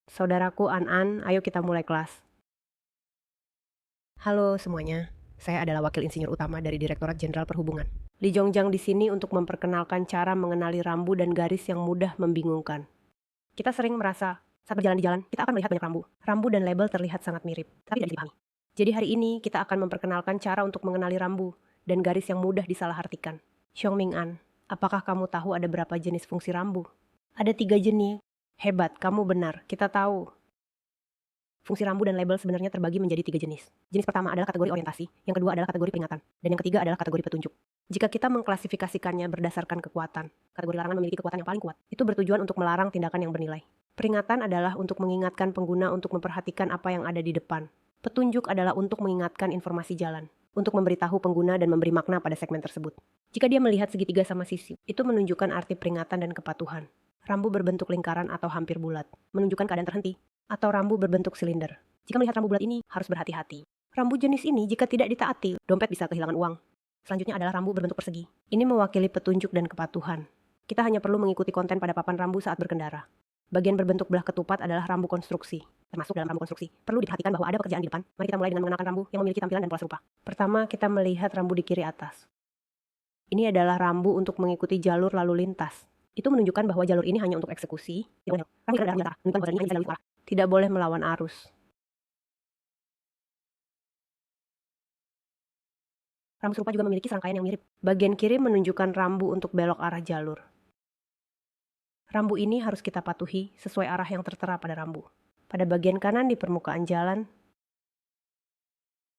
Saudaraku An-An, ayo kita mulai kelas. Halo semuanya, saya adalah wakil insinyur utama dari Direktorat Jenderal Perhubungan. Li Jongjang di sini untuk memperkenalkan cara mengenali rambu dan garis yang mudah membingungkan. Kita sering merasa saat berjalan di jalan, kita akan melihat banyak rambu. Rambu dan label terlihat sangat mirip, tapi tidak dipahami. Jadi hari ini kita akan memperkenalkan cara untuk mengenali rambu dan garis yang mudah disalahartikan. Xiongming An, apakah kamu tahu ada berapa jenis fungsi rambu? Ada 3 jenis. Hebat, kamu benar. Kita tahu fungsi rambu dan label sebenarnya terbagi menjadi 3 jenis. Jenis pertama adalah kategori orientasi, yang kedua adalah kategori peringatan, dan yang ketiga adalah kategori petunjuk. Jika kita mengklasifikasikannya berdasarkan kekuatan, kategori larangan memiliki kekuatan yang paling kuat. Itu bertujuan untuk melarang tindakan yang bernilai. Peringatan adalah untuk mengingatkan pengguna untuk memperhatikan apa yang ada di depan. Petunjuk adalah untuk mengingatkan informasi jalan, untuk memberitahu pengguna dan memberi makna pada segmen tersebut. Jika dia melihat segitiga sama sisi, itu menunjukkan arti peringatan dan kepatuhan. Rambu berbentuk lingkaran atau hampir bulat, menunjukkan keadaan terhenti, atau rambu berbentuk silinder. Jika melihat rambu bulat ini, harus berhati-hati. Rambu jenis ini jika tidak ditaati, dompet bisa kehilangan uang. Selanjutnya adalah rambu berbentuk persegi. Ini mewakili petunjuk dan kepatuhan. Kita hanya perlu mengikuti konten pada papan rambu saat berkendara. Bagian berbentuk belah ketupat adalah rambu konstruksi. Termasuk dalam rambu konstruksi, perlu diperhatikan bahwa ada pekerjaan di depan. Mari kita mulai dengan mengenalkan rambu yang memiliki tampilan dan pola serupa. Pertama, kita melihat rambu di kiri atas. Ini adalah rambu untuk mengikuti jalur lalu lintas. Itu menunjukkan bahwa jalur ini hanya untuk eksekusi. Tidak boleh melawan arus. Rambu serupa juga memiliki serangkaian yang mirip. Bagian kiri menunjukkan rambu untuk belok arah jalur. Rambu ini harus kita patuhi sesuai arah yang tertera pada rambu. Pada bagian kanan di permukaan jalan,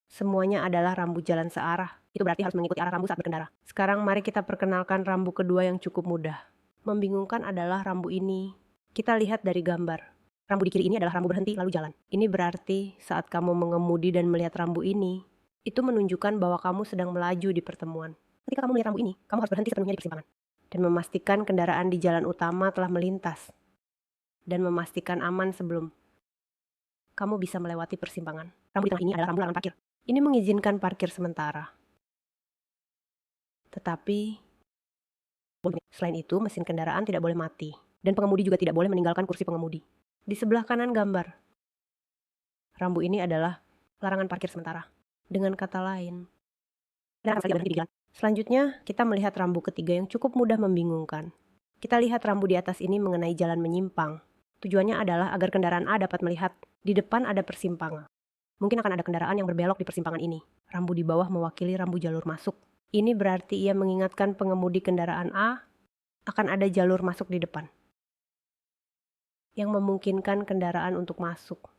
semuanya adalah rambu jalan searah. Itu berarti harus mengikuti arah rambu saat berkendara. Sekarang mari kita perkenalkan rambu kedua yang cukup mudah. Membingungkan adalah rambu ini. Kita lihat dari gambar. Rambu di kiri ini adalah rambu berhenti lalu jalan. Ini berarti saat kamu mengemudi dan melihat rambu ini, itu menunjukkan bahwa kamu sedang melaju di pertemuan. Ketika kamu melihat rambu ini, kamu harus berhenti sepenuhnya di persimpangan. Dan memastikan kendaraan di jalan utama telah melintas. Dan memastikan aman sebelum kamu bisa melewati persimpangan. Rambu di tengah ini adalah rambu larangan parkir. Ini mengizinkan parkir sementara. Tetapi, selain itu mesin kendaraan tidak boleh mati. Dan pengemudi juga tidak boleh meninggalkan kursi pengemudi. Di sebelah kanan gambar, rambu ini adalah larangan parkir sementara. Dengan kata lain, selanjutnya kita melihat rambu ketiga yang cukup mudah membingungkan. Kita lihat rambu di atas ini mengenai jalan menyimpang. Tujuannya adalah agar kendaraan A dapat melihat di depan ada persimpangan. Mungkin akan ada kendaraan yang berbelok di persimpangan ini. Rambu di bawah mewakili rambu jalur masuk. Ini berarti ia mengingatkan pengemudi kendaraan A akan ada jalur masuk di depan yang memungkinkan kendaraan untuk masuk.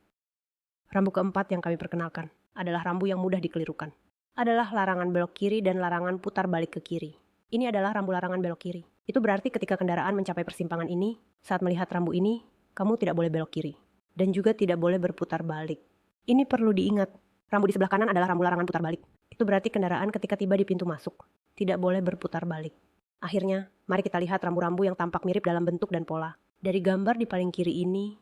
Rambu keempat yang kami perkenalkan adalah rambu yang mudah dikelirukan. Adalah larangan belok kiri dan larangan putar balik ke kiri. Ini adalah rambu larangan belok kiri. Itu berarti ketika kendaraan mencapai persimpangan ini, saat melihat rambu ini, kamu tidak boleh belok kiri. Dan juga tidak boleh berputar balik. Ini perlu diingat. Rambu di sebelah kanan adalah rambu larangan putar balik. Itu berarti kendaraan ketika tiba di pintu masuk, tidak boleh berputar balik. Akhirnya, mari kita lihat rambu-rambu yang tampak mirip dalam bentuk dan pola. Dari gambar di paling kiri ini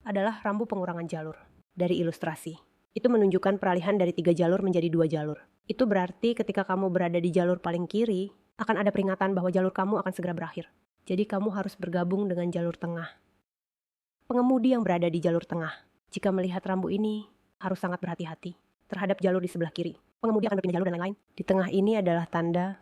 adalah rambu pengurangan jalur. Dari ilustrasi, itu menunjukkan peralihan dari 3 jalur menjadi 2 jalur. Itu berarti ketika kamu berada di jalur paling kiri, akan ada peringatan bahwa jalur kamu akan segera berakhir. Jadi kamu harus bergabung dengan jalur tengah. Pengemudi yang berada di jalur tengah, jika melihat rambu ini, harus sangat berhati-hati terhadap jalur di sebelah kiri. Pengemudi akan berpindah jalur dan lain-lain. Di tengah ini adalah tanda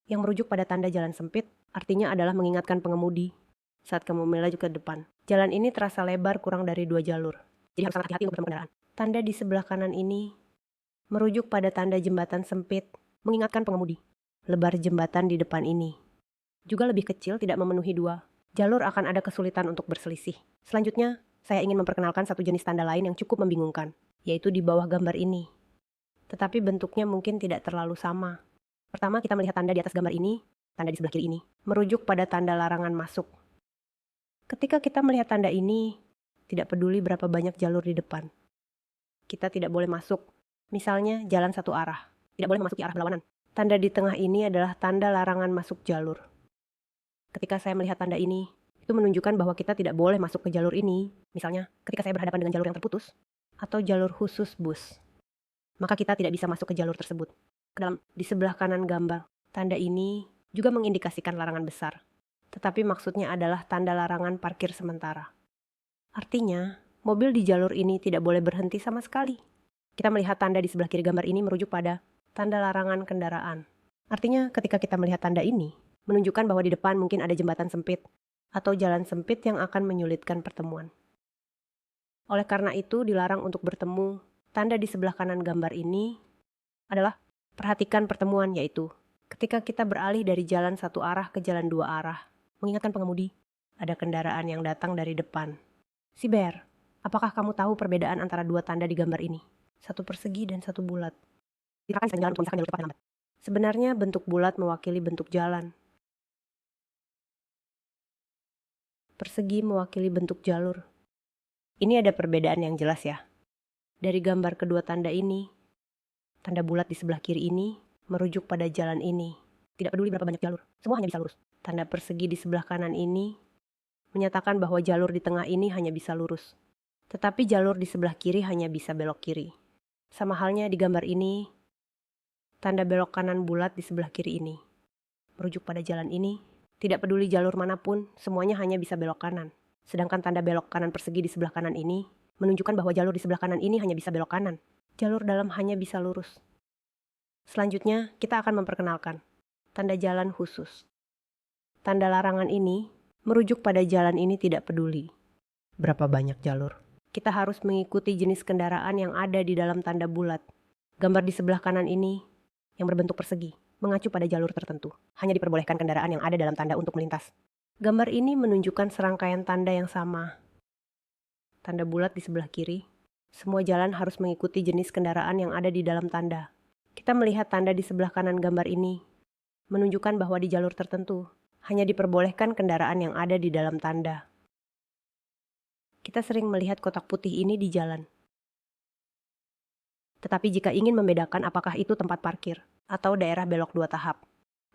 yang merujuk pada tanda jalan sempit, artinya adalah mengingatkan pengemudi saat kamu melaju ke depan. Jalan ini terasa lebar kurang dari 2 jalur. Jadi harus sangat hati-hati untuk bertemu kendaraan. Tanda di sebelah kanan ini merujuk pada tanda jembatan sempit, mengingatkan pengemudi. Lebar jembatan di depan ini juga lebih kecil, tidak memenuhi 2 jalur, akan ada kesulitan untuk berselisih. Selanjutnya, saya ingin memperkenalkan satu jenis tanda lain yang cukup membingungkan, yaitu di bawah gambar ini. Tetapi bentuknya mungkin tidak terlalu sama. Pertama, kita melihat tanda di atas gambar ini, tanda di sebelah kiri ini, merujuk pada tanda larangan masuk. Ketika kita melihat tanda ini, tidak peduli berapa banyak jalur di depan, kita tidak boleh masuk. Misalnya, jalan satu arah, tidak boleh memasuki arah berlawanan. Tanda di tengah ini adalah tanda larangan masuk jalur. Ketika saya melihat tanda ini, itu menunjukkan bahwa kita tidak boleh masuk ke jalur ini. Misalnya, ketika saya berhadapan dengan jalur yang terputus, atau jalur khusus bus, maka kita tidak bisa masuk ke jalur tersebut. Di sebelah kanan gambar, tanda ini juga mengindikasikan larangan besar. Tetapi maksudnya adalah tanda larangan parkir sementara. Artinya, mobil di jalur ini tidak boleh berhenti sama sekali. Kita melihat tanda di sebelah kiri gambar ini merujuk pada tanda larangan kendaraan. Artinya, ketika kita melihat tanda ini, menunjukkan bahwa di depan mungkin ada jembatan sempit atau jalan sempit yang akan menyulitkan pertemuan. Oleh karena itu, dilarang untuk bertemu. Tanda di sebelah kanan gambar ini adalah perhatikan pertemuan, yaitu ketika kita beralih dari jalan satu arah ke jalan dua arah, mengingatkan pengemudi, ada kendaraan yang datang dari depan. Si Bear, apakah kamu tahu perbedaan antara dua tanda di gambar ini? Satu persegi dan satu bulat. Silakan jalan untuk memisahkan jalur cepat dan lambat. Sebenarnya bentuk bulat mewakili bentuk jalan. Persegi mewakili bentuk jalur. Ini ada perbedaan yang jelas ya. Dari gambar kedua tanda ini, tanda bulat di sebelah kiri ini merujuk pada jalan ini. Tidak peduli berapa banyak jalur, semua hanya bisa lurus. Tanda persegi di sebelah kanan ini menyatakan bahwa jalur di tengah ini hanya bisa lurus. Tetapi jalur di sebelah kiri hanya bisa belok kiri. Sama halnya di gambar ini, tanda belok kanan bulat di sebelah kiri ini merujuk pada jalan ini. Tidak peduli jalur manapun, semuanya hanya bisa belok kanan. Sedangkan tanda belok kanan persegi di sebelah kanan ini menunjukkan bahwa jalur di sebelah kanan ini hanya bisa belok kanan. Jalur dalam hanya bisa lurus. Selanjutnya, kita akan memperkenalkan tanda jalan khusus. Tanda larangan ini merujuk pada jalan ini tidak peduli berapa banyak jalur. Kita harus mengikuti jenis kendaraan yang ada di dalam tanda bulat. Gambar di sebelah kanan ini yang berbentuk persegi mengacu pada jalur tertentu. Hanya diperbolehkan kendaraan yang ada dalam tanda untuk melintas. Gambar ini menunjukkan serangkaian tanda yang sama. Tanda bulat di sebelah kiri. Semua jalan harus mengikuti jenis kendaraan yang ada di dalam tanda. Kita melihat tanda di sebelah kanan gambar ini menunjukkan bahwa di jalur tertentu hanya diperbolehkan kendaraan yang ada di dalam tanda. Kita sering melihat kotak putih ini di jalan. Tetapi jika ingin membedakan apakah itu tempat parkir atau daerah belok dua tahap,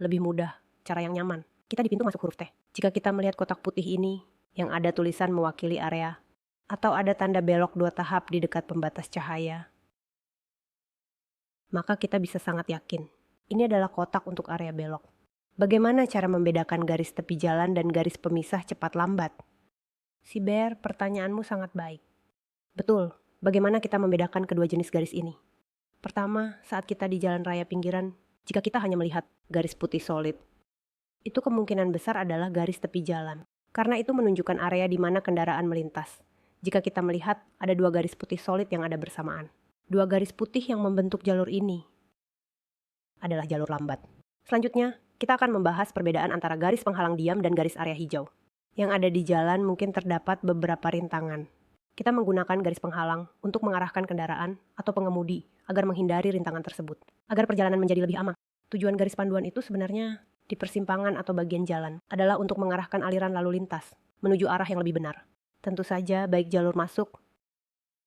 lebih mudah, cara yang nyaman. Kita di pintu masuk huruf T. Jika kita melihat kotak putih ini yang ada tulisan mewakili area atau ada tanda belok dua tahap di dekat pembatas cahaya, maka kita bisa sangat yakin ini adalah kotak untuk area belok. Bagaimana cara membedakan garis tepi jalan dan garis pemisah cepat lambat? Si Bear, pertanyaanmu sangat baik. Betul, bagaimana kita membedakan kedua jenis garis ini? Pertama, saat kita di jalan raya pinggiran, jika kita hanya melihat garis putih solid, itu kemungkinan besar adalah garis tepi jalan. Karena itu menunjukkan area di mana kendaraan melintas. Jika kita melihat ada dua garis putih solid yang ada bersamaan. Dua garis putih yang membentuk jalur ini adalah jalur lambat. Selanjutnya, kita akan membahas perbedaan antara garis penghalang diam dan garis area hijau. Yang ada di jalan mungkin terdapat beberapa rintangan. Kita menggunakan garis penghalang untuk mengarahkan kendaraan atau pengemudi agar menghindari rintangan tersebut. Agar perjalanan menjadi lebih aman. Tujuan garis panduan itu sebenarnya di persimpangan atau bagian jalan adalah untuk mengarahkan aliran lalu lintas menuju arah yang lebih benar. Tentu saja baik jalur masuk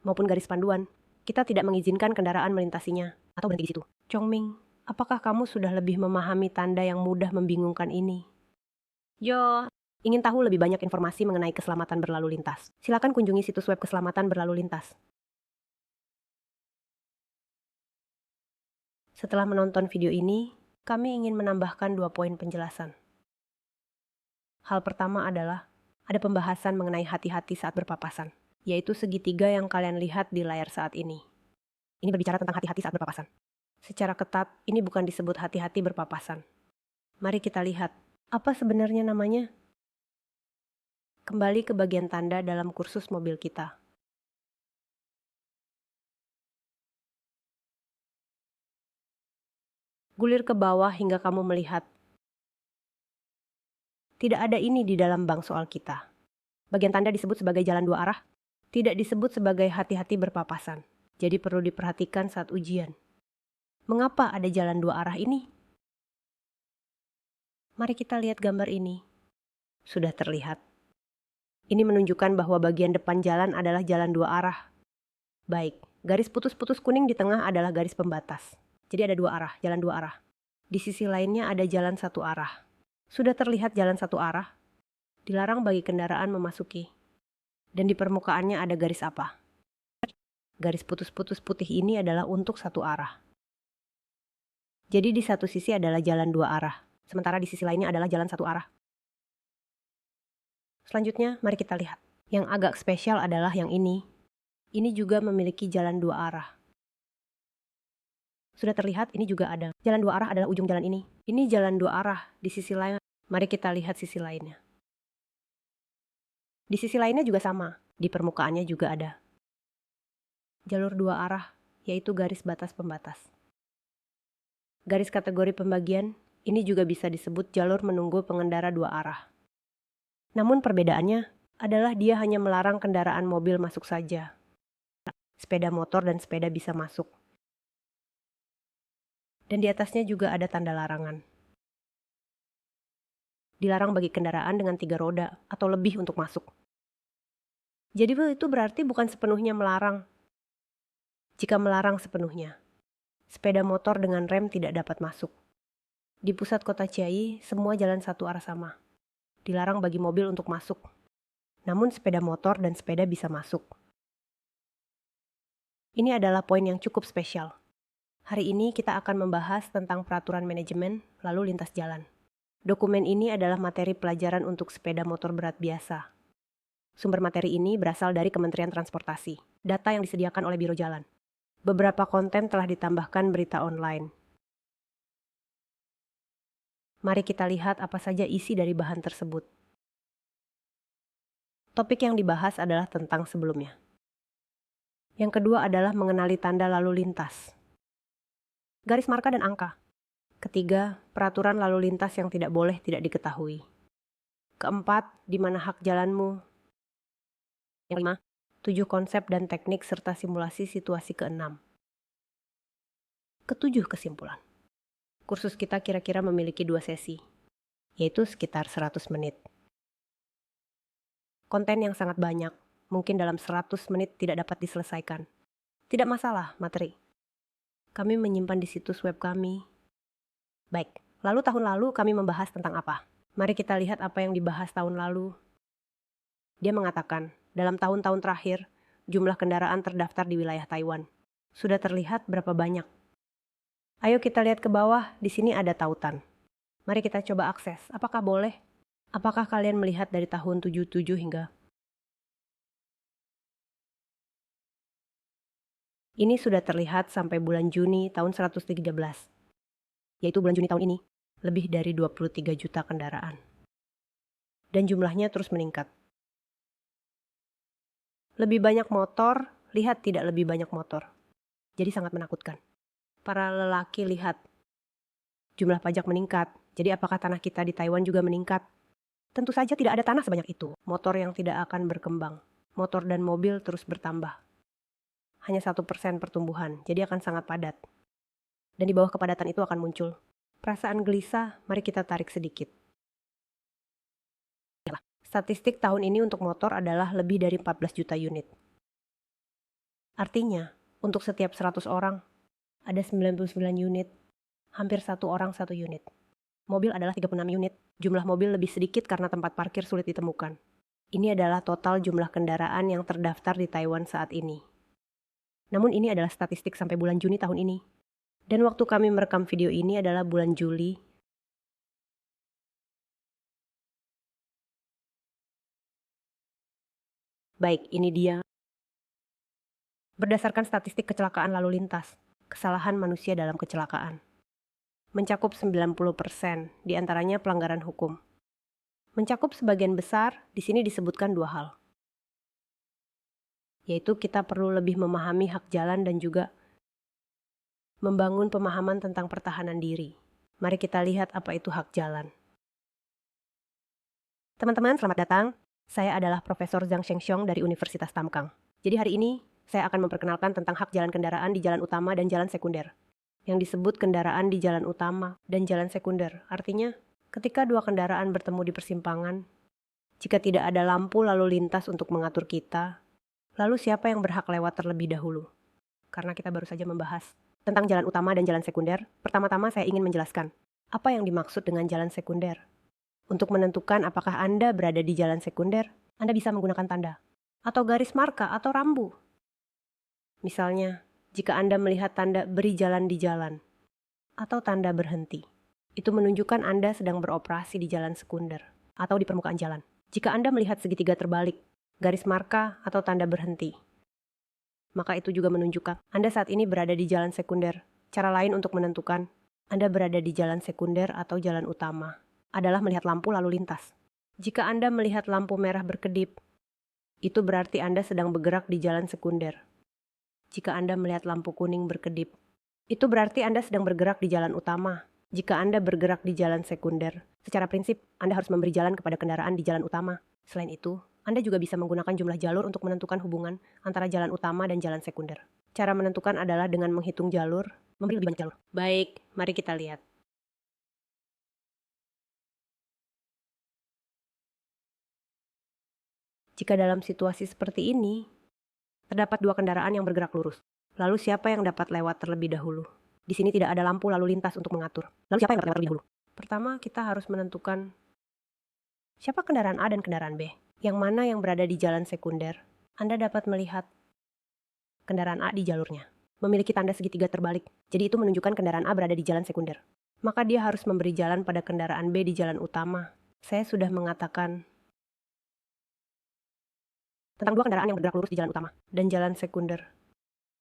maupun garis panduan, kita tidak mengizinkan kendaraan melintasinya atau berhenti di situ. Chongming, apakah kamu sudah lebih memahami tanda yang mudah membingungkan ini? Yo, ingin tahu lebih banyak informasi mengenai keselamatan berlalu lintas? Silakan kunjungi situs web keselamatan berlalu lintas. Setelah menonton video ini, kami ingin menambahkan 2 poin penjelasan. Hal pertama adalah ada pembahasan mengenai hati-hati saat berpapasan, yaitu segitiga yang kalian lihat di layar saat ini. Ini berbicara tentang hati-hati saat berpapasan. Secara ketat, ini bukan disebut hati-hati berpapasan. Mari kita lihat, apa sebenarnya namanya? Kembali ke bagian tanda dalam kursus mobil kita. Gulir ke bawah hingga kamu melihat. Tidak ada ini di dalam bank soal kita. Bagian tanda disebut sebagai jalan dua arah, tidak disebut sebagai hati-hati berpapasan. Jadi perlu diperhatikan saat ujian. Mengapa ada jalan dua arah ini? Mari kita lihat gambar ini. Sudah terlihat. Ini menunjukkan bahwa bagian depan jalan adalah jalan dua arah. Baik, garis putus-putus kuning di tengah adalah garis pembatas. Jadi ada dua arah, jalan dua arah. Di sisi lainnya ada jalan satu arah. Sudah terlihat jalan satu arah? Dilarang bagi kendaraan memasuki. Dan di permukaannya ada garis apa? Garis putus-putus putih ini adalah untuk satu arah. Jadi di satu sisi adalah jalan dua arah, sementara di sisi lainnya adalah jalan satu arah. Selanjutnya, mari kita lihat. Yang agak spesial adalah yang ini. Ini juga memiliki jalan dua arah. Sudah terlihat ini juga ada. Jalan dua arah adalah ujung jalan ini. Ini jalan dua arah di sisi lain. Mari kita lihat sisi lainnya. Di sisi lainnya juga sama. Di permukaannya juga ada. Jalur dua arah, yaitu garis batas pembatas. Garis kategori pembagian, ini juga bisa disebut jalur menunggu pengendara dua arah. Namun perbedaannya adalah dia hanya melarang kendaraan mobil masuk saja. Sepeda motor dan sepeda bisa masuk. Dan di atasnya juga ada tanda larangan. Dilarang bagi kendaraan dengan 3 roda atau lebih untuk masuk. Jadi itu berarti bukan sepenuhnya melarang. Jika melarang sepenuhnya, sepeda motor dengan rem tidak dapat masuk. Di pusat kota Chiayi, semua jalan satu arah sama. Dilarang bagi mobil untuk masuk. Namun sepeda motor dan sepeda bisa masuk. Ini adalah poin yang cukup spesial. Hari ini kita akan membahas tentang peraturan manajemen lalu lintas jalan. Dokumen ini adalah materi pelajaran untuk sepeda motor berat biasa. Sumber materi ini berasal dari Kementerian Transportasi, data yang disediakan oleh Biro Jalan. Beberapa konten telah ditambahkan berita online. Mari kita lihat apa saja isi dari bahan tersebut. Topik yang dibahas adalah tentang sebelumnya. Yang kedua adalah mengenali tanda lalu lintas. Garis marka dan angka. Ketiga, peraturan lalu lintas yang tidak boleh tidak diketahui. Keempat, di mana hak jalanmu. Yang kelima, 7 konsep dan teknik serta simulasi situasi keenam. Ketujuh, kesimpulan. Kursus kita kira-kira memiliki 2 sesi, yaitu sekitar 100 menit. Konten yang sangat banyak, mungkin dalam 100 menit tidak dapat diselesaikan. Tidak masalah, materi. Kami menyimpan di situs web kami. Baik, lalu tahun lalu kami membahas tentang apa? Mari kita lihat apa yang dibahas tahun lalu. Dia mengatakan, dalam tahun-tahun terakhir, jumlah kendaraan terdaftar di wilayah Taiwan. Sudah terlihat berapa banyak? Ayo kita lihat ke bawah, di sini ada tautan. Mari kita coba akses, apakah boleh? Apakah kalian melihat dari tahun 77 hingga? Ini sudah terlihat sampai bulan Juni tahun 113, yaitu bulan Juni tahun ini, lebih dari 23 juta kendaraan. Dan jumlahnya terus meningkat. Lebih banyak motor, lihat tidak lebih banyak motor. Jadi sangat menakutkan. Para lelaki lihat, jumlah pajak meningkat. Jadi apakah tanah kita di Taiwan juga meningkat? Tentu saja tidak ada tanah sebanyak itu. Motor yang tidak akan berkembang. Motor dan mobil terus bertambah. Hanya 1% pertumbuhan, jadi akan sangat padat. Dan di bawah kepadatan itu akan muncul perasaan gelisah, mari kita tarik sedikit. Statistik tahun ini untuk motor adalah lebih dari 14 juta unit. Artinya, untuk setiap 100 orang, ada 99 unit, hampir 1 orang 1 unit. Mobil adalah 36 unit, jumlah mobil lebih sedikit karena tempat parkir sulit ditemukan. Ini adalah total jumlah kendaraan yang terdaftar di Taiwan saat ini. Namun ini adalah statistik sampai bulan Juni tahun ini. Dan waktu kami merekam video ini adalah bulan Juli. Baik, ini dia. Berdasarkan statistik kecelakaan lalu lintas, kesalahan manusia dalam kecelakaan mencakup 90%, diantaranya pelanggaran hukum. Mencakup sebagian besar, di sini disebutkan 2 hal. Yaitu kita perlu lebih memahami hak jalan dan juga membangun pemahaman tentang pertahanan diri. Mari kita lihat apa itu hak jalan. Teman-teman, selamat datang. Saya adalah Profesor Zhang Shengxiong dari Universitas Tamkang. Jadi hari ini, saya akan memperkenalkan tentang hak jalan kendaraan di jalan utama dan jalan sekunder. Yang disebut kendaraan di jalan utama dan jalan sekunder. Artinya, ketika 2 kendaraan bertemu di persimpangan, jika tidak ada lampu lalu lintas untuk mengatur kita, lalu siapa yang berhak lewat terlebih dahulu? Karena kita baru saja membahas tentang jalan utama dan jalan sekunder, pertama-tama saya ingin menjelaskan apa yang dimaksud dengan jalan sekunder. Untuk menentukan apakah Anda berada di jalan sekunder, Anda bisa menggunakan tanda atau garis marka atau rambu. Misalnya, jika Anda melihat tanda beri jalan di jalan atau tanda berhenti, itu menunjukkan Anda sedang beroperasi di jalan sekunder atau di permukaan jalan. Jika Anda melihat segitiga terbalik, garis marka, atau tanda berhenti. Maka itu juga menunjukkan Anda saat ini berada di jalan sekunder. Cara lain untuk menentukan Anda berada di jalan sekunder atau jalan utama adalah melihat lampu lalu lintas. Jika Anda melihat lampu merah berkedip, itu berarti Anda sedang bergerak di jalan sekunder. Jika Anda melihat lampu kuning berkedip, itu berarti Anda sedang bergerak di jalan utama. Jika Anda bergerak di jalan sekunder, secara prinsip Anda harus memberi jalan kepada kendaraan di jalan utama. Selain itu, Anda juga bisa menggunakan jumlah jalur untuk menentukan hubungan antara jalan utama dan jalan sekunder. Cara menentukan adalah dengan menghitung jalur, memberi lebih banyak jalur. Baik, mari kita lihat. Jika dalam situasi seperti ini, terdapat dua kendaraan yang bergerak lurus. Lalu siapa yang dapat lewat terlebih dahulu? Di sini tidak ada lampu lalu lintas untuk mengatur. Lalu siapa yang dapat lewat terlebih dahulu? Pertama, kita harus menentukan siapa kendaraan A dan kendaraan B. Yang mana yang berada di jalan sekunder. Anda dapat melihat kendaraan A di jalurnya memiliki tanda segitiga terbalik. Jadi itu menunjukkan kendaraan A berada di jalan sekunder. Maka dia harus memberi jalan pada kendaraan B di jalan utama. Saya sudah mengatakan tentang dua kendaraan yang bergerak lurus di jalan utama dan jalan sekunder.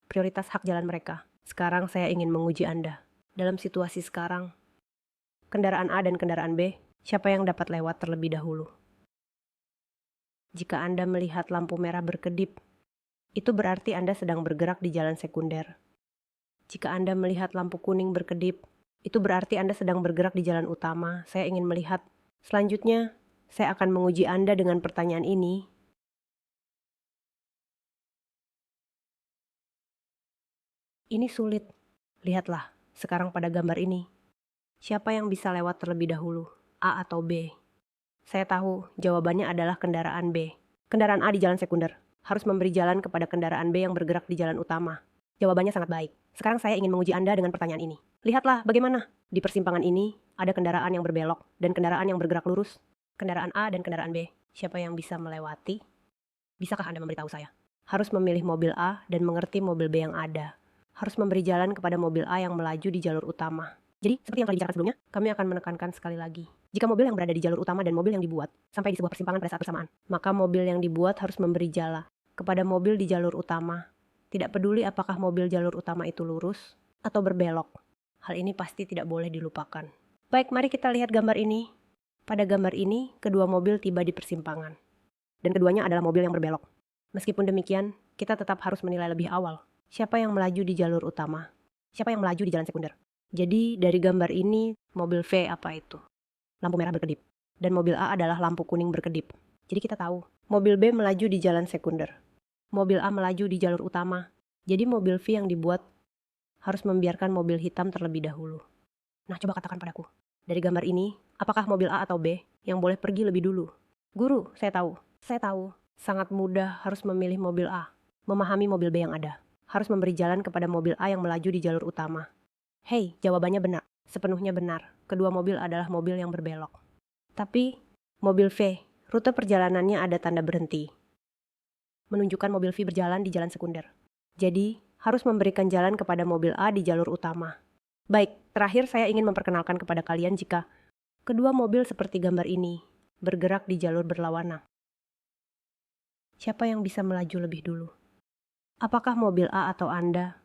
Prioritas hak jalan mereka. Sekarang saya ingin menguji Anda. Dalam situasi sekarang, kendaraan A dan kendaraan B, siapa yang dapat lewat terlebih dahulu? Jika Anda melihat lampu merah berkedip, itu berarti Anda sedang bergerak di jalan sekunder. Jika Anda melihat lampu kuning berkedip, itu berarti Anda sedang bergerak di jalan utama. Saya ingin melihat. Selanjutnya, saya akan menguji Anda dengan pertanyaan ini. Ini sulit. Lihatlah, sekarang pada gambar ini. Siapa yang bisa lewat terlebih dahulu, A atau B? Saya tahu jawabannya adalah kendaraan B. Kendaraan A di jalan sekunder harus memberi jalan kepada kendaraan B yang bergerak di jalan utama. Jawabannya sangat baik. Sekarang saya ingin menguji Anda dengan pertanyaan ini. Lihatlah bagaimana. Di persimpangan ini ada kendaraan yang berbelok dan kendaraan yang bergerak lurus. Kendaraan A dan kendaraan B. Siapa yang bisa melewati? Bisakah Anda memberitahu saya? Harus memilih mobil A dan mengerti mobil B yang ada. Harus memberi jalan kepada mobil A yang melaju di jalur utama. Jadi, seperti yang telah dibicarakan sebelumnya, kami akan menekankan sekali lagi. Jika mobil yang berada di jalur utama dan mobil yang dibuat sampai di sebuah persimpangan pada saat bersamaan, maka mobil yang dibuat harus memberi jalan kepada mobil di jalur utama. Tidak peduli apakah mobil jalur utama itu lurus atau berbelok. Hal ini pasti tidak boleh dilupakan. Baik, mari kita lihat gambar ini. Pada gambar ini, kedua mobil tiba di persimpangan. Dan keduanya adalah mobil yang berbelok. Meskipun demikian, kita tetap harus menilai lebih awal. Siapa yang melaju di jalur utama? Siapa yang melaju di jalan sekunder? Jadi dari gambar ini, mobil V apa itu? Lampu merah berkedip. Dan mobil A adalah lampu kuning berkedip. Jadi kita tahu, mobil B melaju di jalan sekunder. Mobil A melaju di jalur utama. Jadi mobil V yang dibuat harus membiarkan mobil hitam terlebih dahulu. Nah, coba katakan padaku. Dari gambar ini, apakah mobil A atau B yang boleh pergi lebih dulu? Guru, saya tahu. Saya tahu. Sangat mudah harus memilih mobil A. Memahami mobil B yang ada. Harus memberi jalan kepada mobil A yang melaju di jalur utama. Hei, jawabannya benar. Sepenuhnya benar. Kedua mobil adalah mobil yang berbelok. Tapi, mobil V, rute perjalanannya ada tanda berhenti. Menunjukkan mobil V berjalan di jalan sekunder. Jadi, harus memberikan jalan kepada mobil A di jalur utama. Baik, terakhir saya ingin memperkenalkan kepada kalian jika kedua mobil seperti gambar ini bergerak di jalur berlawanan. Siapa yang bisa melaju lebih dulu? Apakah mobil A atau Anda?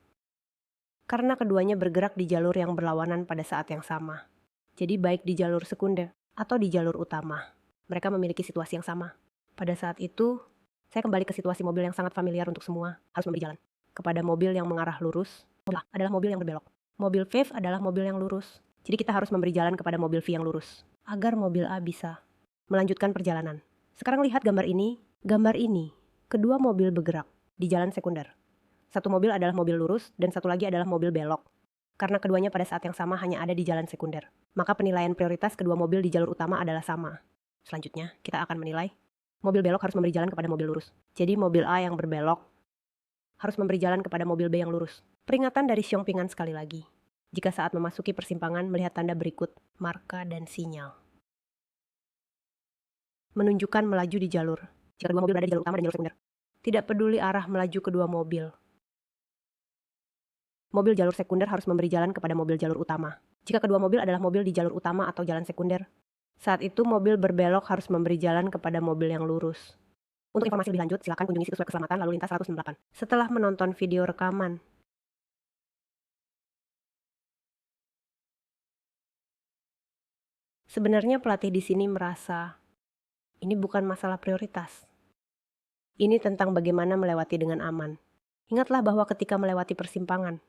Karena keduanya bergerak di jalur yang berlawanan pada saat yang sama. Jadi baik di jalur sekunder atau di jalur utama, mereka memiliki situasi yang sama. Pada saat itu, saya kembali ke situasi mobil yang sangat familiar untuk semua, harus memberi jalan kepada mobil yang mengarah lurus. Mobil A adalah mobil yang berbelok. Mobil V adalah mobil yang lurus. Jadi kita harus memberi jalan kepada mobil V yang lurus, agar mobil A bisa melanjutkan perjalanan. Sekarang lihat gambar ini. Gambar ini, kedua mobil bergerak di jalan sekunder. Satu mobil adalah mobil lurus dan satu lagi adalah mobil belok. Karena keduanya pada saat yang sama hanya ada di jalan sekunder, maka penilaian prioritas kedua mobil di jalur utama adalah sama. Selanjutnya, kita akan menilai mobil belok harus memberi jalan kepada mobil lurus. Jadi mobil A yang berbelok harus memberi jalan kepada mobil B yang lurus. Peringatan dari Xiong Pingan sekali lagi. Jika saat memasuki persimpangan melihat tanda berikut, marka dan sinyal. Menunjukkan melaju di jalur. Jika kedua mobil berada di jalur utama dan jalur sekunder. Tidak peduli arah melaju kedua mobil. Mobil jalur sekunder harus memberi jalan kepada mobil jalur utama. Jika kedua mobil adalah mobil di jalur utama atau jalan sekunder, saat itu mobil berbelok harus memberi jalan kepada mobil yang lurus. Untuk informasi lebih lanjut, silakan kunjungi situs web Keselamatan Lalu Lintas 198. Setelah menonton video rekaman, sebenarnya pelatih di sini merasa ini bukan masalah prioritas. Ini tentang bagaimana melewati dengan aman. Ingatlah bahwa ketika melewati persimpangan,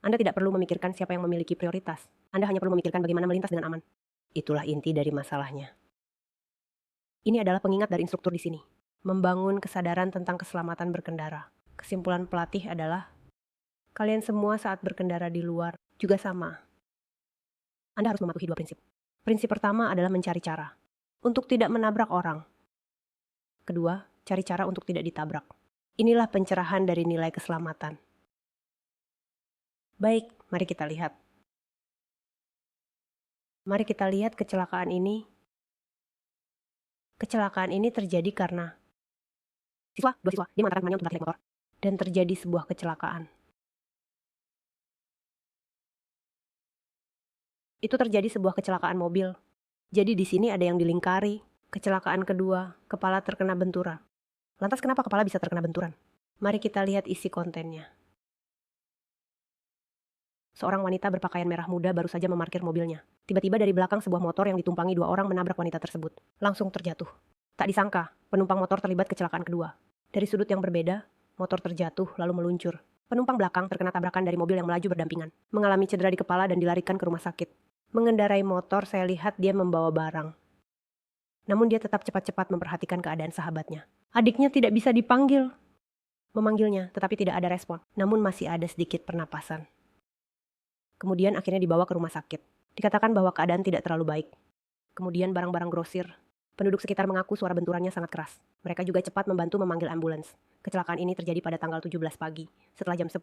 Anda tidak perlu memikirkan siapa yang memiliki prioritas. Anda hanya perlu memikirkan bagaimana melintas dengan aman. Itulah inti dari masalahnya. Ini adalah pengingat dari instruktur di sini. Membangun kesadaran tentang keselamatan berkendara. Kesimpulan pelatih adalah, kalian semua saat berkendara di luar juga sama. Anda harus mematuhi 2 prinsip. Prinsip pertama adalah mencari cara untuk tidak menabrak orang. Kedua, cari cara untuk tidak ditabrak. Inilah pencerahan dari nilai keselamatan. Baik, mari kita lihat. Mari kita lihat kecelakaan ini. Kecelakaan ini terjadi karena dua siswa, dia mengantarkan temannya untuk berlatih naik motor. Dan terjadi sebuah kecelakaan. Itu terjadi sebuah kecelakaan mobil. Jadi di sini ada yang dilingkari. Kecelakaan kedua, kepala terkena benturan. Lantas kenapa kepala bisa terkena benturan? Mari kita lihat isi kontennya. Seorang wanita berpakaian merah muda baru saja memarkir mobilnya. Tiba-tiba dari belakang sebuah motor yang ditumpangi 2 orang menabrak wanita tersebut. Langsung terjatuh. Tak disangka, penumpang motor terlibat kecelakaan kedua. Dari sudut yang berbeda, motor terjatuh lalu meluncur. Penumpang belakang terkena tabrakan dari mobil yang melaju berdampingan. Mengalami cedera di kepala dan dilarikan ke rumah sakit. Mengendarai motor, saya lihat dia membawa barang. Namun dia tetap cepat-cepat memperhatikan keadaan sahabatnya. Adiknya tidak bisa dipanggil. Memanggilnya, tetapi tidak ada respon. Namun masih ada sedikit pernapasan. Kemudian akhirnya dibawa ke rumah sakit. Dikatakan bahwa keadaan tidak terlalu baik. Kemudian barang-barang grosir. Penduduk sekitar mengaku suara benturannya sangat keras. Mereka juga cepat membantu memanggil ambulans. Kecelakaan ini terjadi pada tanggal 17 pagi, setelah jam 10.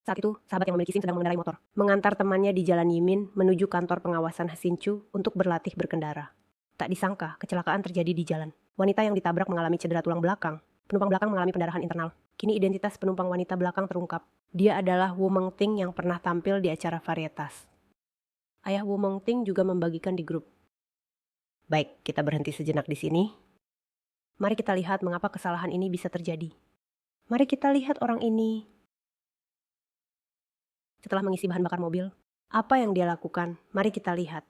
Saat itu, sahabat yang memiliki SIM sedang mengendarai motor. Mengantar temannya di Jalan Yimin menuju kantor pengawasan Hasinchu untuk berlatih berkendara. Tak disangka, kecelakaan terjadi di jalan. Wanita yang ditabrak mengalami cedera tulang belakang. Penumpang belakang mengalami pendarahan internal. Kini identitas penumpang wanita belakang terungkap. Dia adalah Wu Mengting yang pernah tampil di acara varietas. Ayah Wu Mengting juga membagikan di grup. Baik, kita berhenti sejenak di sini. Mari kita lihat mengapa kesalahan ini bisa terjadi. Mari kita lihat orang ini. Setelah mengisi bahan bakar mobil, apa yang dia lakukan? Mari kita lihat.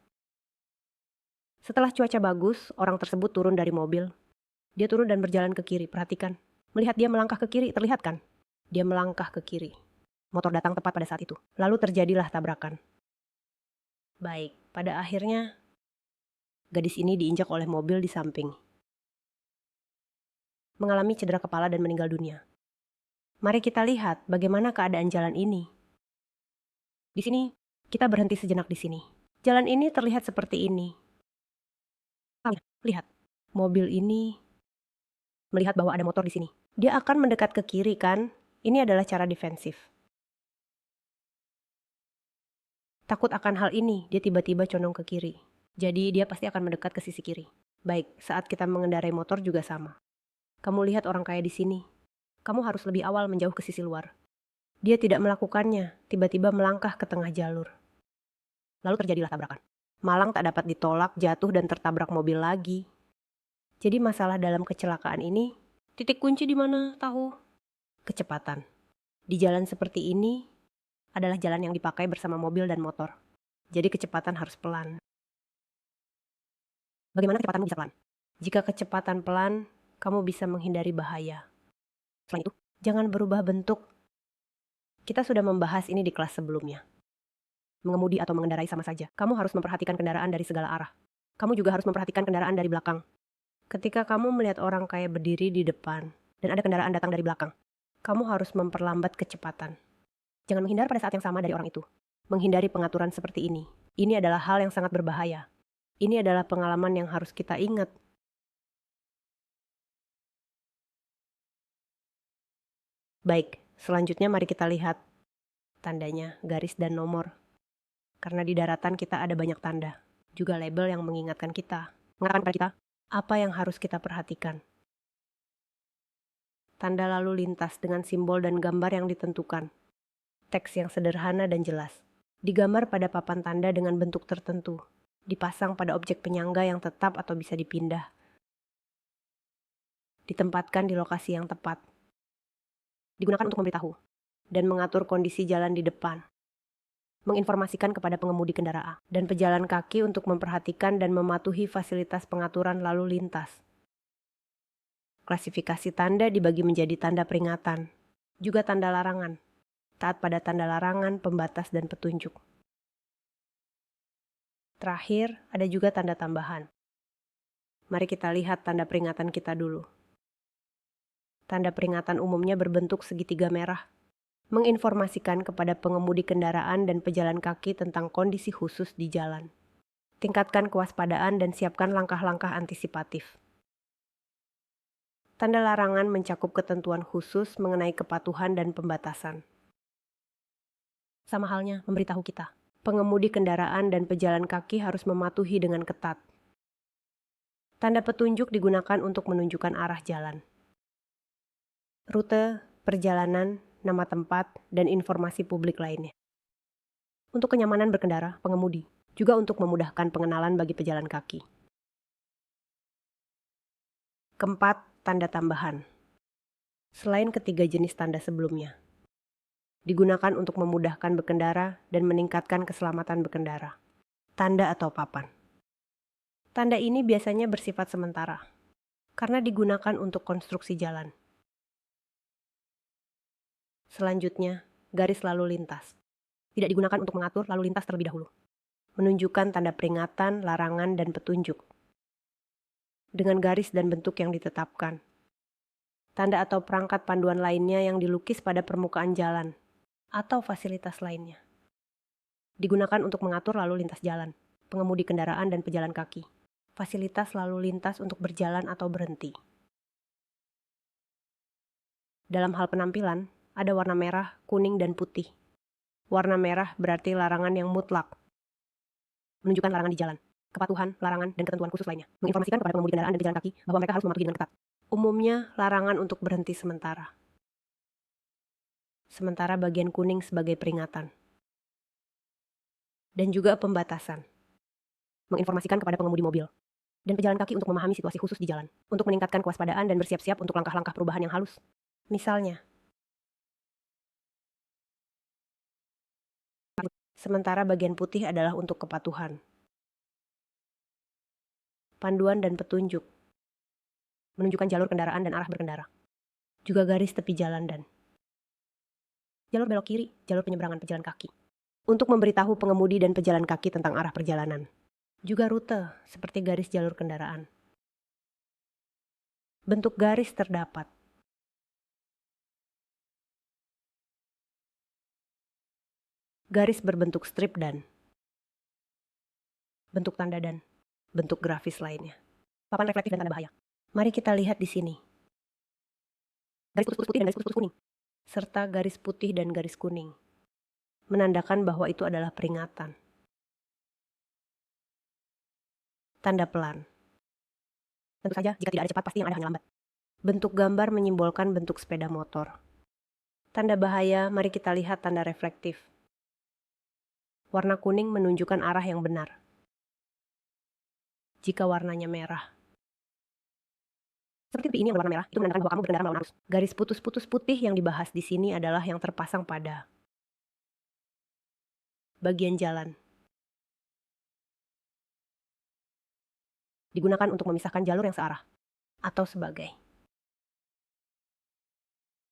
Setelah cuaca bagus, orang tersebut turun dari mobil. Dia turun dan berjalan ke kiri, perhatikan. Melihat dia melangkah ke kiri, terlihat kan? Dia melangkah ke kiri. Motor datang tepat pada saat itu. Lalu terjadilah tabrakan. Baik, pada akhirnya gadis ini diinjak oleh mobil di samping. Mengalami cedera kepala dan meninggal dunia. Mari kita lihat bagaimana keadaan jalan ini. Di sini, kita berhenti sejenak di sini. Jalan ini terlihat seperti ini. Lihat, mobil ini melihat bahwa ada motor di sini. Dia akan mendekat ke kiri kan? Ini adalah cara defensif. Takut akan hal ini, dia tiba-tiba condong ke kiri. Jadi dia pasti akan mendekat ke sisi kiri. Baik, saat kita mengendarai motor juga sama. Kamu lihat orang kaya di sini. Kamu harus lebih awal menjauh ke sisi luar. Dia tidak melakukannya, tiba-tiba melangkah ke tengah jalur. Lalu terjadilah tabrakan. Malang tak dapat ditolak, jatuh dan tertabrak mobil lagi. Jadi masalah dalam kecelakaan ini, titik kunci di mana tahu? Kecepatan. Di jalan seperti ini adalah jalan yang dipakai bersama mobil dan motor. Jadi kecepatan harus pelan. Bagaimana kecepatanmu bisa pelan? Jika kecepatan pelan, kamu bisa menghindari bahaya. Selain itu, jangan berubah bentuk. Kita sudah membahas ini di kelas sebelumnya. Mengemudi atau mengendarai sama saja. Kamu harus memperhatikan kendaraan dari segala arah. Kamu juga harus memperhatikan kendaraan dari belakang. Ketika kamu melihat orang kaya berdiri di depan, dan ada kendaraan datang dari belakang, kamu harus memperlambat kecepatan. Jangan menghindar pada saat yang sama dari orang itu. Menghindari pengaturan seperti ini. Ini adalah hal yang sangat berbahaya. Ini adalah pengalaman yang harus kita ingat. Baik, selanjutnya mari kita lihat tandanya, garis dan nomor. Karena di daratan kita ada banyak tanda, juga label yang mengingatkan kita, mengatakan pada kita apa yang harus kita perhatikan. Tanda lalu lintas dengan simbol dan gambar yang ditentukan. Teks yang sederhana dan jelas. Digambar pada papan tanda dengan bentuk tertentu. Dipasang pada objek penyangga yang tetap atau bisa dipindah. ditempatkan di lokasi yang tepat. Digunakan untuk memberitahu dan mengatur kondisi jalan di depan. Menginformasikan kepada pengemudi kendaraan dan pejalan kaki untuk memperhatikan dan mematuhi fasilitas pengaturan lalu lintas. Klasifikasi tanda dibagi menjadi tanda peringatan, juga tanda larangan, taat pada tanda larangan, pembatas, dan petunjuk. Terakhir, ada juga tanda tambahan. Mari kita lihat tanda peringatan kita dulu. Tanda peringatan umumnya berbentuk segitiga merah, menginformasikan kepada pengemudi kendaraan dan pejalan kaki tentang kondisi khusus di jalan. Tingkatkan kewaspadaan dan siapkan langkah-langkah antisipatif. Tanda larangan mencakup ketentuan khusus mengenai kepatuhan dan pembatasan. Sama halnya memberitahu kita, pengemudi kendaraan dan pejalan kaki harus mematuhi dengan ketat. Tanda petunjuk digunakan untuk menunjukkan arah jalan. Rute, perjalanan, nama tempat, dan informasi publik lainnya. Untuk kenyamanan berkendara, pengemudi, juga untuk memudahkan pengenalan bagi pejalan kaki. Keempat, tanda tambahan. Selain ketiga jenis tanda sebelumnya, digunakan untuk memudahkan berkendara dan meningkatkan keselamatan berkendara. Tanda atau papan. Tanda ini biasanya bersifat sementara, karena digunakan untuk konstruksi jalan. Selanjutnya, garis lalu lintas. Tidak digunakan untuk mengatur lalu lintas terlebih dahulu. Menunjukkan tanda peringatan, larangan, dan petunjuk. Dengan garis dan bentuk yang ditetapkan. Tanda atau perangkat panduan lainnya yang dilukis pada permukaan jalan, atau fasilitas lainnya. Digunakan untuk mengatur lalu lintas jalan, pengemudi kendaraan dan pejalan kaki. Fasilitas lalu lintas untuk berjalan atau berhenti. Dalam hal penampilan, ada warna merah, kuning, dan putih. Warna merah berarti larangan yang mutlak. Menunjukkan larangan di jalan, kepatuhan, larangan, dan ketentuan khusus lainnya. Menginformasikan kepada pengemudi kendaraan dan pejalan kaki bahwa mereka harus mematuhi dengan ketat. Umumnya, larangan untuk berhenti sementara. Sementara bagian kuning sebagai peringatan. Dan juga pembatasan. Menginformasikan kepada pengemudi mobil dan pejalan kaki untuk memahami situasi khusus di jalan, untuk meningkatkan kewaspadaan dan bersiap-siap untuk langkah-langkah perubahan yang halus. Misalnya, sementara bagian putih adalah untuk kepatuhan. Panduan dan petunjuk. Menunjukkan jalur kendaraan dan arah berkendara. Juga garis tepi jalan dan jalur belok kiri, jalur penyeberangan pejalan kaki. Untuk memberitahu pengemudi dan pejalan kaki tentang arah perjalanan. Juga rute, seperti garis jalur kendaraan. Bentuk garis terdapat. Garis berbentuk strip dan bentuk tanda dan bentuk grafis lainnya. Papan reflektif dan tanda bahaya. Mari kita lihat di sini. Garis putus-putus putih dan garis putus-putus kuning. Serta garis putih dan garis kuning. Menandakan bahwa itu adalah peringatan. Tanda pelan. Tentu saja jika tidak ada cepat pasti yang ada hanya lambat. Bentuk gambar menyimbolkan bentuk sepeda motor. Tanda bahaya, mari kita lihat tanda reflektif. Warna kuning menunjukkan arah yang benar. Jika warnanya merah. Seperti pipi ini yang berwarna merah, itu menandakan bahwa kamu berkendara melawan arus. Garis putus-putus putih yang dibahas di sini adalah yang terpasang pada bagian jalan. Digunakan untuk memisahkan jalur yang searah atau sebagai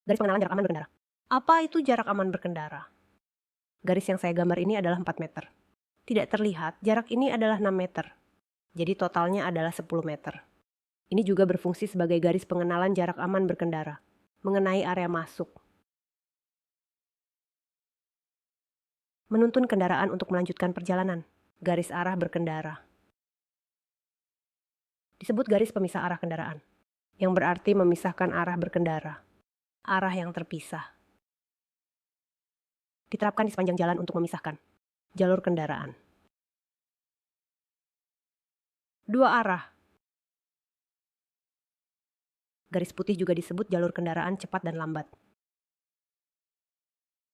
garis pengenalan jarak aman berkendara. Apa itu jarak aman berkendara? Garis yang saya gambar ini adalah 4 meter. Tidak terlihat, jarak ini adalah 6 meter. Jadi totalnya adalah 10 meter. Ini juga berfungsi sebagai garis pengenalan jarak aman berkendara mengenai area masuk. Menuntun kendaraan untuk melanjutkan perjalanan. Garis arah berkendara. Disebut garis pemisah arah kendaraan, yang berarti memisahkan arah berkendara. Arah yang terpisah. Diterapkan di sepanjang jalan untuk memisahkan jalur kendaraan. Dua arah. Garis putih juga disebut jalur kendaraan cepat dan lambat.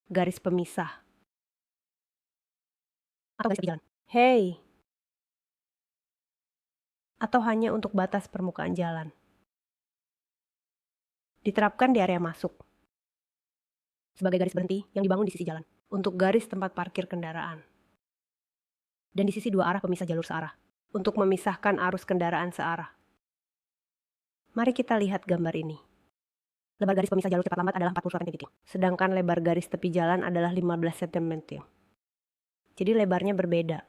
Garis pemisah. Atau garis tepi jalan. Hey. Atau hanya untuk batas permukaan jalan. Diterapkan di area masuk sebagai garis berhenti yang dibangun di sisi jalan untuk garis tempat parkir kendaraan. Dan di sisi dua arah pemisah jalur searah untuk memisahkan arus kendaraan searah. Mari kita lihat gambar ini. Lebar garis pemisah jalur cepat lambat adalah 40 cm, sedangkan lebar garis tepi jalan adalah 15 cm. Jadi lebarnya berbeda.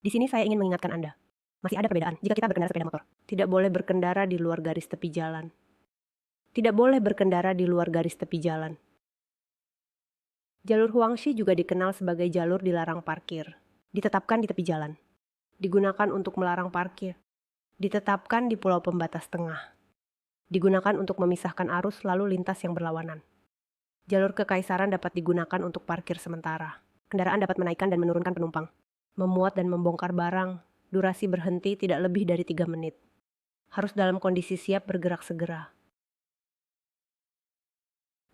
Di sini saya ingin mengingatkan Anda, masih ada perbedaan jika kita berkendara sepeda motor. Tidak boleh berkendara di luar garis tepi jalan. Tidak boleh berkendara di luar garis tepi jalan. Jalur Huangshi juga dikenal sebagai jalur dilarang parkir. Ditetapkan di tepi jalan. Digunakan untuk melarang parkir. Ditetapkan di pulau pembatas tengah. Digunakan untuk memisahkan arus lalu lintas yang berlawanan. Jalur kekaisaran dapat digunakan untuk parkir sementara. Kendaraan dapat menaikkan dan menurunkan penumpang. Memuat dan membongkar barang, durasi berhenti tidak lebih dari 3 menit. Harus dalam kondisi siap bergerak segera.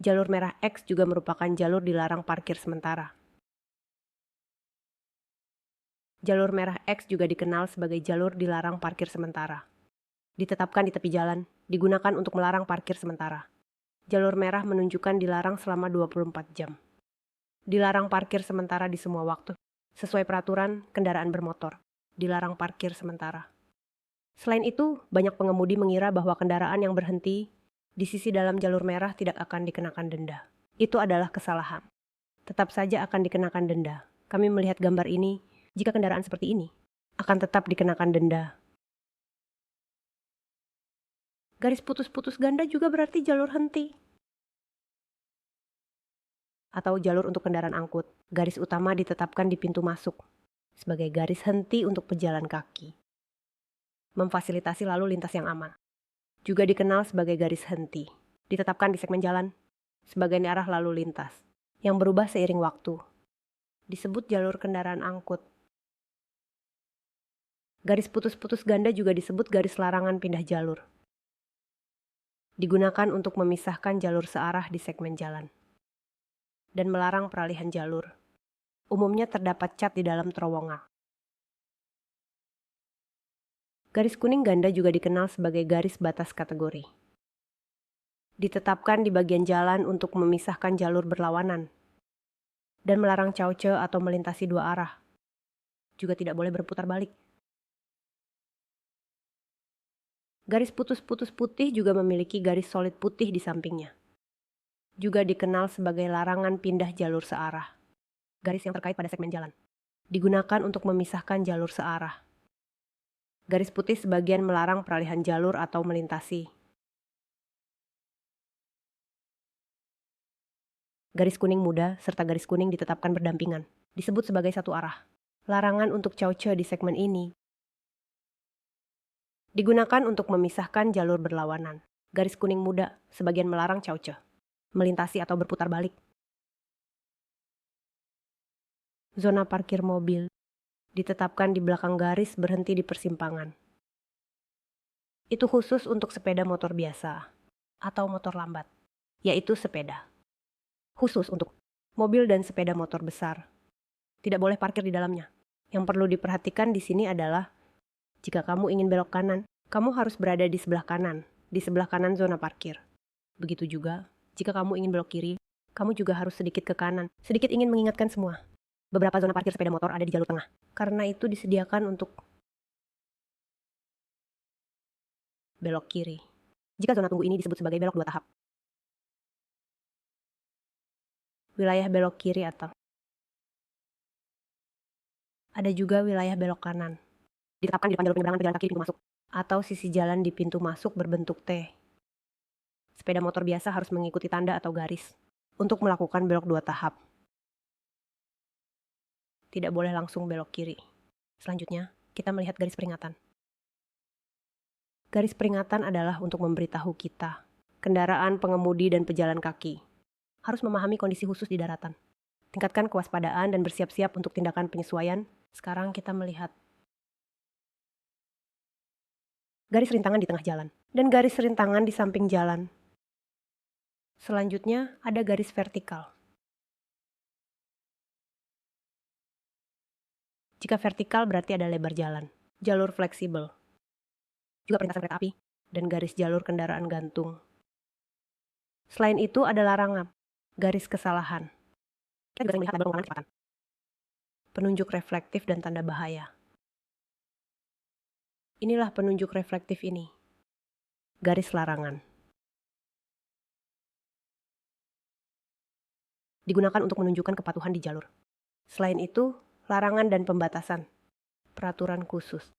Jalur merah X juga merupakan jalur dilarang parkir sementara. Jalur merah X juga dikenal sebagai jalur dilarang parkir sementara. Ditetapkan di tepi jalan, digunakan untuk melarang parkir sementara. Jalur merah menunjukkan dilarang selama 24 jam. Dilarang parkir sementara di semua waktu. Sesuai peraturan kendaraan bermotor, dilarang parkir sementara. Selain itu, banyak pengemudi mengira bahwa kendaraan yang berhenti di sisi dalam jalur merah tidak akan dikenakan denda. Itu adalah kesalahan. Tetap saja akan dikenakan denda. Kami melihat gambar ini, jika kendaraan seperti ini, akan tetap dikenakan denda. Garis putus-putus ganda juga berarti jalur henti. Atau jalur untuk kendaraan angkut. Garis utama ditetapkan di pintu masuk sebagai garis henti untuk pejalan kaki. Memfasilitasi lalu lintas yang aman. Juga dikenal sebagai garis henti. Ditetapkan di segmen jalan sebagai arah lalu lintas yang berubah seiring waktu. Disebut jalur kendaraan angkut. Garis putus-putus ganda juga disebut garis larangan pindah jalur. Digunakan untuk memisahkan jalur searah di segmen jalan dan melarang peralihan jalur. Umumnya terdapat cat di dalam terowongan. Garis kuning ganda juga dikenal sebagai garis batas kategori. Ditetapkan di bagian jalan untuk memisahkan jalur berlawanan dan melarang cauce atau melintasi dua arah. Juga tidak boleh berputar balik. Garis putus-putus putih juga memiliki garis solid putih di sampingnya. Juga dikenal sebagai larangan pindah jalur searah. Garis yang terkait pada segmen jalan. Digunakan untuk memisahkan jalur searah. Garis putih sebagian melarang peralihan jalur atau melintasi. Garis kuning muda serta garis kuning ditetapkan berdampingan. Disebut sebagai satu arah. Larangan untuk cauce di segmen ini digunakan untuk memisahkan jalur berlawanan. Garis kuning muda sebagian melarang cauce, melintasi atau berputar balik. Zona parkir mobil ditetapkan di belakang garis berhenti di persimpangan. Itu khusus untuk sepeda motor biasa atau motor lambat, yaitu sepeda. Khusus untuk mobil dan sepeda motor besar. Tidak boleh parkir di dalamnya. Yang perlu diperhatikan di sini adalah jika kamu ingin belok kanan, kamu harus berada di sebelah kanan zona parkir. Begitu juga, jika kamu ingin belok kiri, kamu juga harus sedikit ke kanan. Sedikit ingin mengingatkan semua. Beberapa zona parkir sepeda motor ada di jalur tengah. Karena itu disediakan untuk belok kiri. Jika zona tunggu ini disebut sebagai belok 2 tahap. Wilayah belok kiri atau ada juga wilayah belok kanan. Ditetapkan di depan jalur penyeberangan pejalan kaki di pintu masuk. Atau sisi jalan di pintu masuk berbentuk T. Sepeda motor biasa harus mengikuti tanda atau garis untuk melakukan belok 2 tahap. Tidak boleh langsung belok kiri. Selanjutnya, kita melihat garis peringatan. Garis peringatan adalah untuk memberitahu kita, kendaraan, pengemudi, dan pejalan kaki, harus memahami kondisi khusus di daratan. Tingkatkan kewaspadaan dan bersiap-siap untuk tindakan penyesuaian. Sekarang kita melihat garis rintangan di tengah jalan dan garis rintangan di samping jalan. Selanjutnya, ada garis vertikal. Jika vertikal berarti ada lebar jalan, jalur fleksibel. Juga perlintasan kereta api, dan garis jalur kendaraan gantung. Selain itu ada larangan, garis kesalahan. Kita juga sering melihat label pengulangan kecepatan. Penunjuk reflektif dan tanda bahaya. Inilah penunjuk reflektif ini. Garis larangan. Digunakan untuk menunjukkan kepatuhan di jalur. Selain itu, larangan dan pembatasan. Peraturan khusus.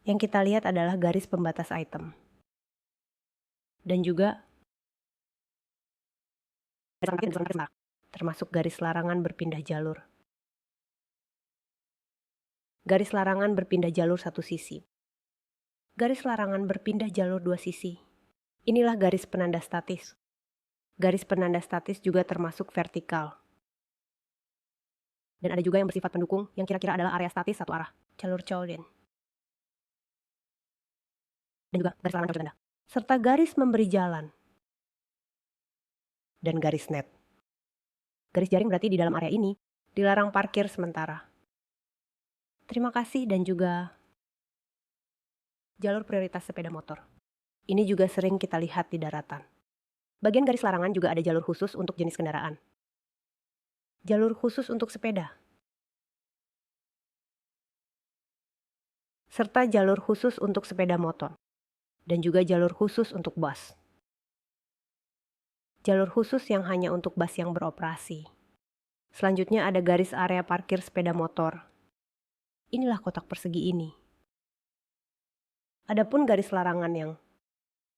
Yang kita lihat adalah garis pembatas item. Dan juga termasuk garis larangan berpindah jalur. Garis larangan berpindah jalur satu sisi. Garis larangan berpindah jalur dua sisi. Inilah garis penanda statis. Garis penanda statis juga termasuk vertikal. Dan ada juga yang bersifat pendukung yang kira-kira adalah area statis satu arah, jalur Choulin. Dan juga garis larangan tanda. Serta garis memberi jalan. Dan garis net. Garis jaring berarti di dalam area ini dilarang parkir sementara. Terima kasih dan juga jalur prioritas sepeda motor. Ini juga sering kita lihat di daratan. Bagian garis larangan juga ada jalur khusus untuk jenis kendaraan. Jalur khusus untuk sepeda. Serta jalur khusus untuk sepeda motor. Dan juga jalur khusus untuk bus. Jalur khusus yang hanya untuk bus yang beroperasi. Selanjutnya ada garis area parkir sepeda motor. Inilah kotak persegi ini. Adapun garis larangan yang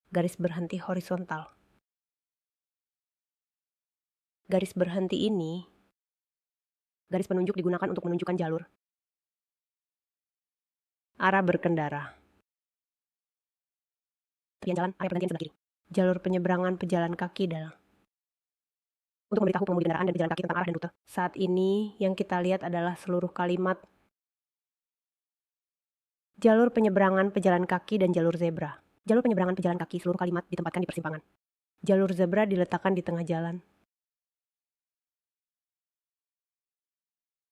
garis berhenti horizontal. Garis berhenti ini, garis penunjuk digunakan untuk menunjukkan jalur. Arah berkendara. Tepian jalan, area pergantian sebelah kiri. Jalur penyeberangan pejalan kaki dalam. Untuk memberitahu pengemudi kendaraan dan pejalan kaki tentang arah dan rute. Saat ini yang kita lihat adalah seluruh kalimat jalur penyeberangan pejalan kaki dan jalur zebra. Jalur penyeberangan pejalan kaki seluruh kalimat ditempatkan di persimpangan. Jalur zebra diletakkan di tengah jalan.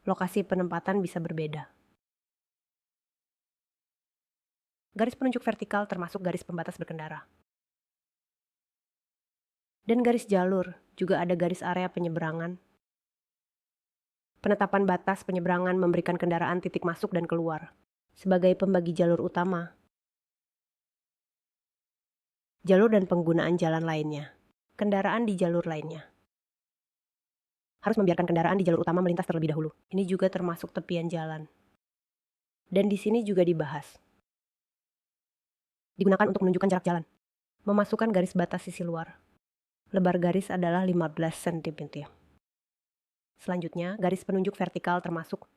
Lokasi penempatan bisa berbeda. Garis penunjuk vertikal termasuk garis pembatas berkendara. Dan garis jalur juga ada garis area penyeberangan. Penetapan batas penyeberangan memberikan kendaraan titik masuk dan keluar sebagai pembagi jalur utama. Jalur dan penggunaan jalan lainnya. Kendaraan di jalur lainnya. Harus membiarkan kendaraan di jalur utama melintas terlebih dahulu. Ini juga termasuk tepian jalan. Dan di sini juga dibahas. Digunakan untuk menunjukkan jarak jalan. Memasukkan garis batas sisi luar. Lebar garis adalah 15 cm. Selanjutnya, garis penunjuk vertikal termasuk.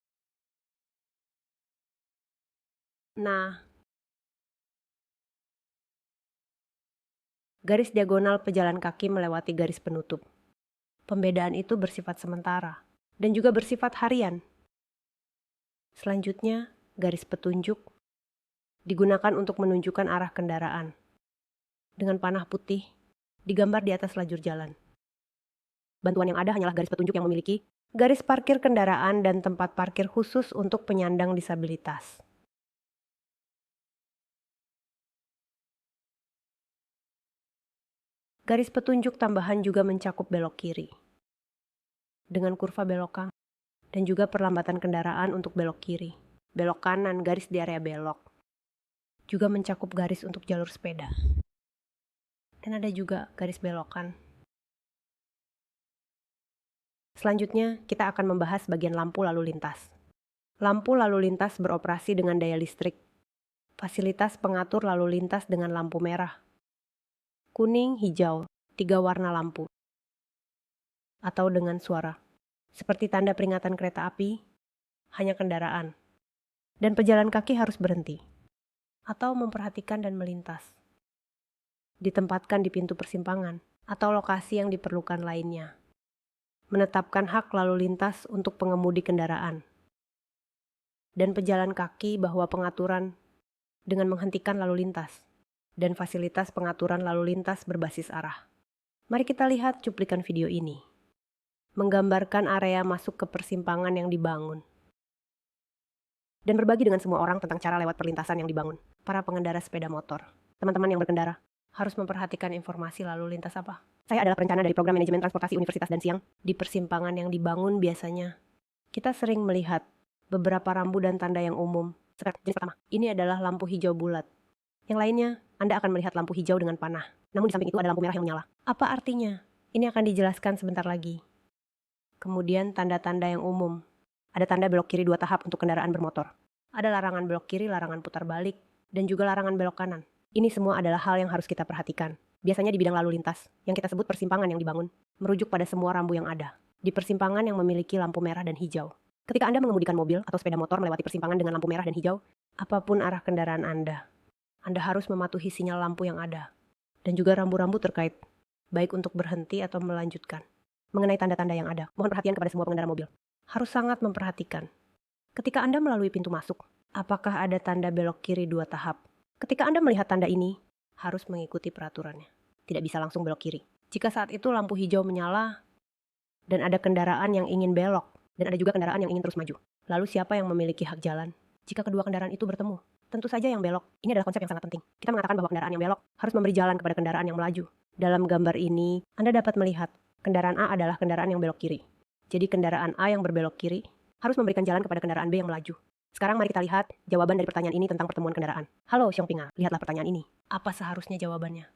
Nah, garis diagonal pejalan kaki melewati garis penutup. Pembedaan itu bersifat sementara dan juga bersifat harian. Selanjutnya, garis petunjuk digunakan untuk menunjukkan arah kendaraan. Dengan panah putih, digambar di atas lajur jalan. Bantuan yang ada hanyalah garis petunjuk yang memiliki garis parkir kendaraan dan tempat parkir khusus untuk penyandang disabilitas. Garis petunjuk tambahan juga mencakup belok kiri. Dengan kurva belokan dan juga perlambatan kendaraan untuk belok kiri. Belok kanan, garis di area belok. Juga mencakup garis untuk jalur sepeda. Dan ada juga garis belokan. Selanjutnya, kita akan membahas bagian lampu lalu lintas. Lampu lalu lintas beroperasi dengan daya listrik. Fasilitas pengatur lalu lintas dengan lampu merah, kuning, hijau, 3 warna lampu. Atau dengan suara. Seperti tanda peringatan kereta api, hanya kendaraan. Dan pejalan kaki harus berhenti. Atau memperhatikan dan melintas. Ditempatkan di pintu persimpangan atau lokasi yang diperlukan lainnya. Menetapkan hak lalu lintas untuk pengemudi kendaraan. Dan pejalan kaki bahwa pengaturan dengan menghentikan lalu lintas. Dan fasilitas pengaturan lalu lintas berbasis arah. Mari kita lihat cuplikan video ini. Menggambarkan area masuk ke persimpangan yang dibangun. dan berbagi dengan semua orang tentang cara lewat perlintasan yang dibangun. Para pengendara sepeda motor, teman-teman yang berkendara, harus memperhatikan informasi lalu lintas apa. Saya adalah perencana dari Program Manajemen Transportasi Universitas dan Siang. Di persimpangan yang dibangun biasanya, kita sering melihat beberapa rambu dan tanda yang umum. Jenis pertama, ini adalah lampu hijau bulat. Yang lainnya, Anda akan melihat lampu hijau dengan panah. Namun di samping itu ada lampu merah yang menyala. Apa artinya? Ini akan dijelaskan sebentar lagi. Kemudian tanda-tanda yang umum. Ada tanda belok kiri 2 tahap untuk kendaraan bermotor. Ada larangan belok kiri, larangan putar balik, dan juga larangan belok kanan. Ini semua adalah hal yang harus kita perhatikan. Biasanya di bidang lalu lintas, yang kita sebut persimpangan yang dibangun, merujuk pada semua rambu yang ada. Di persimpangan yang memiliki lampu merah dan hijau. Ketika Anda mengemudikan mobil atau sepeda motor melewati persimpangan dengan lampu merah dan hijau, apapun arah kendaraan Anda harus mematuhi sinyal lampu yang ada. Dan juga rambu-rambu terkait, baik untuk berhenti atau melanjutkan. Mengenai tanda-tanda yang ada, mohon perhatian kepada semua pengendara mobil. Harus sangat memperhatikan. Ketika Anda melalui pintu masuk, apakah ada tanda belok kiri 2 tahap? Ketika Anda melihat tanda ini, harus mengikuti peraturannya. Tidak bisa langsung belok kiri. Jika saat itu lampu hijau menyala, dan ada kendaraan yang ingin belok, dan ada juga kendaraan yang ingin terus maju. Lalu siapa yang memiliki hak jalan? Jika kedua kendaraan itu bertemu, tentu saja yang belok. Ini adalah konsep yang sangat penting. Kita mengatakan bahwa kendaraan yang belok harus memberi jalan kepada kendaraan yang melaju. Dalam gambar ini, Anda dapat melihat kendaraan A adalah kendaraan yang belok kiri. Jadi kendaraan A yang berbelok kiri harus memberikan jalan kepada kendaraan B yang melaju. Sekarang mari kita lihat jawaban dari pertanyaan ini tentang pertemuan kendaraan. Halo Xiongpinga, lihatlah pertanyaan ini. Apa seharusnya jawabannya?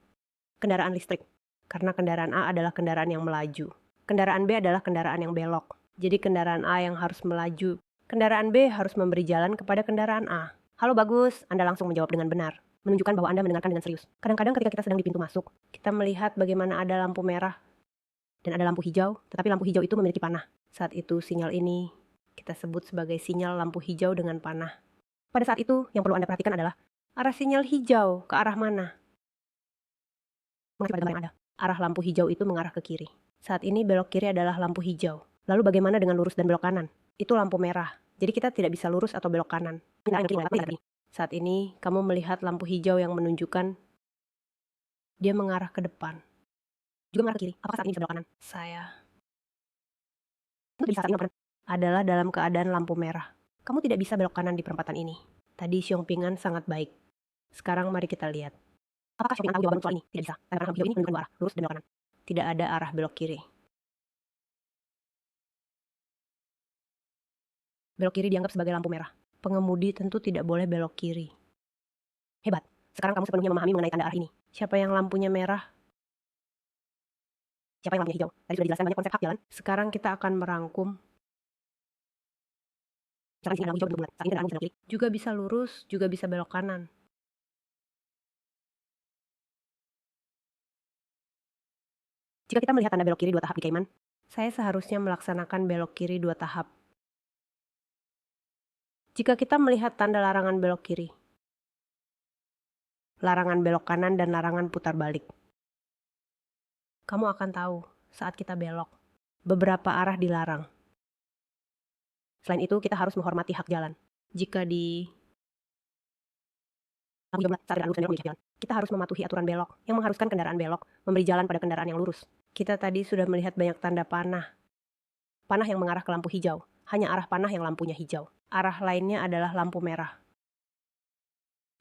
Kendaraan listrik. Karena kendaraan A adalah kendaraan yang melaju. Kendaraan B adalah kendaraan yang belok. Jadi kendaraan A yang harus melaju. Kendaraan B harus memberi jalan kepada kendaraan A. Halo bagus, Anda langsung menjawab dengan benar. Menunjukkan bahwa Anda mendengarkan dengan serius. Kadang-kadang ketika kita sedang di pintu masuk, kita melihat bagaimana ada lampu merah dan ada lampu hijau, tetapi lampu hijau itu memiliki panah. Saat itu sinyal ini kita sebut sebagai sinyal lampu hijau dengan panah. Pada saat itu yang perlu Anda perhatikan adalah arah sinyal hijau ke arah mana. Mengacu pada gambar yang ada, arah lampu hijau itu mengarah ke kiri. Saat ini belok kiri adalah lampu hijau. Lalu bagaimana dengan lurus dan belok kanan? Itu lampu merah. Jadi kita tidak bisa lurus atau belok kanan. Saat ini kamu melihat lampu hijau yang menunjukkan dia mengarah ke depan. Juga mengarah ke kiri. Apakah saat ini bisa belok kanan? Saya bisa saat ini adalah dalam keadaan lampu merah. Kamu tidak bisa belok kanan di perempatan ini. Tadi Xiongpingan sangat baik. Sekarang mari kita lihat. Apakah Xiongpingan tahu jawaban soal ini? Tidak bisa. Karena lampu hijau ini menunjukkan dua arah, lurus dan belok kanan. Tidak ada arah belok kiri. Belok kiri dianggap sebagai lampu merah. Pengemudi tentu tidak boleh belok kiri. Hebat. Sekarang kamu sepenuhnya memahami mengenai tanda arah ini. Siapa yang lampunya merah? Siapa yang lampunya hijau? Tadi sudah dijelaskan banyak konsep hak jalan. Sekarang kita akan merangkum. Misalkan di sini lampu hijau bentuk bulat. Saat ini kendaraan bisa belok kiri. Juga bisa lurus, juga bisa belok kanan. Jika kita melihat tanda belok kiri 2 tahap di Cayman, saya seharusnya melaksanakan belok kiri 2 tahap. Jika kita melihat tanda larangan belok kiri, larangan belok kanan dan larangan putar balik, kamu akan tahu saat kita belok, beberapa arah dilarang. Selain itu, kita harus menghormati hak jalan. Jika di lampu hijau saat kendaraan lurus dan belok memiliki hak jalan, kita harus mematuhi aturan belok yang mengharuskan kendaraan belok memberi jalan pada kendaraan yang lurus. Kita tadi sudah melihat banyak tanda panah. Panah yang mengarah ke lampu hijau, hanya arah panah yang lampunya hijau. Arah lainnya adalah lampu merah.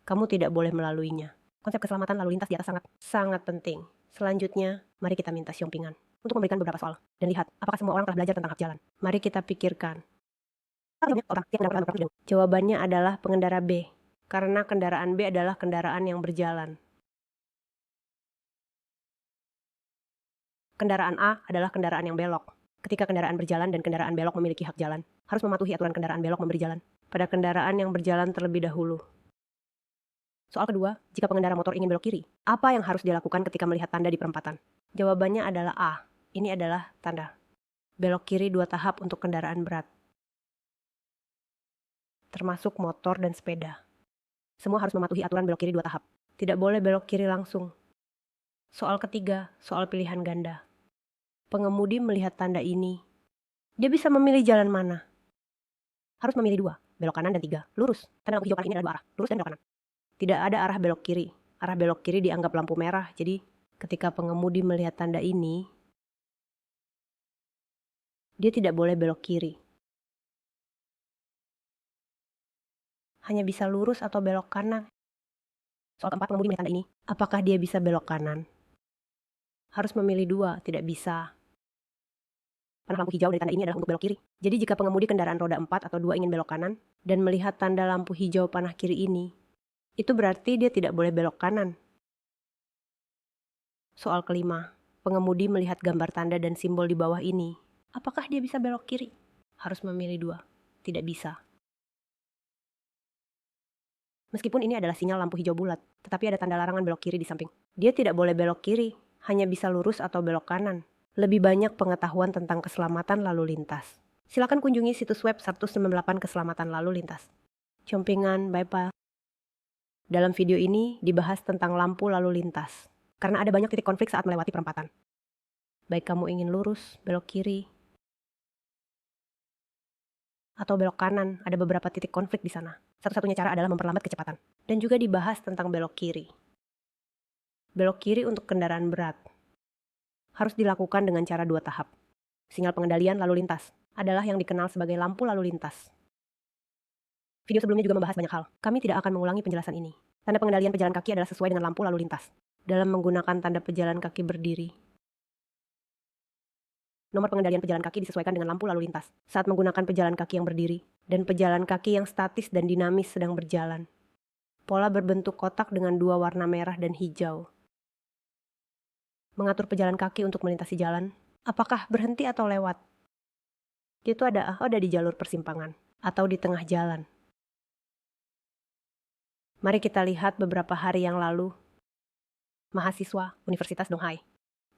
Kamu tidak boleh melaluinya. Konsep keselamatan lalu lintas di atas sangat penting. Selanjutnya, mari kita minta Xiongpingan untuk memberikan beberapa soal dan lihat apakah semua orang telah belajar tentang hak jalan. Mari kita pikirkan. Jawabannya adalah pengendara B, karena kendaraan B adalah kendaraan yang berjalan. Kendaraan A adalah kendaraan yang belok. Ketika kendaraan berjalan dan kendaraan belok memiliki hak jalan, harus mematuhi aturan kendaraan belok memberi jalan pada kendaraan yang berjalan terlebih dahulu. Soal kedua, jika pengendara motor ingin belok kiri, apa yang harus dilakukan ketika melihat tanda di perempatan? Jawabannya adalah A. Ini adalah tanda. Belok kiri 2 tahap untuk kendaraan berat. Termasuk motor dan sepeda. Semua harus mematuhi aturan belok kiri 2 tahap. Tidak boleh belok kiri langsung. Soal ketiga, soal pilihan ganda. Pengemudi melihat tanda ini. Dia bisa memilih jalan mana? Harus memilih 2, belok kanan dan 3, lurus. Tanda lampu hijau kanan ini adalah 2 arah, lurus dan belok kanan. Tidak ada arah belok kiri. Arah belok kiri dianggap lampu merah, jadi ketika pengemudi melihat tanda ini, dia tidak boleh belok kiri. hanya bisa lurus atau belok kanan. Soal keempat, pengemudi melihat tanda ini. Apakah dia bisa belok kanan? Harus memilih dua, tidak bisa. Panah lampu hijau dari tanda ini adalah untuk belok kiri. Jadi jika pengemudi kendaraan roda 4 atau 2 ingin belok kanan dan melihat tanda lampu hijau panah kiri ini, itu berarti dia tidak boleh belok kanan. Soal kelima, pengemudi melihat gambar tanda dan simbol di bawah ini. Apakah dia bisa belok kiri? Harus memilih dua, tidak bisa. Meskipun ini adalah sinyal lampu hijau bulat, tetapi ada tanda larangan belok kiri di samping. Dia tidak boleh belok kiri, hanya bisa lurus atau belok kanan. Lebih banyak pengetahuan tentang keselamatan lalu lintas. Silakan kunjungi situs web 198 Keselamatan Lalu Lintas. Compingan, bye-bye. Dalam video ini dibahas tentang lampu lalu lintas. Karena ada banyak titik konflik saat melewati perempatan. Baik kamu ingin lurus, belok kiri, atau belok kanan, ada beberapa titik konflik di sana. Satu-satunya cara adalah memperlambat kecepatan. Dan juga dibahas tentang belok kiri. Belok kiri untuk kendaraan berat harus dilakukan dengan cara 2 tahap. Sinyal pengendalian lalu lintas adalah yang dikenal sebagai lampu lalu lintas. Video sebelumnya juga membahas banyak hal. Kami tidak akan mengulangi penjelasan ini. Tanda pengendalian pejalan kaki adalah sesuai dengan lampu lalu lintas. Dalam menggunakan tanda pejalan kaki berdiri, nomor pengendalian pejalan kaki disesuaikan dengan lampu lalu lintas saat menggunakan pejalan kaki yang berdiri dan pejalan kaki yang statis dan dinamis sedang berjalan. Pola berbentuk kotak dengan 2 warna merah dan hijau. Mengatur pejalan kaki untuk melintasi jalan. Apakah berhenti atau lewat? Itu ada di jalur persimpangan atau di tengah jalan. Mari kita lihat beberapa hari yang lalu. Mahasiswa Universitas Donghai.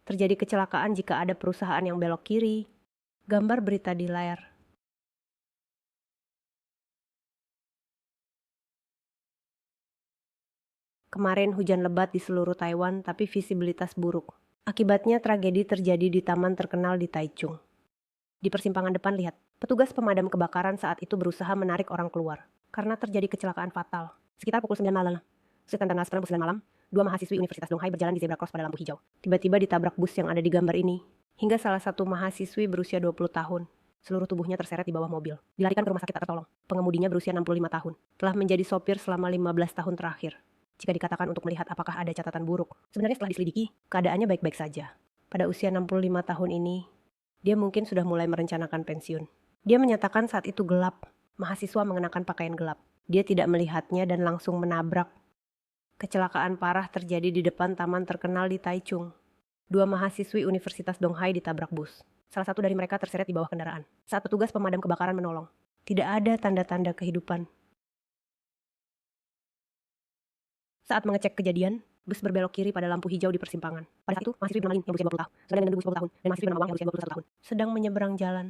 Terjadi kecelakaan jika ada perusahaan yang belok kiri. Gambar berita di layar. Kemarin hujan lebat di seluruh Taiwan tapi visibilitas buruk. Akibatnya tragedi terjadi di taman terkenal di Taichung. Di persimpangan depan lihat, petugas pemadam kebakaran saat itu berusaha menarik orang keluar karena terjadi kecelakaan fatal. Sekitar pukul 9 malam. Sekitar tanggal 9 malam, 2 mahasiswi Universitas Donghai berjalan di zebra cross pada lampu hijau. Tiba-tiba ditabrak bus yang ada di gambar ini. Hingga salah satu mahasiswi berusia 20 tahun. Seluruh tubuhnya terseret di bawah mobil. Dilarikan ke rumah sakit tak tertolong. Pengemudinya berusia 65 tahun. Telah menjadi sopir selama 15 tahun terakhir. Jika dikatakan untuk melihat apakah ada catatan buruk, sebenarnya setelah diselidiki, keadaannya baik-baik saja. Pada usia 65 tahun ini, dia mungkin sudah mulai merencanakan pensiun. Dia menyatakan saat itu gelap, mahasiswa mengenakan pakaian gelap. Dia tidak melihatnya dan langsung menabrak. Kecelakaan parah terjadi di depan taman terkenal di Taichung. 2 mahasiswi Universitas Donghai ditabrak bus. Salah satu dari mereka terseret di bawah kendaraan. Saat petugas pemadam kebakaran menolong, tidak ada tanda-tanda kehidupan. Saat mengecek kejadian, bus berbelok kiri pada lampu hijau di persimpangan. Pada saat itu, mahasiswi bernama Lin yang berusia 20 tahun, saudara dengan 20 tahun, dan mahasiswi bernama Wang yang berusia 21 tahun, sedang menyeberang jalan.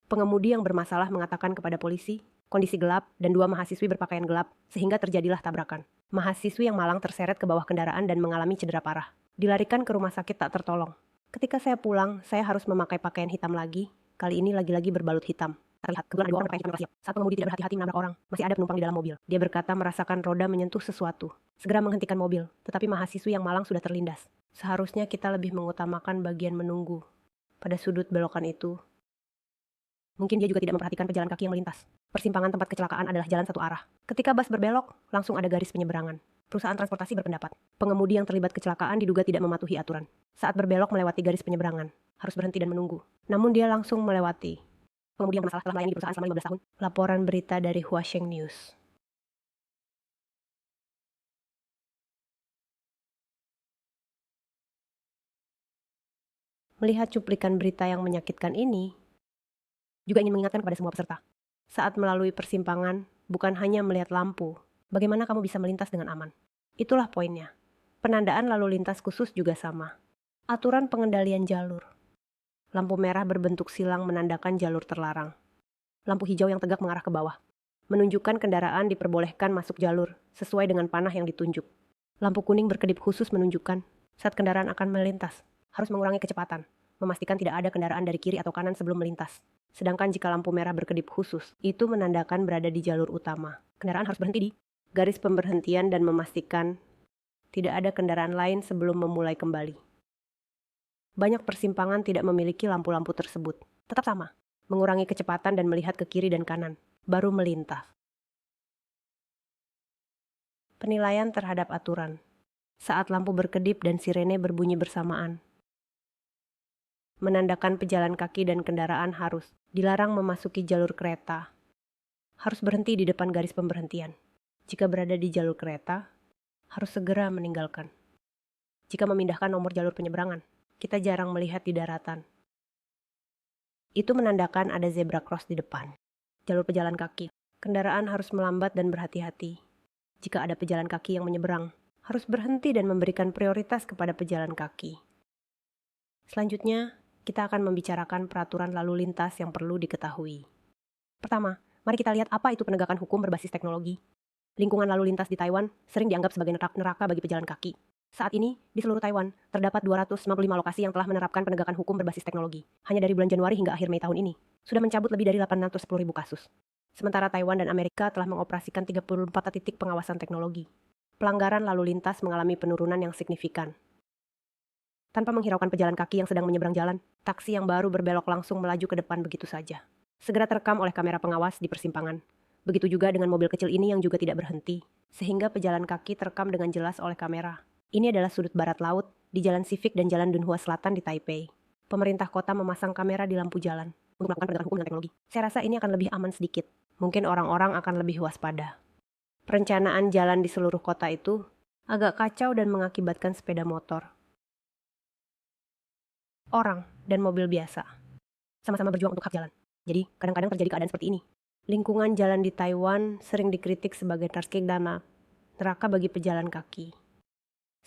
Pengemudi yang bermasalah mengatakan kepada polisi, kondisi gelap dan 2 mahasiswi berpakaian gelap, sehingga terjadilah tabrakan. Mahasiswi yang malang terseret ke bawah kendaraan dan mengalami cedera parah. Dilarikan ke rumah sakit tak tertolong. Ketika saya pulang, saya harus memakai pakaian hitam lagi, kali ini lagi-lagi berbalut hitam. Terlihat, kebetulan ada 2 orang berpakaian hitam yang siap. Saat pengemudi tidak berhati-hati menabrak orang, masih ada penumpang di dalam mobil. Dia berkata merasakan roda menyentuh sesuatu. Segera menghentikan mobil, tetapi mahasiswi yang malang sudah terlindas. Seharusnya kita lebih mengutamakan bagian menunggu. Pada sudut belokan itu, mungkin dia juga tidak memperhatikan pejalan kaki yang melintas. Persimpangan tempat kecelakaan adalah jalan satu arah. Ketika bus berbelok, langsung ada garis penyeberangan. Perusahaan transportasi berpendapat, pengemudi yang terlibat kecelakaan diduga tidak mematuhi aturan. Saat berbelok melewati garis penyeberangan, harus berhenti dan menunggu. Namun dia langsung melewati. Pengemudi yang bermasalah telah melayani di perusahaan selama 15 tahun. Laporan berita dari Huasheng News. Melihat cuplikan berita yang menyakitkan ini, juga ingin mengingatkan kepada semua peserta. Saat melalui persimpangan, bukan hanya melihat lampu, bagaimana kamu bisa melintas dengan aman. Itulah poinnya. Penandaan lalu lintas khusus juga sama. Aturan pengendalian jalur. Lampu merah berbentuk silang menandakan jalur terlarang. Lampu hijau yang tegak mengarah ke bawah, menunjukkan kendaraan diperbolehkan masuk jalur sesuai dengan panah yang ditunjuk. Lampu kuning berkedip khusus menunjukkan saat kendaraan akan melintas, harus mengurangi kecepatan, memastikan tidak ada kendaraan dari kiri atau kanan sebelum melintas. Sedangkan jika lampu merah berkedip khusus, itu menandakan berada di jalur utama. Kendaraan harus berhenti di garis pemberhentian dan memastikan tidak ada kendaraan lain sebelum memulai kembali. Banyak persimpangan tidak memiliki lampu-lampu tersebut. Tetap sama, mengurangi kecepatan dan melihat ke kiri dan kanan, baru melintas. Penilaian terhadap aturan. Saat lampu berkedip dan sirene berbunyi bersamaan. Menandakan pejalan kaki dan kendaraan harus dilarang memasuki jalur kereta. Harus berhenti di depan garis pemberhentian. Jika berada di jalur kereta, harus segera meninggalkan. Jika memindahkan nomor jalur penyeberangan, kita jarang melihat di daratan. Itu menandakan ada zebra cross di depan. Jalur pejalan kaki. Kendaraan harus melambat dan berhati-hati. Jika ada pejalan kaki yang menyeberang, harus berhenti dan memberikan prioritas kepada pejalan kaki. Selanjutnya, kita akan membicarakan peraturan lalu lintas yang perlu diketahui. Pertama, mari kita lihat apa itu penegakan hukum berbasis teknologi. Lingkungan lalu lintas di Taiwan sering dianggap sebagai neraka bagi pejalan kaki. Saat ini, di seluruh Taiwan, terdapat 255 lokasi yang telah menerapkan penegakan hukum berbasis teknologi. Hanya dari bulan Januari hingga akhir Mei tahun ini, sudah mencabut lebih dari 810.000 kasus. Sementara Taiwan dan Amerika telah mengoperasikan 34 titik pengawasan teknologi. Pelanggaran lalu lintas mengalami penurunan yang signifikan. Tanpa menghiraukan pejalan kaki yang sedang menyeberang jalan, taksi yang baru berbelok langsung melaju ke depan begitu saja. Segera terekam oleh kamera pengawas di persimpangan. Begitu juga dengan mobil kecil ini yang juga tidak berhenti, sehingga pejalan kaki terekam dengan jelas oleh kamera. Ini adalah sudut barat laut di Jalan Civic dan Jalan Dunhua Selatan di Taipei. Pemerintah kota memasang kamera di lampu jalan untuk melakukan penegakan hukum dengan teknologi. Saya rasa ini akan lebih aman sedikit. Mungkin orang-orang akan lebih waspada. Perencanaan jalan di seluruh kota itu agak kacau dan mengakibatkan sepeda motor, orang, dan mobil biasa sama-sama berjuang untuk hak jalan. Jadi, kadang-kadang terjadi keadaan seperti ini. Lingkungan jalan di Taiwan sering dikritik sebagai neraka bagi pejalan kaki.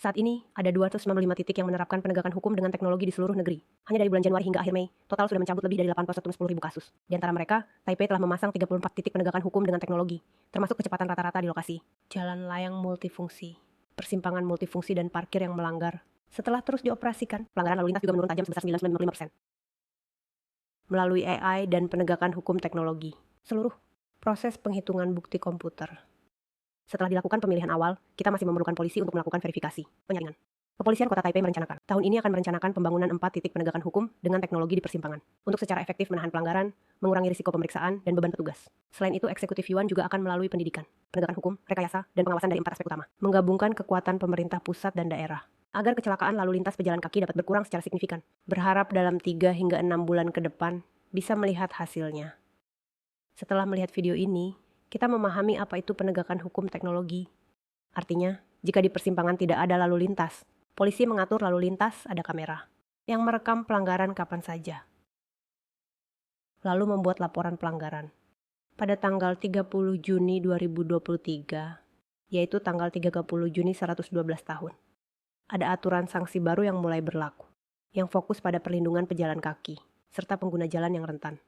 Saat ini, ada 295 titik yang menerapkan penegakan hukum dengan teknologi di seluruh negeri. Hanya dari bulan Januari hingga akhir Mei, total sudah mencabut lebih dari 810.000 kasus. Di antara mereka, Taipei telah memasang 34 titik penegakan hukum dengan teknologi, termasuk kecepatan rata-rata di lokasi, jalan layang multifungsi, persimpangan multifungsi dan parkir yang melanggar. Setelah terus dioperasikan, pelanggaran lalu lintas juga menurun tajam sebesar 9,95%. Melalui AI dan penegakan hukum teknologi, seluruh proses penghitungan bukti komputer. Setelah dilakukan pemilihan awal, kita masih memerlukan polisi untuk melakukan verifikasi, penyaringan. Kepolisian Kota Taipei merencanakan, tahun ini akan merencanakan pembangunan 4 titik penegakan hukum dengan teknologi di persimpangan, untuk secara efektif menahan pelanggaran, mengurangi risiko pemeriksaan, dan beban petugas. Selain itu, eksekutif Yuan juga akan melalui pendidikan, penegakan hukum, rekayasa, dan pengawasan dari 4 aspek utama, menggabungkan kekuatan pemerintah pusat dan daerah, agar kecelakaan lalu lintas pejalan kaki dapat berkurang secara signifikan. Berharap dalam 3 hingga 6 bulan ke depan, bisa melihat hasilnya. Setelah melihat video ini, kita memahami apa itu penegakan hukum teknologi. Artinya, jika di persimpangan tidak ada lalu lintas, polisi mengatur lalu lintas ada kamera yang merekam pelanggaran kapan saja. Lalu membuat laporan pelanggaran. Pada tanggal 30 Juni 2023, yaitu tanggal 30 Juni 112 tahun, ada aturan sanksi baru yang mulai berlaku, yang fokus pada perlindungan pejalan kaki, serta pengguna jalan yang rentan.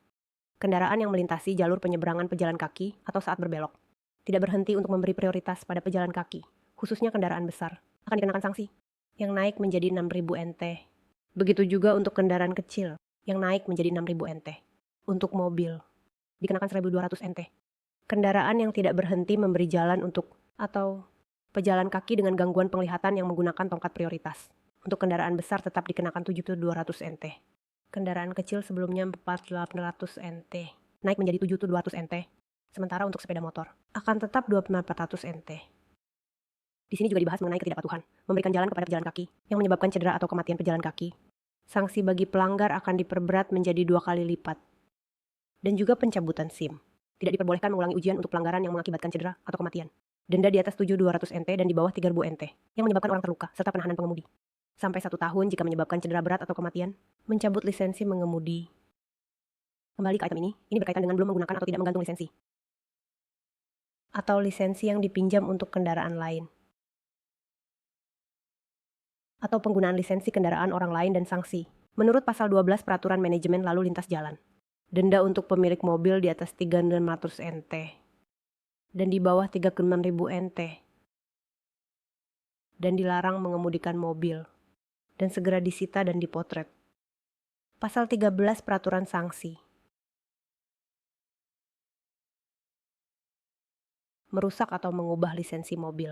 Kendaraan yang melintasi jalur penyeberangan pejalan kaki atau saat berbelok tidak berhenti untuk memberi prioritas pada pejalan kaki, khususnya kendaraan besar, akan dikenakan sanksi yang naik menjadi 6.000 NT. Begitu juga untuk kendaraan kecil yang naik menjadi 6.000 NT. Untuk mobil, dikenakan 1.200 NT. Kendaraan yang tidak berhenti memberi jalan atau pejalan kaki dengan gangguan penglihatan yang menggunakan tongkat prioritas. Untuk kendaraan besar tetap dikenakan 7.200 NT. Kendaraan kecil sebelumnya 4.800 NT, naik menjadi 7.200 NT. Sementara untuk sepeda motor, akan tetap 2.400 NT. Di sini juga dibahas mengenai ketidakpatuhan, memberikan jalan kepada pejalan kaki, yang menyebabkan cedera atau kematian pejalan kaki. Sanksi bagi pelanggar akan diperberat menjadi 2 kali lipat. Dan juga pencabutan SIM. Tidak diperbolehkan mengulangi ujian untuk pelanggaran yang mengakibatkan cedera atau kematian. Denda di atas 7.200 NT dan di bawah 3.000 NT, yang menyebabkan orang terluka, serta penahanan pengemudi. Sampai 1 tahun jika menyebabkan cedera berat atau kematian, mencabut lisensi mengemudi. Kembali ke item ini berkaitan dengan belum menggunakan atau tidak menggantung lisensi. Atau lisensi yang dipinjam untuk kendaraan lain. Atau penggunaan lisensi kendaraan orang lain dan sanksi. Menurut pasal 12 Peraturan Manajemen Lalu Lintas Jalan, denda untuk pemilik mobil di atas 3.600 NT dan di bawah 36.000 NT. Dan dilarang mengemudikan mobil dan segera disita dan dipotret. Pasal 13 Peraturan Sanksi. Merusak atau mengubah lisensi mobil,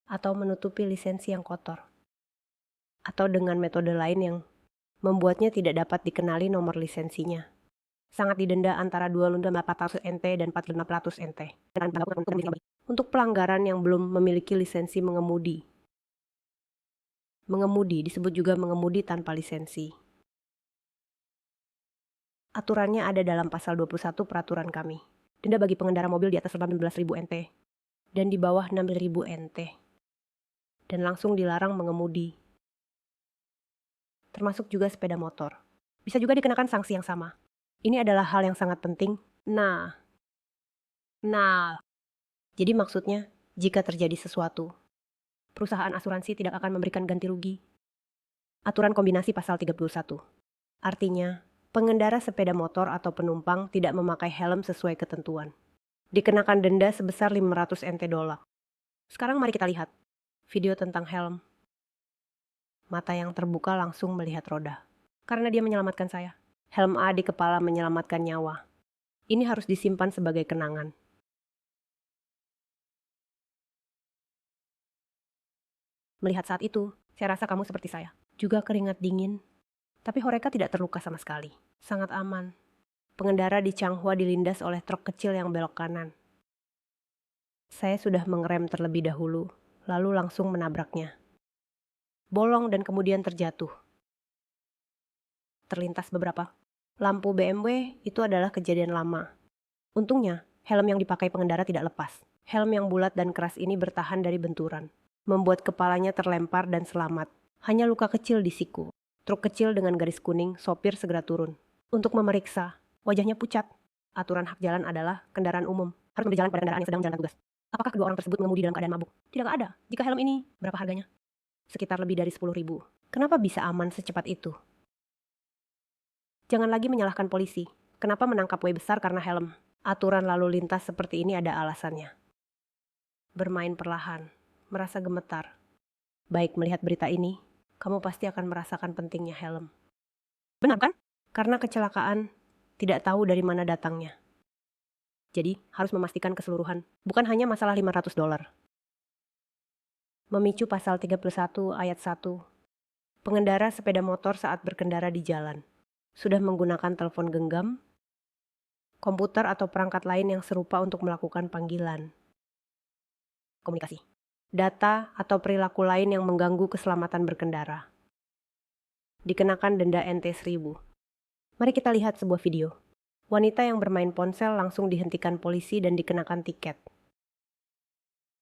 atau menutupi lisensi yang kotor, atau dengan metode lain yang membuatnya tidak dapat dikenali nomor lisensinya. Sangat didenda antara 2.400 NT dan 4.500 NT. Untuk pelanggaran yang belum memiliki lisensi mengemudi. Mengemudi disebut juga mengemudi tanpa lisensi. Aturannya ada dalam pasal 21 peraturan kami. Denda bagi pengendara mobil di atas 18.000 NT dan di bawah 6.000 NT. Dan langsung dilarang mengemudi. Termasuk juga sepeda motor. Bisa juga dikenakan sanksi yang sama. Ini adalah hal yang sangat penting. Nah, jadi maksudnya jika terjadi sesuatu, perusahaan asuransi tidak akan memberikan ganti rugi. Aturan kombinasi pasal 31. Artinya, pengendara sepeda motor atau penumpang tidak memakai helm sesuai ketentuan. Dikenakan denda sebesar 500 NT dolar. Sekarang mari kita lihat video tentang helm. Mata yang terbuka langsung melihat roda. Karena dia menyelamatkan saya. Helm A di kepala menyelamatkan nyawa. Ini harus disimpan sebagai kenangan. Melihat saat itu, saya rasa kamu seperti saya. Juga keringat dingin. Tapi Horeca tidak terluka sama sekali. Sangat aman. Pengendara di Changhua dilindas oleh truk kecil yang belok kanan. Saya sudah mengerem terlebih dahulu, lalu langsung menabraknya. Bolong dan kemudian terjatuh. Terlintas beberapa lampu BMW, itu adalah kejadian lama. Untungnya, helm yang dipakai pengendara tidak lepas. Helm yang bulat dan keras ini bertahan dari benturan, membuat kepalanya terlempar dan selamat. Hanya luka kecil di siku. Truk kecil dengan garis kuning, sopir segera turun. Untuk memeriksa, wajahnya pucat. Aturan hak jalan adalah kendaraan umum harus berjalan pada kendaraan yang sedang menjalankan tugas. Apakah kedua orang tersebut mengemudi dalam keadaan mabuk? Tidak ada. Jika helm ini, berapa harganya? Sekitar lebih dari 10.000. Kenapa bisa aman secepat itu? Jangan lagi menyalahkan polisi. Kenapa menangkap W besar karena helm? Aturan lalu lintas seperti ini ada alasannya. Bermain perlahan, merasa gemetar. Baik melihat berita ini, kamu pasti akan merasakan pentingnya helm. Benar kan? Karena kecelakaan tidak tahu dari mana datangnya. Jadi harus memastikan keseluruhan, bukan hanya masalah 500 dolar. Memicu pasal 31 ayat 1. Pengendara sepeda motor saat berkendara di jalan sudah menggunakan telepon genggam, komputer atau perangkat lain yang serupa untuk melakukan panggilan, komunikasi, data atau perilaku lain yang mengganggu keselamatan berkendara. Dikenakan denda NT 1.000. Mari kita lihat sebuah video. Wanita yang bermain ponsel langsung dihentikan polisi dan dikenakan tiket.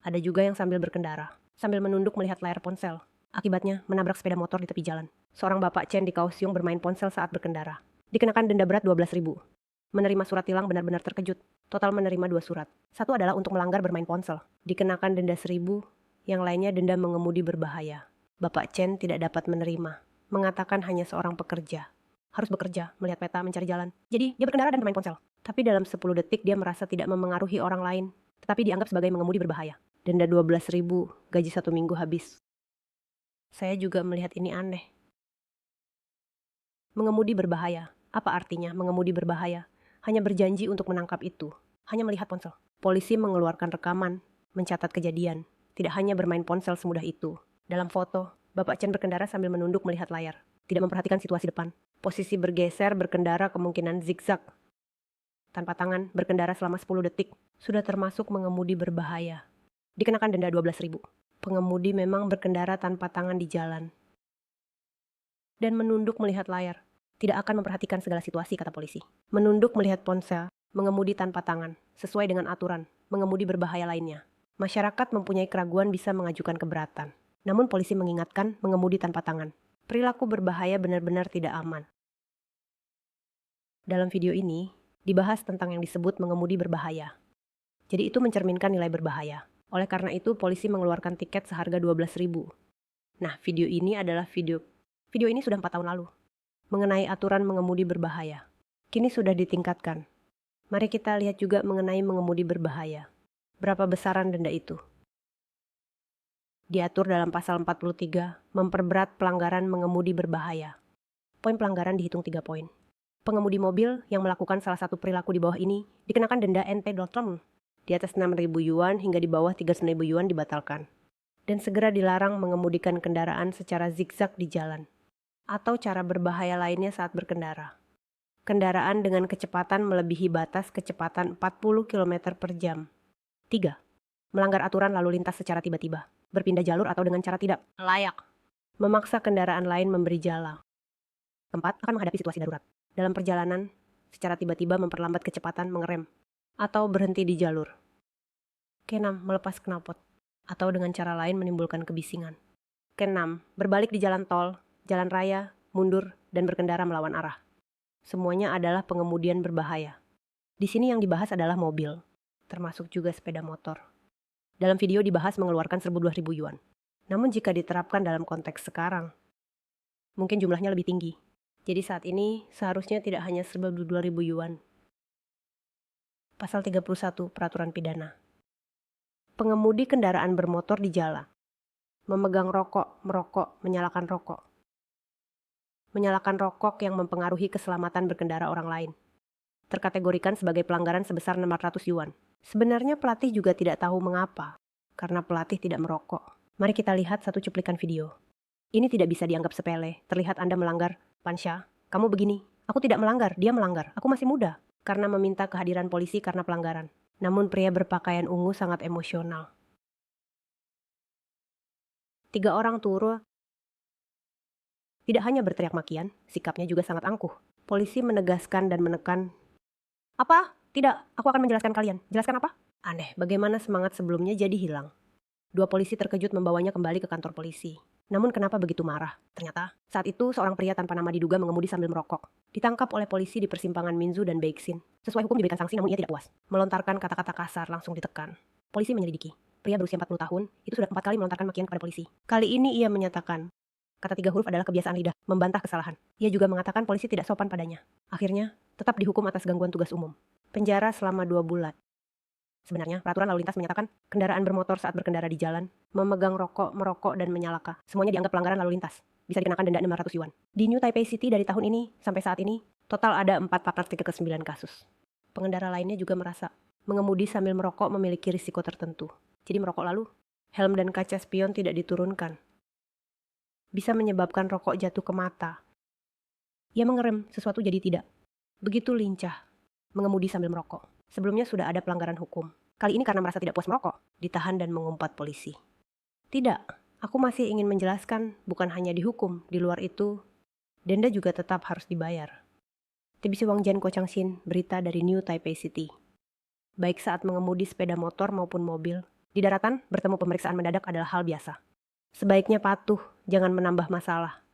Ada juga yang sambil berkendara, sambil menunduk melihat layar ponsel. Akibatnya menabrak sepeda motor di tepi jalan. Seorang bapak Chen di Kaohsiung bermain ponsel saat berkendara. Dikenakan denda berat 12.000. Menerima surat tilang benar-benar terkejut. Total menerima 2 surat. Satu adalah untuk melanggar bermain ponsel. Dikenakan denda 1.000, yang lainnya denda mengemudi berbahaya. Bapak Chen tidak dapat menerima. Mengatakan hanya seorang pekerja. Harus bekerja, melihat peta, mencari jalan. Jadi dia berkendara dan bermain ponsel. Tapi dalam 10 detik dia merasa tidak memengaruhi orang lain. Tetapi dianggap sebagai mengemudi berbahaya. Denda 12.000, gaji 1 minggu habis. Saya juga melihat ini aneh. Mengemudi berbahaya. Apa artinya mengemudi berbahaya? Hanya berjanji untuk menangkap itu. Hanya melihat ponsel. Polisi mengeluarkan rekaman, mencatat kejadian. Tidak hanya bermain ponsel semudah itu. Dalam foto, Bapak Chen berkendara sambil menunduk melihat layar. Tidak memperhatikan situasi depan. Posisi bergeser berkendara kemungkinan zigzag. Tanpa tangan, berkendara selama 10 detik. Sudah termasuk mengemudi berbahaya. Dikenakan denda 12.000. Pengemudi memang berkendara tanpa tangan di jalan. Dan menunduk melihat layar. Tidak akan memperhatikan segala situasi, kata polisi. Menunduk melihat ponsel, mengemudi tanpa tangan, sesuai dengan aturan, mengemudi berbahaya lainnya. Masyarakat mempunyai keraguan bisa mengajukan keberatan. Namun polisi mengingatkan mengemudi tanpa tangan. Perilaku berbahaya benar-benar tidak aman. Dalam video ini, dibahas tentang yang disebut mengemudi berbahaya. Jadi itu mencerminkan nilai berbahaya. Oleh karena itu, polisi mengeluarkan tiket seharga 12.000. Nah, video ini adalah video ini sudah 4 tahun lalu. Mengenai aturan mengemudi berbahaya. Kini sudah ditingkatkan. Mari kita lihat juga mengenai mengemudi berbahaya. Berapa besaran denda itu? Diatur dalam pasal 43, memperberat pelanggaran mengemudi berbahaya. Poin pelanggaran dihitung 3 poin. Pengemudi mobil yang melakukan salah satu perilaku di bawah ini dikenakan denda NT Doltron. Di atas 6.000 yuan hingga di bawah 3.000 yuan dibatalkan. Dan segera dilarang mengemudikan kendaraan secara zigzag di jalan. Atau cara berbahaya lainnya saat berkendara. Kendaraan dengan kecepatan melebihi batas kecepatan 40 km per jam. 3. melanggar aturan lalu lintas secara tiba-tiba, berpindah jalur atau dengan cara tidak layak, memaksa kendaraan lain memberi jala. Keempat, akan menghadapi situasi darurat. Dalam perjalanan, secara tiba-tiba memperlambat kecepatan, mengerem, atau berhenti di jalur. Keenam, melepas knalpot, atau dengan cara lain menimbulkan kebisingan. Keenam, berbalik di jalan tol, jalan raya, mundur, dan berkendara melawan arah. Semuanya adalah pengemudian berbahaya. Di sini yang dibahas adalah mobil, termasuk juga sepeda motor. Dalam video dibahas mengeluarkan 1.000 yuan. Namun jika diterapkan dalam konteks sekarang, mungkin jumlahnya lebih tinggi. Jadi saat ini seharusnya tidak hanya 1.000 yuan. Pasal 31 Peraturan Pidana. Pengemudi kendaraan bermotor di jalan. Memegang rokok, merokok, menyalakan rokok. Menyalakan rokok yang mempengaruhi keselamatan berkendara orang lain. Terkategorikan sebagai pelanggaran sebesar 600 yuan. Sebenarnya pelatih juga tidak tahu mengapa, karena pelatih tidak merokok. Mari kita lihat satu cuplikan video. Ini tidak bisa dianggap sepele, terlihat Anda melanggar. Pansha, kamu begini. Aku tidak melanggar, dia melanggar. Aku masih muda. Karena meminta kehadiran polisi karena pelanggaran. Namun pria berpakaian ungu sangat emosional. 3 orang turun. Tidak hanya berteriak makian, sikapnya juga sangat angkuh. Polisi menegaskan dan menekan. Apa? Tidak, aku akan menjelaskan kalian. Jelaskan apa? Aneh, bagaimana semangat sebelumnya jadi hilang. 2 polisi terkejut membawanya kembali ke kantor polisi. Namun kenapa begitu marah? Ternyata, saat itu seorang pria tanpa nama diduga mengemudi sambil merokok. Ditangkap oleh polisi di persimpangan Minzu dan Beixin. Sesuai hukum diberikan sanksi namun ia tidak puas. Melontarkan kata-kata kasar langsung ditekan. Polisi menyelidiki. Pria berusia 40 tahun, itu sudah 4 kali melontarkan makian kepada polisi. Kali ini ia menyatakan, kata 3 huruf adalah kebiasaan lidah, membantah kesalahan. Ia juga mengatakan polisi tidak sopan padanya. Akhirnya, tetap dihukum atas gangguan tugas umum. Penjara selama 2 bulan. Sebenarnya, peraturan lalu lintas menyatakan kendaraan bermotor saat berkendara di jalan, memegang rokok, merokok, dan menyalakan. Semuanya dianggap pelanggaran lalu lintas. Bisa dikenakan denda 600 yuan. Di New Taipei City dari tahun ini sampai saat ini, total ada 4 praktik ke-9 kasus. Pengendara lainnya juga merasa mengemudi sambil merokok memiliki risiko tertentu. Jadi merokok lalu, helm dan kaca spion tidak diturunkan. Bisa menyebabkan rokok jatuh ke mata. Ia mengerem, sesuatu jadi tidak. Begitu lincah, mengemudi sambil merokok. Sebelumnya sudah ada pelanggaran hukum. Kali ini karena merasa tidak puas merokok, ditahan dan mengumpat polisi. Tidak, aku masih ingin menjelaskan bukan hanya dihukum, di luar itu, denda juga tetap harus dibayar. TBC Wang Jian Ko Changxin, berita dari New Taipei City. Baik saat mengemudi sepeda motor maupun mobil, di daratan bertemu pemeriksaan mendadak adalah hal biasa. Sebaiknya patuh, jangan menambah masalah.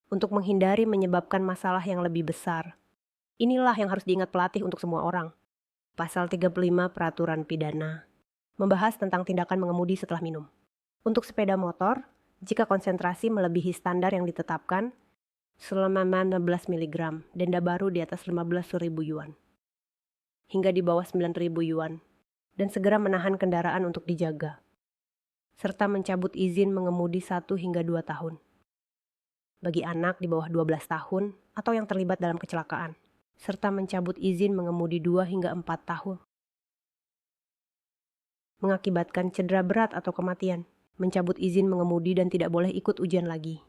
Untuk menghindari menyebabkan masalah yang lebih besar. Inilah yang harus diingat pelatih untuk semua orang. Pasal 35 Peraturan Pidana membahas tentang tindakan mengemudi setelah minum. Untuk sepeda motor, jika konsentrasi melebihi standar yang ditetapkan, selama 16 mg, denda baru di atas 15.000 yuan. Hingga di bawah 9.000 yuan. Dan segera menahan kendaraan untuk dijaga. Serta mencabut izin mengemudi 1 hingga 2 tahun. Bagi anak di bawah 12 tahun atau yang terlibat dalam kecelakaan. Serta mencabut izin mengemudi 2 hingga 4 tahun. Mengakibatkan cedera berat atau kematian, mencabut izin mengemudi dan tidak boleh ikut ujian lagi.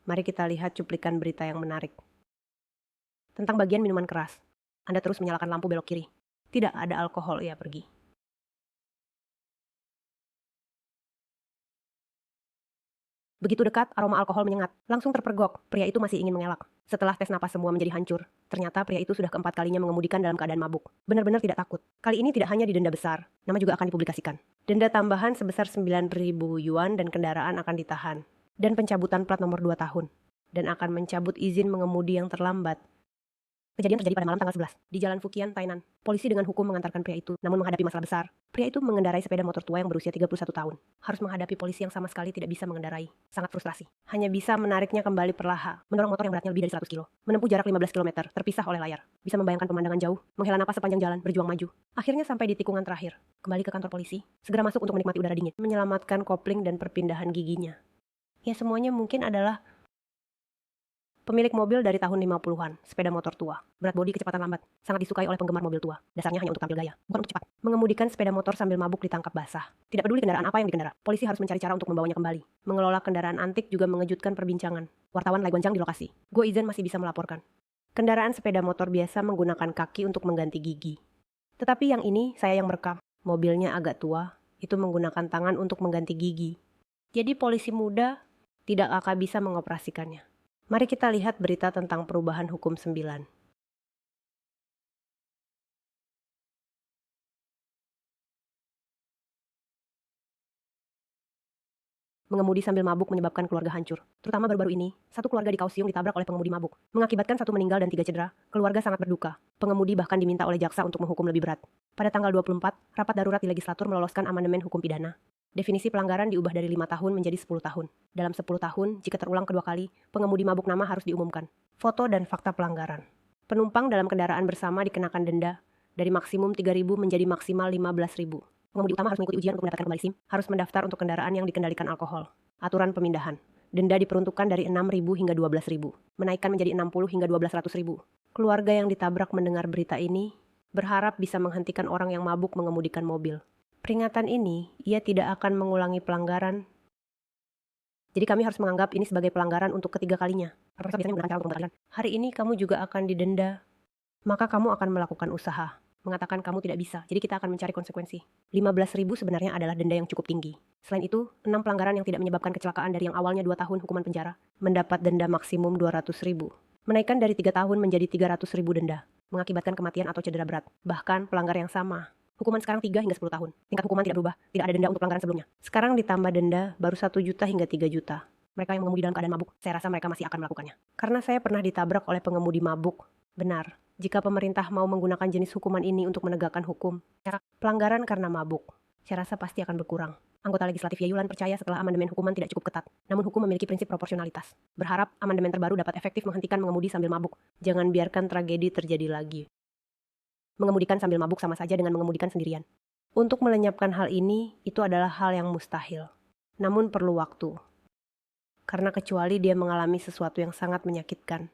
Mari kita lihat cuplikan berita yang menarik. Tentang bagian minuman keras. Anda terus menyalakan lampu belok kiri. Tidak ada alkohol, ia pergi. Begitu dekat, aroma alkohol menyengat. Langsung terpergok, pria itu masih ingin mengelak. Setelah tes napas semua menjadi hancur. Ternyata pria itu sudah keempat kalinya mengemudikan dalam keadaan mabuk. Benar-benar tidak takut. Kali ini tidak hanya didenda besar, nama juga akan dipublikasikan. Denda tambahan sebesar 9.000 yuan dan kendaraan akan ditahan. Dan pencabutan plat nomor 2 tahun. Dan akan mencabut izin mengemudi yang terlambat. Kejadian terjadi pada malam tanggal 11 di Jalan Fukian, Tainan. Polisi dengan hukum mengantarkan pria itu, namun menghadapi masalah besar. Pria itu mengendarai sepeda motor tua yang berusia 31 tahun. Harus menghadapi polisi yang sama sekali tidak bisa mengendarai. Sangat frustrasi. Hanya bisa menariknya kembali perlahan, mendorong motor yang beratnya lebih dari 100 kilo. Menempuh jarak 15 km, terpisah oleh layar. Bisa membayangkan pemandangan jauh, menghela napas sepanjang jalan, berjuang maju. Akhirnya sampai di tikungan terakhir. Kembali ke kantor polisi, segera masuk untuk menikmati udara dingin, menyelamatkan kopling dan perpindahan giginya. Ya semuanya mungkin adalah pemilik mobil dari tahun 50-an, sepeda motor tua, berat bodi, kecepatan lambat, sangat disukai oleh penggemar mobil tua. Dasarnya hanya untuk tampil gaya, bukan untuk cepat. Mengemudikan sepeda motor sambil mabuk ditangkap basah. Tidak peduli kendaraan apa yang dikendara, polisi harus mencari cara untuk membawanya kembali. Mengelola kendaraan antik juga mengejutkan perbincangan. Wartawan Lai Guanjang di lokasi. Go Izan masih bisa melaporkan. Kendaraan sepeda motor biasa menggunakan kaki untuk mengganti gigi. Tetapi yang ini saya yang merekam. Mobilnya agak tua, itu menggunakan tangan untuk mengganti gigi. Jadi polisi muda tidak akan bisa mengoperasikannya. Mari kita lihat berita tentang perubahan hukum 9. Mengemudi sambil mabuk menyebabkan keluarga hancur. Terutama baru-baru ini, satu keluarga di Kaohsiung ditabrak oleh pengemudi mabuk. Mengakibatkan satu meninggal dan 3 cedera. Keluarga sangat berduka. Pengemudi bahkan diminta oleh jaksa untuk menghukum lebih berat. Pada tanggal 24, rapat darurat di legislatur meloloskan amandemen hukum pidana. Definisi pelanggaran diubah dari 5 tahun menjadi 10 tahun. Dalam 10 tahun, jika terulang kedua kali, pengemudi mabuk nama harus diumumkan. Foto dan fakta pelanggaran. Penumpang dalam kendaraan bersama dikenakan denda dari maksimum 3.000 menjadi maksimal 15.000. Pengemudi utama harus mengikuti ujian untuk mendapatkan kembali SIM, harus mendaftar untuk kendaraan yang dikendalikan alkohol. Aturan pemindahan. Denda diperuntukkan dari 6.000 hingga 12.000, menaikkan menjadi 60 hingga 12.000. Keluarga yang ditabrak mendengar berita ini berharap bisa menghentikan orang yang mabuk mengemudikan mobil. Peringatan ini, ia tidak akan mengulangi pelanggaran. Jadi kami harus menganggap ini sebagai pelanggaran untuk ketiga kalinya. Profesor biasanya menggunakan cara untuk pembatalan. Hari ini kamu juga akan didenda, maka kamu akan melakukan usaha. Mengatakan kamu tidak bisa, jadi kita akan mencari konsekuensi. 15.000 sebenarnya adalah denda yang cukup tinggi. Selain itu, 6 pelanggaran yang tidak menyebabkan kecelakaan dari yang awalnya 2 tahun hukuman penjara, mendapat denda maksimum 200.000. Menaikkan dari 3 tahun menjadi 300.000 denda, mengakibatkan kematian atau cedera berat. Bahkan pelanggar yang sama. Hukuman sekarang 3 hingga 10 tahun. Tingkat hukuman tidak berubah, tidak ada denda untuk pelanggaran sebelumnya. Sekarang ditambah denda baru 1 juta hingga 3 juta. Mereka yang mengemudi dalam keadaan mabuk, saya rasa mereka masih akan melakukannya. Karena saya pernah ditabrak oleh pengemudi mabuk. Benar. Jika pemerintah mau menggunakan jenis hukuman ini untuk menegakkan hukum, pelanggaran karena mabuk, saya rasa pasti akan berkurang. Anggota legislatif Yayulan percaya setelah amandemen hukuman tidak cukup ketat, namun hukum memiliki prinsip proporsionalitas. Berharap amandemen terbaru dapat efektif menghentikan mengemudi sambil mabuk. Jangan biarkan tragedi terjadi lagi. Mengemudikan sambil mabuk sama saja dengan mengemudikan sendirian. Untuk melenyapkan hal ini, itu adalah hal yang mustahil. Namun perlu waktu. Karena kecuali dia mengalami sesuatu yang sangat menyakitkan,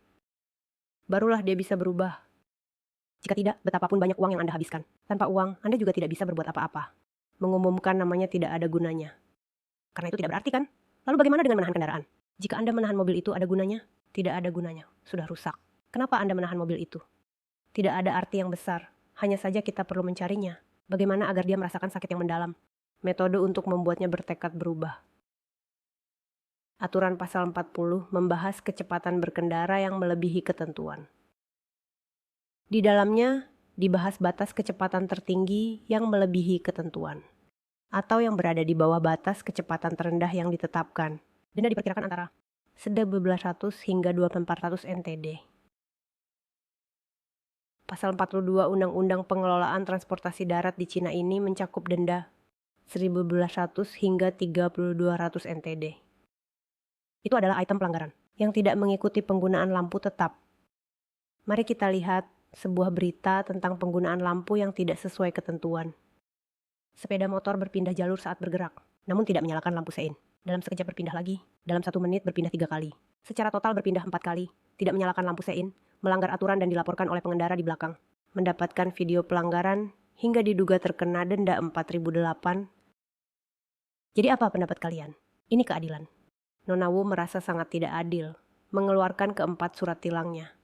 barulah dia bisa berubah. Jika tidak, betapapun banyak uang yang Anda habiskan. Tanpa uang, Anda juga tidak bisa berbuat apa-apa. Mengumumkan namanya tidak ada gunanya. Karena itu tidak berarti kan? Lalu bagaimana dengan menahan kendaraan? Jika Anda menahan mobil itu ada gunanya? Tidak ada gunanya. Sudah rusak. Kenapa Anda menahan mobil itu? Tidak ada arti yang besar. Hanya saja kita perlu mencarinya. Bagaimana agar dia merasakan sakit yang mendalam? Metode untuk membuatnya bertekad berubah. Aturan pasal 40 membahas kecepatan berkendara yang melebihi ketentuan. Di dalamnya dibahas batas kecepatan tertinggi yang melebihi ketentuan, atau yang berada di bawah batas kecepatan terendah yang ditetapkan. Denda diperkirakan antara 1.200 hingga 2.400 NTD. Pasal 42 Undang-Undang Pengelolaan Transportasi Darat di Cina ini mencakup denda 1.200 hingga 3.200 NTD. Itu adalah item pelanggaran yang tidak mengikuti penggunaan lampu tetap. Mari kita lihat sebuah berita tentang penggunaan lampu yang tidak sesuai ketentuan. Sepeda motor berpindah jalur saat bergerak, namun tidak menyalakan lampu sein. Dalam sekejap berpindah lagi, dalam 1 menit berpindah 3 kali. Secara total berpindah 4 kali, tidak menyalakan lampu sein, melanggar aturan dan dilaporkan oleh pengendara di belakang. Mendapatkan video pelanggaran hingga diduga terkena denda 4.008. Jadi apa pendapat kalian? Ini keadilan. Nona Wu merasa sangat tidak adil, mengeluarkan keempat surat tilangnya.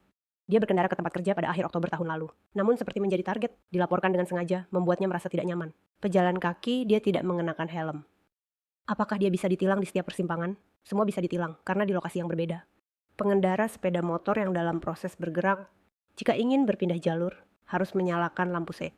Dia berkendara ke tempat kerja pada akhir Oktober tahun lalu. Namun seperti menjadi target, dilaporkan dengan sengaja, membuatnya merasa tidak nyaman. Pejalan kaki, dia tidak mengenakan helm. Apakah dia bisa ditilang di setiap persimpangan? Semua bisa ditilang, karena di lokasi yang berbeda. Pengendara sepeda motor yang dalam proses bergerak, jika ingin berpindah jalur, harus menyalakan lampu sein.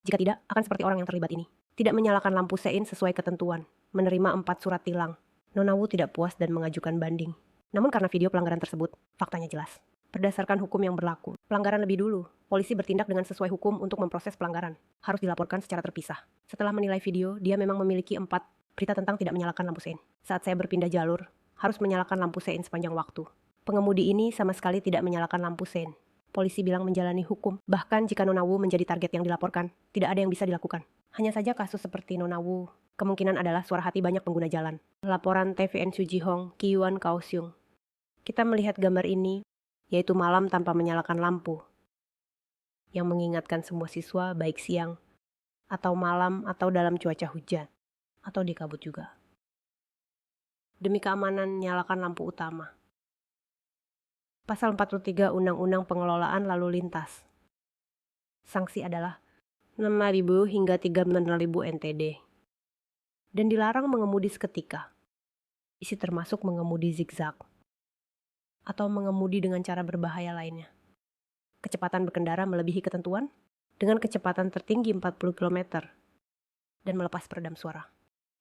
Jika tidak, akan seperti orang yang terlibat ini. Tidak menyalakan lampu sein sesuai ketentuan, menerima 4 surat tilang. Nona Wu tidak puas dan mengajukan banding. Namun karena video pelanggaran tersebut, faktanya jelas. Berdasarkan hukum yang berlaku, pelanggaran lebih dulu, polisi bertindak dengan sesuai hukum untuk memproses pelanggaran. Harus dilaporkan secara terpisah. Setelah menilai video, dia memang memiliki 4 berita tentang tidak menyalakan lampu sein. Saat saya berpindah jalur, harus menyalakan lampu sein sepanjang waktu. Pengemudi ini sama sekali tidak menyalakan lampu sein. Polisi bilang menjalani hukum, bahkan jika Nona Wu menjadi target yang dilaporkan, tidak ada yang bisa dilakukan. Hanya saja kasus seperti Nona Wu, kemungkinan adalah suara hati banyak pengguna jalan. Laporan TVN Sujihong, Kiyuan Kaohsiung. Kita melihat gambar ini, yaitu malam tanpa menyalakan lampu, yang mengingatkan semua siswa baik siang, atau malam, atau dalam cuaca hujan, atau di kabut juga. Demi keamanan, nyalakan lampu utama. Pasal 43 Undang-Undang Pengelolaan Lalu Lintas. Sanksi adalah 6.000 hingga 3.000 NTD. Dan dilarang mengemudi seketika. Isi termasuk mengemudi zigzag atau mengemudi dengan cara berbahaya lainnya. Kecepatan berkendara melebihi ketentuan dengan kecepatan tertinggi 40 km dan melepas peredam suara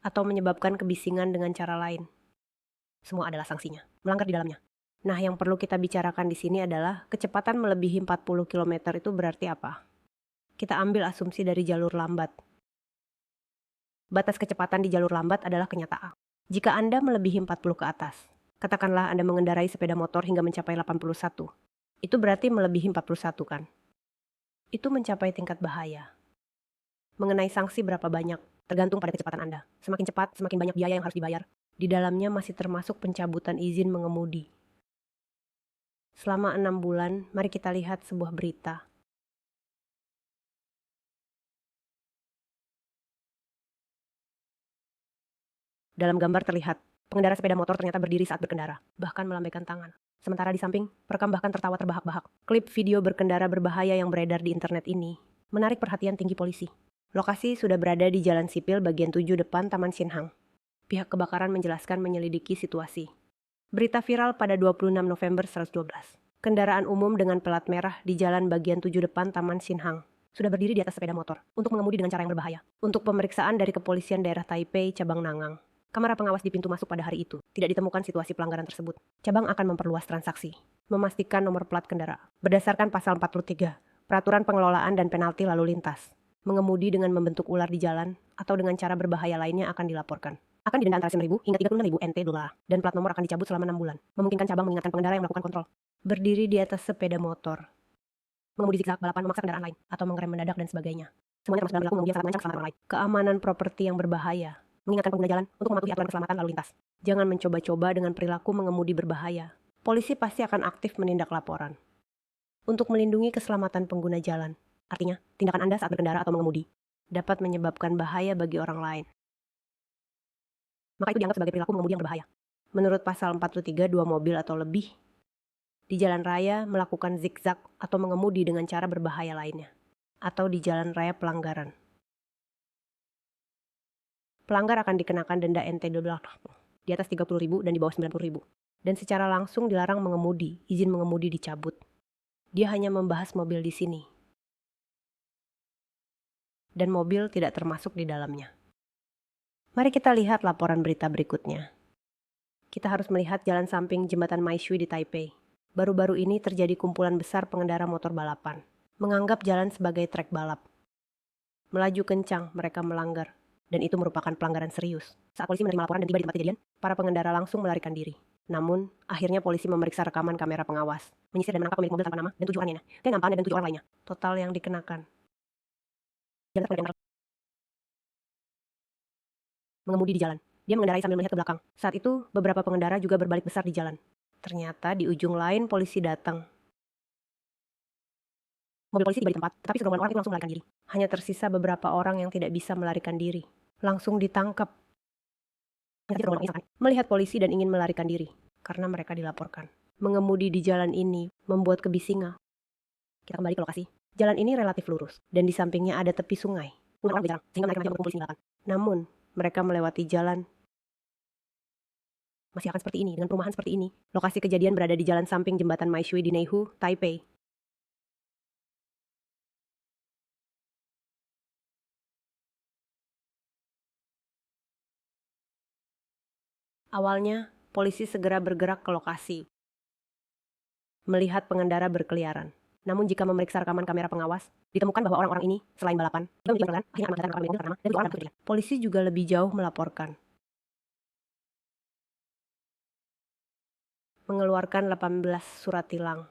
atau menyebabkan kebisingan dengan cara lain. Semua adalah sanksinya, melanggar di dalamnya. Nah, yang perlu kita bicarakan di sini adalah kecepatan melebihi 40 km itu berarti apa? Kita ambil asumsi dari jalur lambat. Batas kecepatan di jalur lambat adalah kenyataan. Jika Anda melebihi 40 ke atas, katakanlah Anda mengendarai sepeda motor hingga mencapai 81, itu berarti melebihi 41 kan? Itu mencapai tingkat bahaya. Mengenai sanksi berapa banyak, tergantung pada kecepatan Anda. Semakin cepat, semakin banyak biaya yang harus dibayar. Di dalamnya masih termasuk pencabutan izin mengemudi. Selama 6 bulan, mari kita lihat sebuah berita. Dalam gambar terlihat, pengendara sepeda motor ternyata berdiri saat berkendara, bahkan melambaikan tangan. Sementara di samping, perekam bahkan tertawa terbahak-bahak. Klip video berkendara berbahaya yang beredar di internet ini menarik perhatian tinggi polisi. Lokasi sudah berada di Jalan Sipil bagian 7 depan Taman Xinhang. Pihak kebakaran menjelaskan menyelidiki situasi. Berita viral pada 26 November 112. Kendaraan umum dengan pelat merah di Jalan bagian 7 depan Taman Xinhang sudah berdiri di atas sepeda motor untuk mengemudi dengan cara yang berbahaya. Untuk pemeriksaan dari Kepolisian Daerah Taipei, Cabang Nangang, kamera pengawas di pintu masuk pada hari itu tidak ditemukan situasi pelanggaran tersebut. Cabang akan memperluas transaksi, memastikan nomor plat kendaraan. Berdasarkan pasal 43, Peraturan Pengelolaan dan Penalti Lalu Lintas, mengemudi dengan membentuk ular di jalan atau dengan cara berbahaya lainnya akan dilaporkan. Akan didenda antara 9.000 hingga 36.000 NT dolar, dan plat nomor akan dicabut selama 6 bulan. Memungkinkan cabang mengingatkan pengendara yang melakukan kontrol. Berdiri di atas sepeda motor, mengemudi zigzag, balapan, memaksa kendaraan lain, atau mengerem mendadak dan sebagainya. Semuanya termasuk dalam perilaku mengemudi yang sangat mengancam keselamatan orang lain. Keamanan properti yang berbahaya, mengingatkan pengguna jalan untuk mematuhi aturan keselamatan lalu lintas. Jangan mencoba-coba dengan perilaku mengemudi berbahaya. Polisi pasti akan aktif menindak laporan. Untuk melindungi keselamatan pengguna jalan, artinya tindakan Anda saat berkendara atau mengemudi dapat menyebabkan bahaya bagi orang lain. Maka itu dianggap sebagai perilaku mengemudi yang berbahaya. Menurut pasal 43, 2 mobil atau lebih di jalan raya melakukan zigzag atau mengemudi dengan cara berbahaya lainnya, atau di jalan raya pelanggaran. Pelanggar akan dikenakan denda NT di atas 30.000 dan di bawah 90.000. Dan secara langsung dilarang mengemudi, izin mengemudi dicabut. Dia hanya membahas mobil di sini. Dan mobil tidak termasuk di dalamnya. Mari kita lihat laporan berita berikutnya. Kita harus melihat jalan samping jembatan Maishui di Taipei. Baru-baru ini terjadi kumpulan besar pengendara motor balapan, menganggap jalan sebagai trek balap. Melaju kencang, mereka melanggar. Dan itu merupakan pelanggaran serius. Saat polisi menerima laporan dan tiba di tempat kejadian, para pengendara langsung melarikan diri. Namun, akhirnya polisi memeriksa rekaman kamera pengawas, menyisir dan menangkap pemilik mobil tanpa nama dan 7 orangnya, dan nampan dan 7 orang lainnya. Total yang dikenakan. Mengemudi di jalan. Dia mengendarai sambil melihat ke belakang. Saat itu, beberapa pengendara juga berbalik besar di jalan. Ternyata di ujung lain polisi datang. Mobil polisi tiba di tempat, tetapi segerombolan orang itu langsung melarikan diri. Hanya tersisa beberapa orang yang tidak bisa melarikan diri. Langsung ditangkap. Melihat polisi dan ingin melarikan diri, karena mereka dilaporkan. Mengemudi di jalan ini membuat kebisingan. Kita kembali ke lokasi. Jalan ini relatif lurus, dan di sampingnya ada tepi sungai. Orang berjarang, sehingga mereka berkumpul di sini. Namun, mereka melewati jalan masih akan seperti ini, dengan perumahan seperti ini. Lokasi kejadian berada di jalan samping jembatan Maishui di Neihu, Taipei. Awalnya, polisi segera bergerak ke lokasi, melihat pengendara berkeliaran. Namun jika memeriksa rekaman kamera pengawas, ditemukan bahwa orang-orang ini, selain balapan, juga akhirnya akan mengatakan mobil bernama dan 7 orang berbeda. Polisi juga lebih jauh melaporkan. Mengeluarkan 18 surat tilang,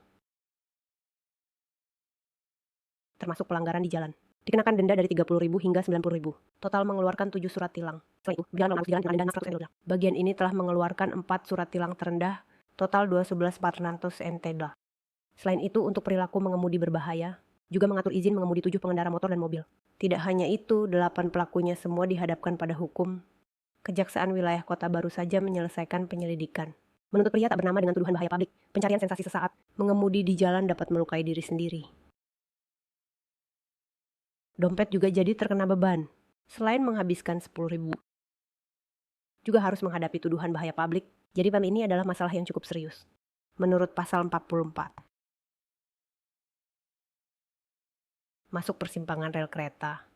termasuk pelanggaran di jalan. Dikenakan denda dari 30.000 hingga 90.000. Total mengeluarkan 7 surat tilang. Selain itu, jalan denda 100 NT. Bagian ini telah mengeluarkan 4 surat tilang terendah, total 12.400 NT. Selain itu, untuk perilaku mengemudi berbahaya, juga mengatur izin mengemudi 7 pengendara motor dan mobil. Tidak hanya itu, 8 pelakunya semua dihadapkan pada hukum. Kejaksaan wilayah kota baru saja menyelesaikan penyelidikan. Menuntut pria tak bernama dengan tuduhan bahaya publik, pencarian sensasi sesaat, mengemudi di jalan dapat melukai diri sendiri. Dompet juga jadi terkena beban. Selain menghabiskan 10.000, juga harus menghadapi tuduhan bahaya publik. Jadi ini adalah masalah yang cukup serius. Menurut pasal 44. Masuk persimpangan rel kereta.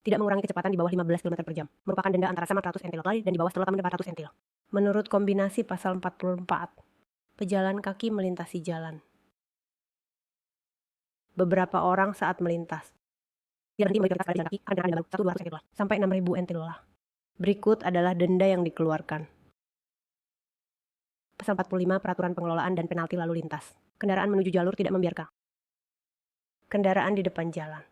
Tidak mengurangi kecepatan di bawah 15 km per jam. Merupakan denda antara sama 100 entil kali dan di bawah setelah 400 entil. Menurut kombinasi pasal 44, pejalan kaki melintasi jalan. Beberapa orang saat melintas tidak berhenti melintas pada jalan kaki karena ada baru 1-200 entil sampai 6.000 entil lah. Berikut adalah denda yang dikeluarkan. Pasal 45 Peraturan Pengelolaan dan Penalti Lalu Lintas. Kendaraan menuju jalur tidak membiarkan kendaraan di depan jalan.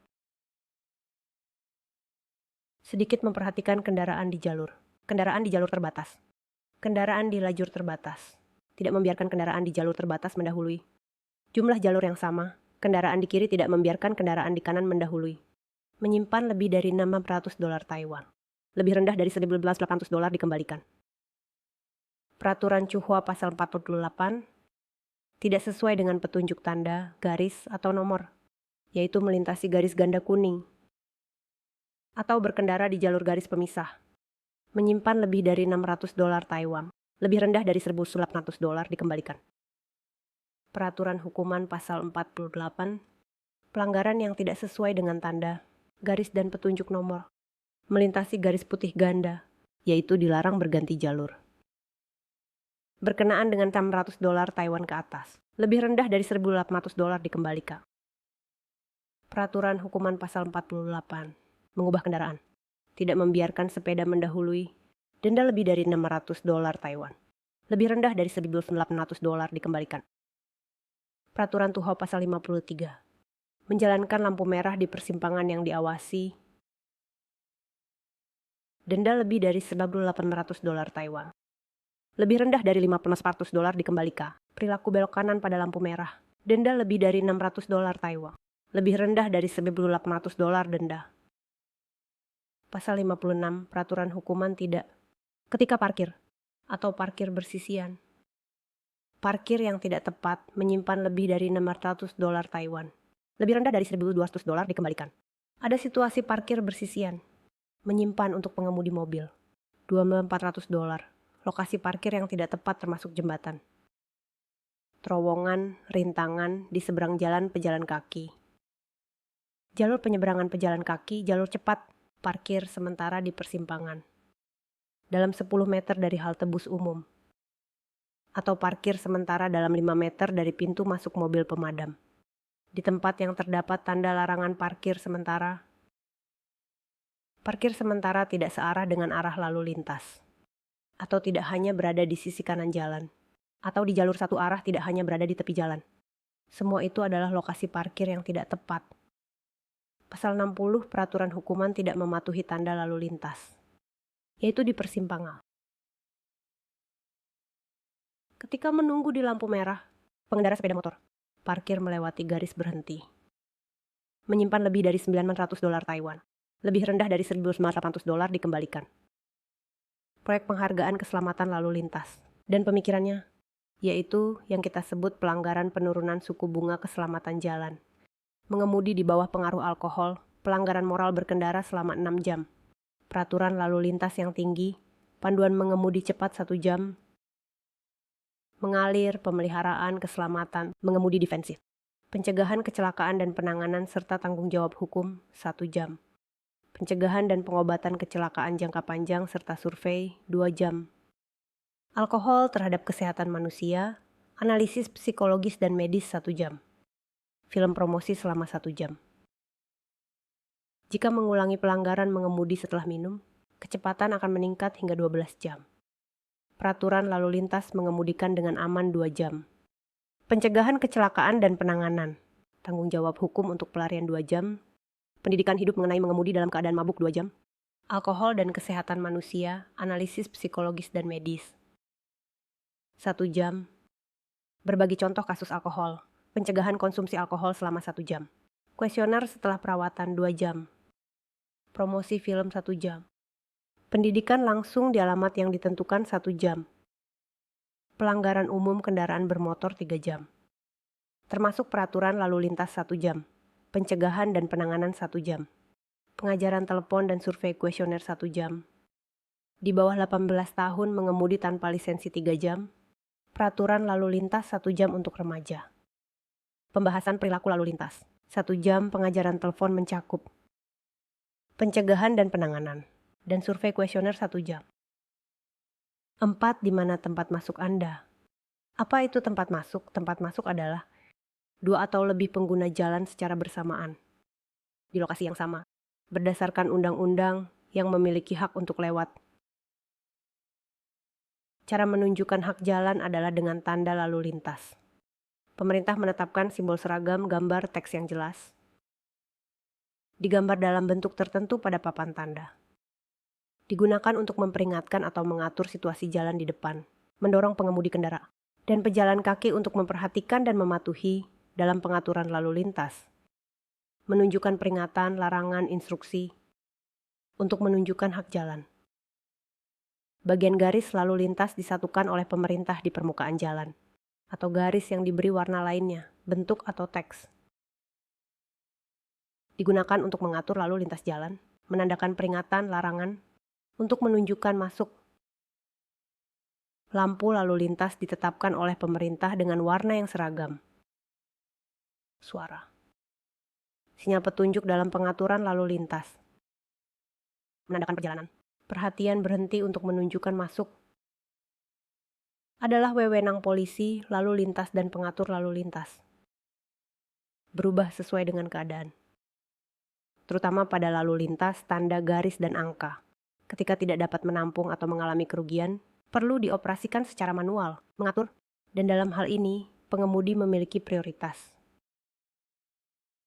Sedikit memperhatikan kendaraan di jalur. Kendaraan di jalur terbatas. Kendaraan di lajur terbatas. Tidak membiarkan kendaraan di jalur terbatas mendahului. Jumlah jalur yang sama. Kendaraan di kiri tidak membiarkan kendaraan di kanan mendahului. Menyimpan lebih dari $600 Taiwan. Lebih rendah dari $11.800 dikembalikan. Peraturan Cuhua pasal 48 tidak sesuai dengan petunjuk tanda, garis, atau nomor, yaitu melintasi garis ganda kuning atau berkendara di jalur garis pemisah. Menyimpan lebih dari $600 Taiwan, lebih rendah dari $1.800 dikembalikan. Peraturan hukuman pasal 48, pelanggaran yang tidak sesuai dengan tanda, garis dan petunjuk nomor, melintasi garis putih ganda, yaitu dilarang berganti jalur. Berkenaan dengan $600 Taiwan ke atas, lebih rendah dari $1.800 dikembalikan. Peraturan hukuman pasal 48, mengubah kendaraan, tidak membiarkan sepeda mendahului, denda lebih dari $600 Taiwan, lebih rendah dari $1.800 dikembalikan. Peraturan Tuho pasal 53, menjalankan lampu merah di persimpangan yang diawasi, denda lebih dari $1.800 Taiwan, lebih rendah dari $5.400 dikembalikan. Perilaku belok kanan pada lampu merah, denda lebih dari $600 Taiwan, lebih rendah dari $1.800 denda. Pasal 56, peraturan hukuman tidak. Ketika parkir atau parkir bersisian. Parkir yang tidak tepat menyimpan lebih dari $600 Taiwan, lebih rendah dari $1.200 dikembalikan. Ada situasi parkir bersisian, menyimpan untuk pengemudi mobil, $2.400. Lokasi parkir yang tidak tepat termasuk jembatan, terowongan, rintangan di seberang jalan pejalan kaki, jalur penyeberangan pejalan kaki, jalur cepat, parkir sementara di persimpangan, dalam 10 meter dari halte bus umum, atau parkir sementara dalam 5 meter dari pintu masuk mobil pemadam, di tempat yang terdapat tanda larangan parkir sementara. Parkir sementara tidak searah dengan arah lalu lintas, atau tidak hanya berada di sisi kanan jalan, atau di jalur satu arah tidak hanya berada di tepi jalan. Semua itu adalah lokasi parkir yang tidak tepat. Pasal 60 Peraturan Hukuman tidak mematuhi tanda lalu lintas, yaitu di persimpangan. Ketika menunggu di lampu merah, pengendara sepeda motor parkir melewati garis berhenti. Menyimpan lebih dari $900 Taiwan, lebih rendah dari $1.800 dikembalikan. Proyek penghargaan keselamatan lalu lintas dan pemikirannya, yaitu yang kita sebut pelanggaran penurunan suku bunga keselamatan jalan. Mengemudi di bawah pengaruh alkohol, pelanggaran moral berkendara selama 6 jam, peraturan lalu lintas yang tinggi, panduan mengemudi cepat 1 jam, mengalir, pemeliharaan, keselamatan, mengemudi defensif, pencegahan kecelakaan dan penanganan serta tanggung jawab hukum 1 jam, pencegahan dan pengobatan kecelakaan jangka panjang serta survei 2 jam, alkohol terhadap kesehatan manusia, analisis psikologis dan medis 1 jam, film promosi selama 1 jam. Jika mengulangi pelanggaran mengemudi setelah minum, kecepatan akan meningkat hingga 12 jam. Peraturan lalu lintas mengemudikan dengan aman 2 jam. Pencegahan kecelakaan dan penanganan, tanggung jawab hukum untuk pelarian 2 jam. Pendidikan hidup mengenai mengemudi dalam keadaan mabuk 2 jam. Alkohol dan kesehatan manusia, analisis psikologis dan medis 1 jam. Berbagi contoh kasus alkohol, pencegahan konsumsi alkohol selama 1 jam. Kuesioner setelah perawatan 2 jam. Promosi film 1 jam. Pendidikan langsung di alamat yang ditentukan 1 jam. Pelanggaran umum kendaraan bermotor 3 jam. Termasuk peraturan lalu lintas 1 jam. pencegahan dan penanganan 1 jam. Pengajaran telepon dan survei kuesioner 1 jam. Di bawah 18 tahun mengemudi tanpa lisensi 3 jam. Peraturan lalu lintas 1 jam untuk remaja. Pembahasan perilaku lalu lintas. 1 jam pengajaran telepon mencakup pencegahan dan penanganan, dan survei kuesioner 1 jam. 4. Di mana tempat masuk Anda? Apa itu tempat masuk? Tempat masuk adalah 2 atau lebih pengguna jalan secara bersamaan, di lokasi yang sama, berdasarkan undang-undang yang memiliki hak untuk lewat. Cara menunjukkan hak jalan adalah dengan tanda lalu lintas. Pemerintah menetapkan simbol seragam, gambar, teks yang jelas. Digambar dalam bentuk tertentu pada papan tanda. Digunakan untuk memperingatkan atau mengatur situasi jalan di depan, mendorong pengemudi kendaraan, dan pejalan kaki untuk memperhatikan dan mematuhi dalam pengaturan lalu lintas. Menunjukkan peringatan, larangan, instruksi, untuk menunjukkan hak jalan. Bagian garis lalu lintas disatukan oleh pemerintah di permukaan jalan, atau garis yang diberi warna lainnya, bentuk atau teks. Digunakan untuk mengatur lalu lintas jalan, menandakan peringatan, larangan, untuk menunjukkan masuk. Lampu lalu lintas ditetapkan oleh pemerintah dengan warna yang seragam. Suara. Sinyal petunjuk dalam pengaturan lalu lintas. Menandakan perjalanan. Perhatian berhenti untuk menunjukkan masuk. Adalah wewenang polisi, lalu lintas dan pengatur lalu lintas. Berubah sesuai dengan keadaan. Terutama pada lalu lintas, tanda garis dan angka. Ketika tidak dapat menampung atau mengalami kerugian, perlu dioperasikan secara manual, mengatur, dan dalam hal ini, pengemudi memiliki prioritas.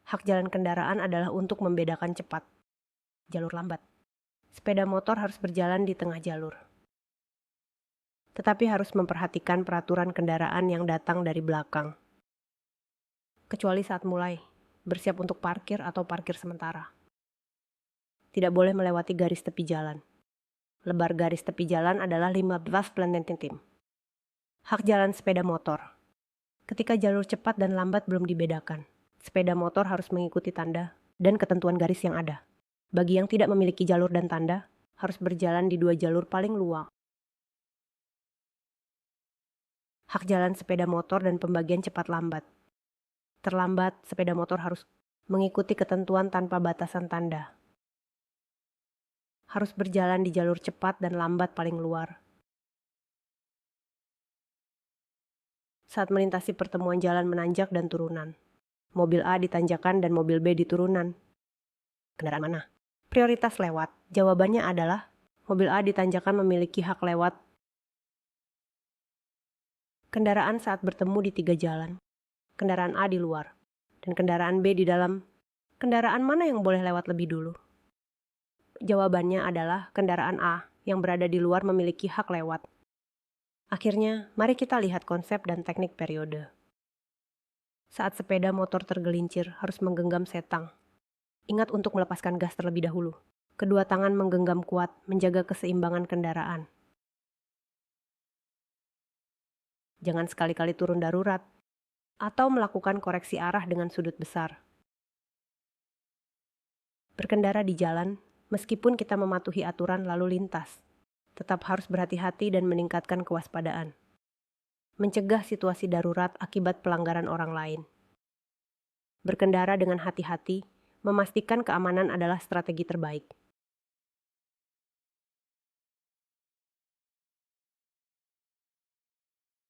Hak jalan kendaraan adalah untuk membedakan cepat, jalur lambat. Sepeda motor harus berjalan di tengah jalur. Tetapi harus memperhatikan peraturan kendaraan yang datang dari belakang. Kecuali saat mulai, bersiap untuk parkir atau parkir sementara. Tidak boleh melewati garis tepi jalan. Lebar garis tepi jalan adalah 15 planting tim. Hak jalan sepeda motor. Ketika jalur cepat dan lambat belum dibedakan, sepeda motor harus mengikuti tanda dan ketentuan garis yang ada. Bagi yang tidak memiliki jalur dan tanda, harus berjalan di 2 jalur paling luang. Hak jalan sepeda motor dan pembagian cepat lambat. Terlambat, sepeda motor harus mengikuti ketentuan tanpa batasan tanda. Harus berjalan di jalur cepat dan lambat paling luar. Saat melintasi pertemuan jalan menanjak dan turunan, mobil A di tanjakan dan mobil B di turunan. Kendaraan mana? Prioritas lewat. Jawabannya adalah mobil A di tanjakan memiliki hak lewat. Kendaraan saat bertemu di 3 jalan. Kendaraan A di luar dan kendaraan B di dalam. Kendaraan mana yang boleh lewat lebih dulu? Jawabannya adalah kendaraan A yang berada di luar memiliki hak lewat. Akhirnya, mari kita lihat konsep dan teknik periode. Saat sepeda motor tergelincir, harus menggenggam setang. Ingat untuk melepaskan gas terlebih dahulu. Kedua tangan menggenggam kuat, menjaga keseimbangan kendaraan. Jangan sekali-kali turun darurat, atau melakukan koreksi arah dengan sudut besar. Berkendara di jalan, meskipun kita mematuhi aturan lalu lintas, tetap harus berhati-hati dan meningkatkan kewaspadaan. Mencegah situasi darurat akibat pelanggaran orang lain. Berkendara dengan hati-hati, memastikan keamanan adalah strategi terbaik.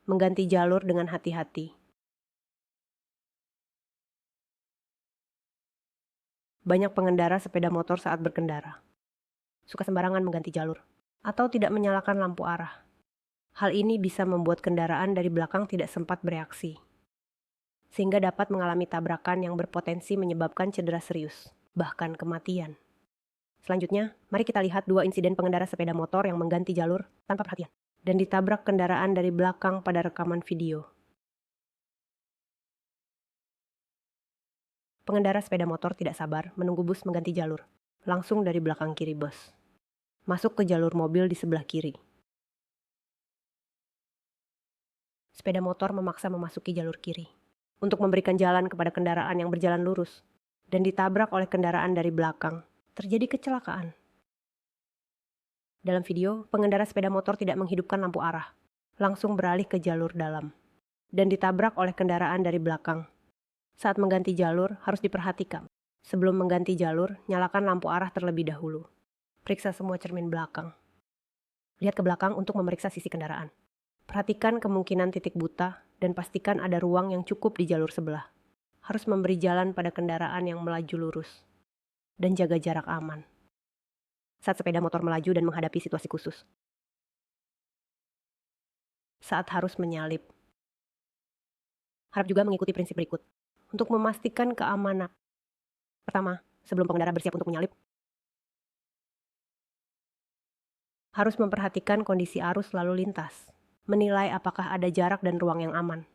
Mengganti jalur dengan hati-hati. Banyak pengendara sepeda motor saat berkendara suka sembarangan mengganti jalur atau tidak menyalakan lampu arah. Hal ini bisa membuat kendaraan dari belakang tidak sempat bereaksi, sehingga dapat mengalami tabrakan yang berpotensi menyebabkan cedera serius, bahkan kematian. Selanjutnya, mari kita lihat 2 insiden pengendara sepeda motor yang mengganti jalur tanpa perhatian dan ditabrak kendaraan dari belakang pada rekaman video. Pengendara sepeda motor tidak sabar menunggu bus mengganti jalur, langsung dari belakang kiri bus. Masuk ke jalur mobil di sebelah kiri. Sepeda motor memaksa memasuki jalur kiri untuk memberikan jalan kepada kendaraan yang berjalan lurus. dan ditabrak oleh kendaraan dari belakang. Terjadi kecelakaan. Dalam video, pengendara sepeda motor tidak menghidupkan lampu arah, langsung beralih ke jalur dalam, dan ditabrak oleh kendaraan dari belakang. Saat mengganti jalur, harus diperhatikan. Sebelum mengganti jalur, nyalakan lampu arah terlebih dahulu. Periksa semua cermin belakang. Lihat ke belakang untuk memeriksa sisi kendaraan. Perhatikan kemungkinan titik buta, dan pastikan ada ruang yang cukup di jalur sebelah. Harus memberi jalan pada kendaraan yang melaju lurus, dan jaga jarak aman saat sepeda motor melaju dan menghadapi situasi khusus. Saat harus menyalip. Harap juga mengikuti prinsip berikut untuk memastikan keamanan. Pertama, sebelum pengendara bersiap untuk menyalip, harus memperhatikan kondisi arus lalu lintas, menilai apakah ada jarak dan ruang yang aman,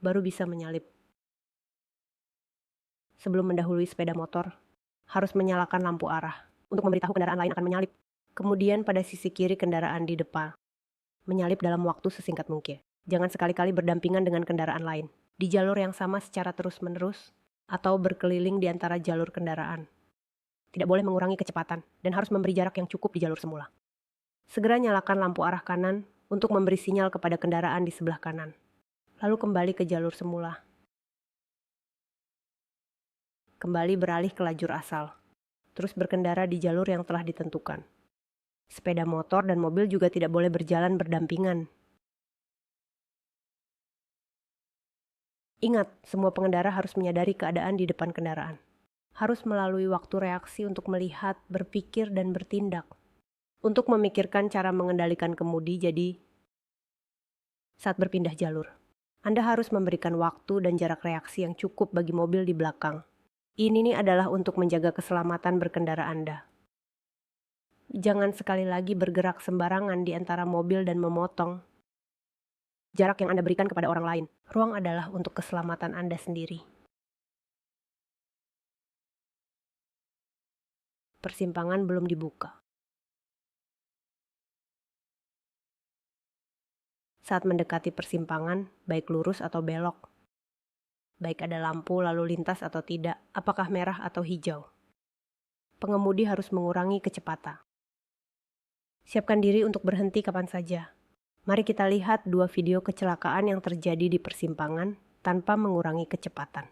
baru bisa menyalip. Sebelum mendahului sepeda motor, harus menyalakan lampu arah untuk memberitahu kendaraan lain akan menyalip. Kemudian pada sisi kiri kendaraan di depan, menyalip dalam waktu sesingkat mungkin. Jangan sekali-kali berdampingan dengan kendaraan lain, di jalur yang sama secara terus-menerus, atau berkeliling di antara jalur kendaraan. Tidak boleh mengurangi kecepatan, dan harus memberi jarak yang cukup di jalur semula. Segera nyalakan lampu arah kanan untuk memberi sinyal kepada kendaraan di sebelah kanan. Lalu kembali ke jalur semula. Kembali beralih ke lajur asal. Terus berkendara di jalur yang telah ditentukan. Sepeda motor dan mobil juga tidak boleh berjalan berdampingan. Ingat, semua pengendara harus menyadari keadaan di depan kendaraan. Harus melalui waktu reaksi untuk melihat, berpikir, dan bertindak. Untuk memikirkan cara mengendalikan kemudi, jadi saat berpindah jalur, Anda harus memberikan waktu dan jarak reaksi yang cukup bagi mobil di belakang. Ini adalah untuk menjaga keselamatan berkendara Anda. Jangan sekali lagi bergerak sembarangan di antara mobil dan memotong jarak yang Anda berikan kepada orang lain. Ruang adalah untuk keselamatan Anda sendiri. Persimpangan belum dibuka. Saat mendekati persimpangan, baik lurus atau belok, baik ada lampu lalu lintas atau tidak, apakah merah atau hijau, pengemudi harus mengurangi kecepatan. Siapkan diri untuk berhenti kapan saja. Mari kita lihat dua video kecelakaan yang terjadi di persimpangan tanpa mengurangi kecepatan.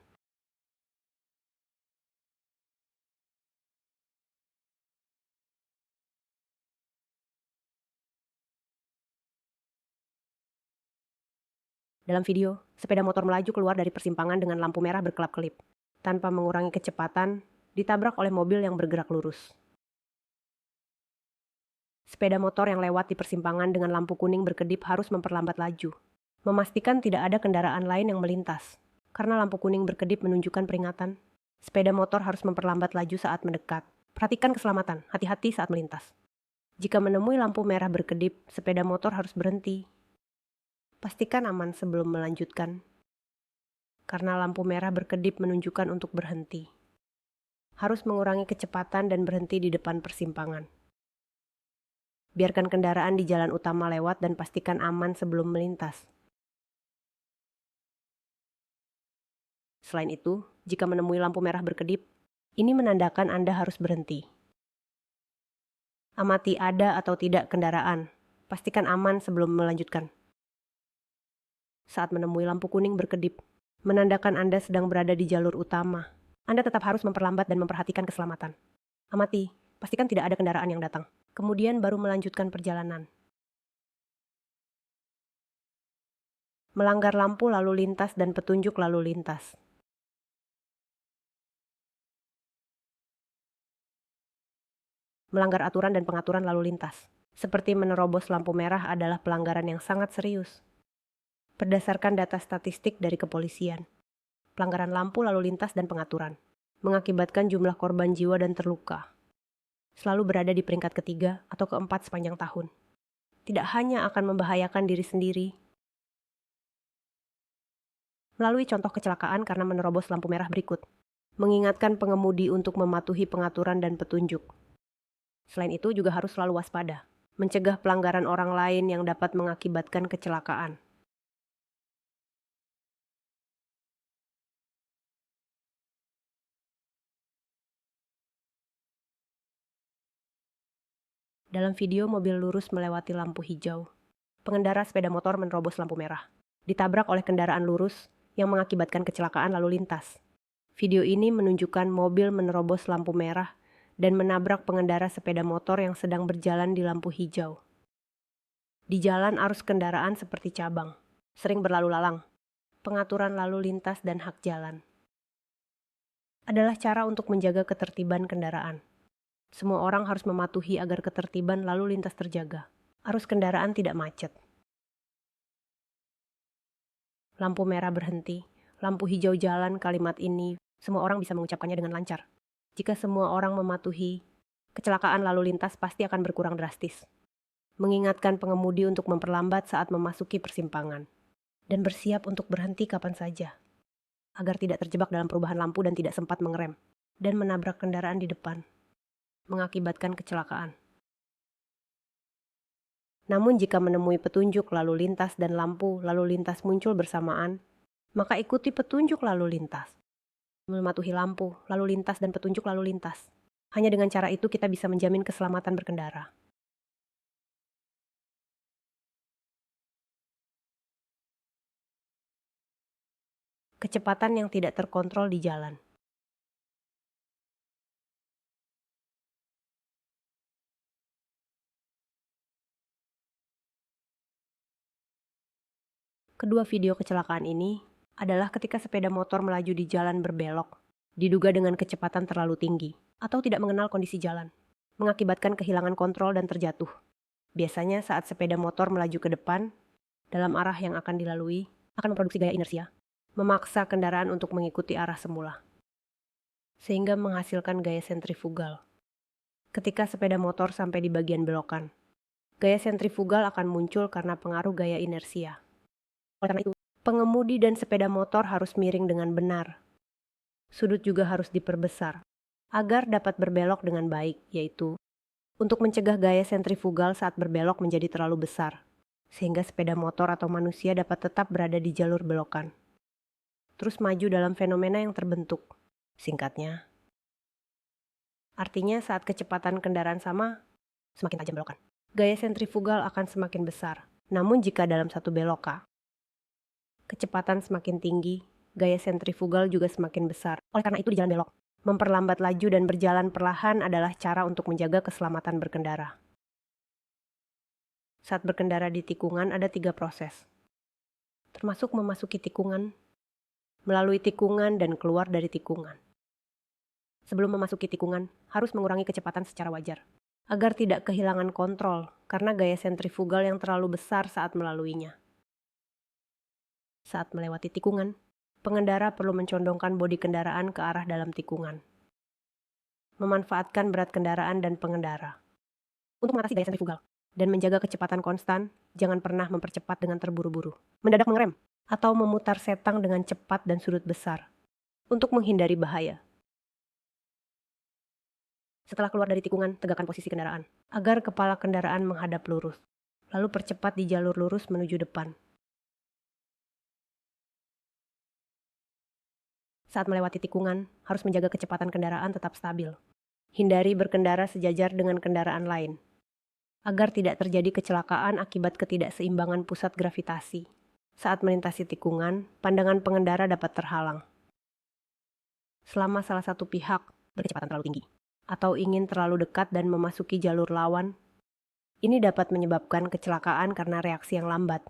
Dalam video, sepeda motor melaju keluar dari persimpangan dengan lampu merah berkelap-kelip. Tanpa mengurangi kecepatan, ditabrak oleh mobil yang bergerak lurus. Sepeda motor yang lewat di persimpangan dengan lampu kuning berkedip harus memperlambat laju. Memastikan tidak ada kendaraan lain yang melintas. Karena lampu kuning berkedip menunjukkan peringatan, sepeda motor harus memperlambat laju saat mendekat. Perhatikan keselamatan, hati-hati saat melintas. Jika menemui lampu merah berkedip, sepeda motor harus berhenti. Pastikan aman sebelum melanjutkan. Karena lampu merah berkedip menunjukkan untuk berhenti. Harus mengurangi kecepatan dan berhenti di depan persimpangan. Biarkan kendaraan di jalan utama lewat dan pastikan aman sebelum melintas. Selain itu, jika menemui lampu merah berkedip, ini menandakan Anda harus berhenti. Amati ada atau tidak kendaraan. Pastikan aman sebelum melanjutkan. Saat menemui lampu kuning berkedip, menandakan Anda sedang berada di jalur utama. Anda tetap harus memperlambat dan memperhatikan keselamatan. Amati, pastikan tidak ada kendaraan yang datang. Kemudian baru melanjutkan perjalanan. Melanggar lampu lalu lintas dan petunjuk lalu lintas. Melanggar aturan dan pengaturan lalu lintas, seperti menerobos lampu merah adalah pelanggaran yang sangat serius. Berdasarkan data statistik dari kepolisian, pelanggaran lampu lalu lintas dan pengaturan mengakibatkan jumlah korban jiwa dan terluka selalu berada di peringkat ketiga atau keempat sepanjang tahun. Tidak hanya akan membahayakan diri sendiri, melalui contoh kecelakaan karena menerobos lampu merah berikut, mengingatkan pengemudi untuk mematuhi pengaturan dan petunjuk. Selain itu juga harus selalu waspada, mencegah pelanggaran orang lain yang dapat mengakibatkan kecelakaan. Dalam video, mobil lurus melewati lampu hijau. Pengendara sepeda motor menerobos lampu merah. Ditabrak oleh kendaraan lurus yang mengakibatkan kecelakaan lalu lintas. Video ini menunjukkan mobil menerobos lampu merah dan menabrak pengendara sepeda motor yang sedang berjalan di lampu hijau. Di jalan, arus kendaraan seperti cabang, sering berlalu lalang. Pengaturan lalu lintas dan hak jalan adalah cara untuk menjaga ketertiban kendaraan. Semua orang harus mematuhi agar ketertiban lalu lintas terjaga. Arus kendaraan tidak macet. Lampu merah berhenti, lampu hijau jalan. Kalimat ini semua orang bisa mengucapkannya dengan lancar. Jika semua orang mematuhi, kecelakaan lalu lintas pasti akan berkurang drastis. Mengingatkan pengemudi untuk memperlambat saat memasuki persimpangan dan bersiap untuk berhenti kapan saja, agar tidak terjebak dalam perubahan lampu dan tidak sempat mengerem dan menabrak kendaraan di depan, mengakibatkan kecelakaan. Namun jika menemui petunjuk lalu lintas dan lampu lalu lintas muncul bersamaan, maka ikuti petunjuk lalu lintas. Mematuhi lampu, lalu lintas dan petunjuk lalu lintas. Hanya dengan cara itu kita bisa menjamin keselamatan berkendara. Kecepatan yang tidak terkontrol di jalan. Kedua video kecelakaan ini adalah ketika sepeda motor melaju di jalan berbelok, diduga dengan kecepatan terlalu tinggi, atau tidak mengenal kondisi jalan, mengakibatkan kehilangan kontrol dan terjatuh. Biasanya saat sepeda motor melaju ke depan, dalam arah yang akan dilalui, akan memproduksi gaya inersia, memaksa kendaraan untuk mengikuti arah semula, sehingga menghasilkan gaya sentrifugal. Ketika sepeda motor sampai di bagian belokan, gaya sentrifugal akan muncul karena pengaruh gaya inersia. Oleh karena itu, pengemudi dan sepeda motor harus miring dengan benar. Sudut juga harus diperbesar, agar dapat berbelok dengan baik, yaitu untuk mencegah gaya sentrifugal saat berbelok menjadi terlalu besar, sehingga sepeda motor atau manusia dapat tetap berada di jalur belokan. Terus maju dalam fenomena yang terbentuk. Singkatnya, artinya saat kecepatan kendaraan sama, semakin tajam belokan, gaya sentrifugal akan semakin besar. Namun jika dalam satu belokan, kecepatan semakin tinggi, gaya sentrifugal juga semakin besar. Oleh karena itu di jalan belok, memperlambat laju dan berjalan perlahan adalah cara untuk menjaga keselamatan berkendara. Saat berkendara di tikungan ada 3 proses, termasuk memasuki tikungan, melalui tikungan, dan keluar dari tikungan. Sebelum memasuki tikungan, harus mengurangi kecepatan secara wajar, agar tidak kehilangan kontrol karena gaya sentrifugal yang terlalu besar saat melaluinya. Saat melewati tikungan, pengendara perlu mencondongkan bodi kendaraan ke arah dalam tikungan. Memanfaatkan berat kendaraan dan pengendara. Untuk mengatasi gaya sentrifugal dan menjaga kecepatan konstan, jangan pernah mempercepat dengan terburu-buru, mendadak mengerem, atau memutar setang dengan cepat dan sudut besar, untuk menghindari bahaya. Setelah keluar dari tikungan, tegakkan posisi kendaraan, agar kepala kendaraan menghadap lurus, lalu percepat di jalur lurus menuju depan. Saat melewati tikungan, harus menjaga kecepatan kendaraan tetap stabil. Hindari berkendara sejajar dengan kendaraan lain, agar tidak terjadi kecelakaan akibat ketidakseimbangan pusat gravitasi. Saat melintasi tikungan, pandangan pengendara dapat terhalang. Selama salah satu pihak berkecepatan terlalu tinggi, atau ingin terlalu dekat dan memasuki jalur lawan, ini dapat menyebabkan kecelakaan karena reaksi yang lambat.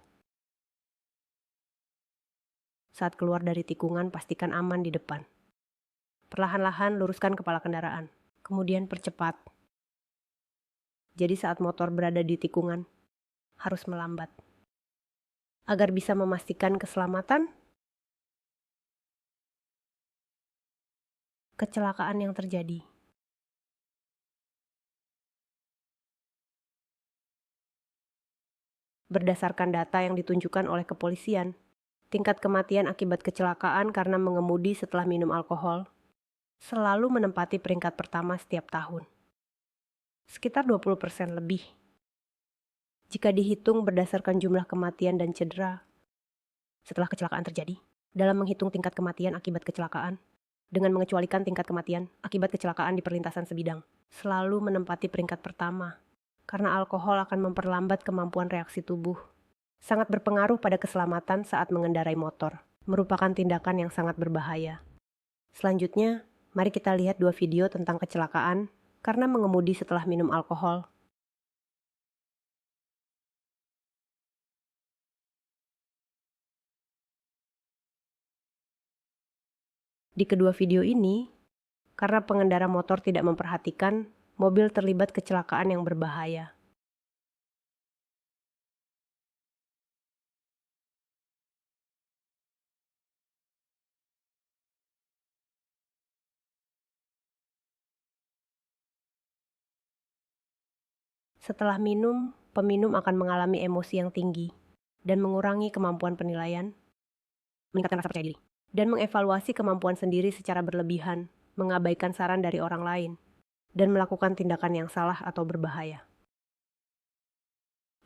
Saat keluar dari tikungan, pastikan aman di depan. Perlahan-lahan luruskan kepala kendaraan, kemudian percepat. Jadi saat motor berada di tikungan, harus melambat, agar bisa memastikan keselamatan. Kecelakaan yang terjadi. Berdasarkan data yang ditunjukkan oleh kepolisian, tingkat kematian akibat kecelakaan karena mengemudi setelah minum alkohol selalu menempati peringkat pertama setiap tahun. Sekitar 20% lebih. Jika dihitung berdasarkan jumlah kematian dan cedera setelah kecelakaan terjadi, dalam menghitung tingkat kematian akibat kecelakaan, dengan mengecualikan tingkat kematian akibat kecelakaan di perlintasan sebidang, selalu menempati peringkat pertama karena alkohol akan memperlambat kemampuan reaksi tubuh. Sangat berpengaruh pada keselamatan saat mengendarai motor, merupakan tindakan yang sangat berbahaya. Selanjutnya, mari kita lihat 2 video tentang kecelakaan karena mengemudi setelah minum alkohol. Di kedua video ini, karena pengendara motor tidak memperhatikan, mobil terlibat kecelakaan yang berbahaya. Setelah minum, peminum akan mengalami emosi yang tinggi dan mengurangi kemampuan penilaian, meningkatkan rasa percaya diri, dan mengevaluasi kemampuan sendiri secara berlebihan, mengabaikan saran dari orang lain, dan melakukan tindakan yang salah atau berbahaya.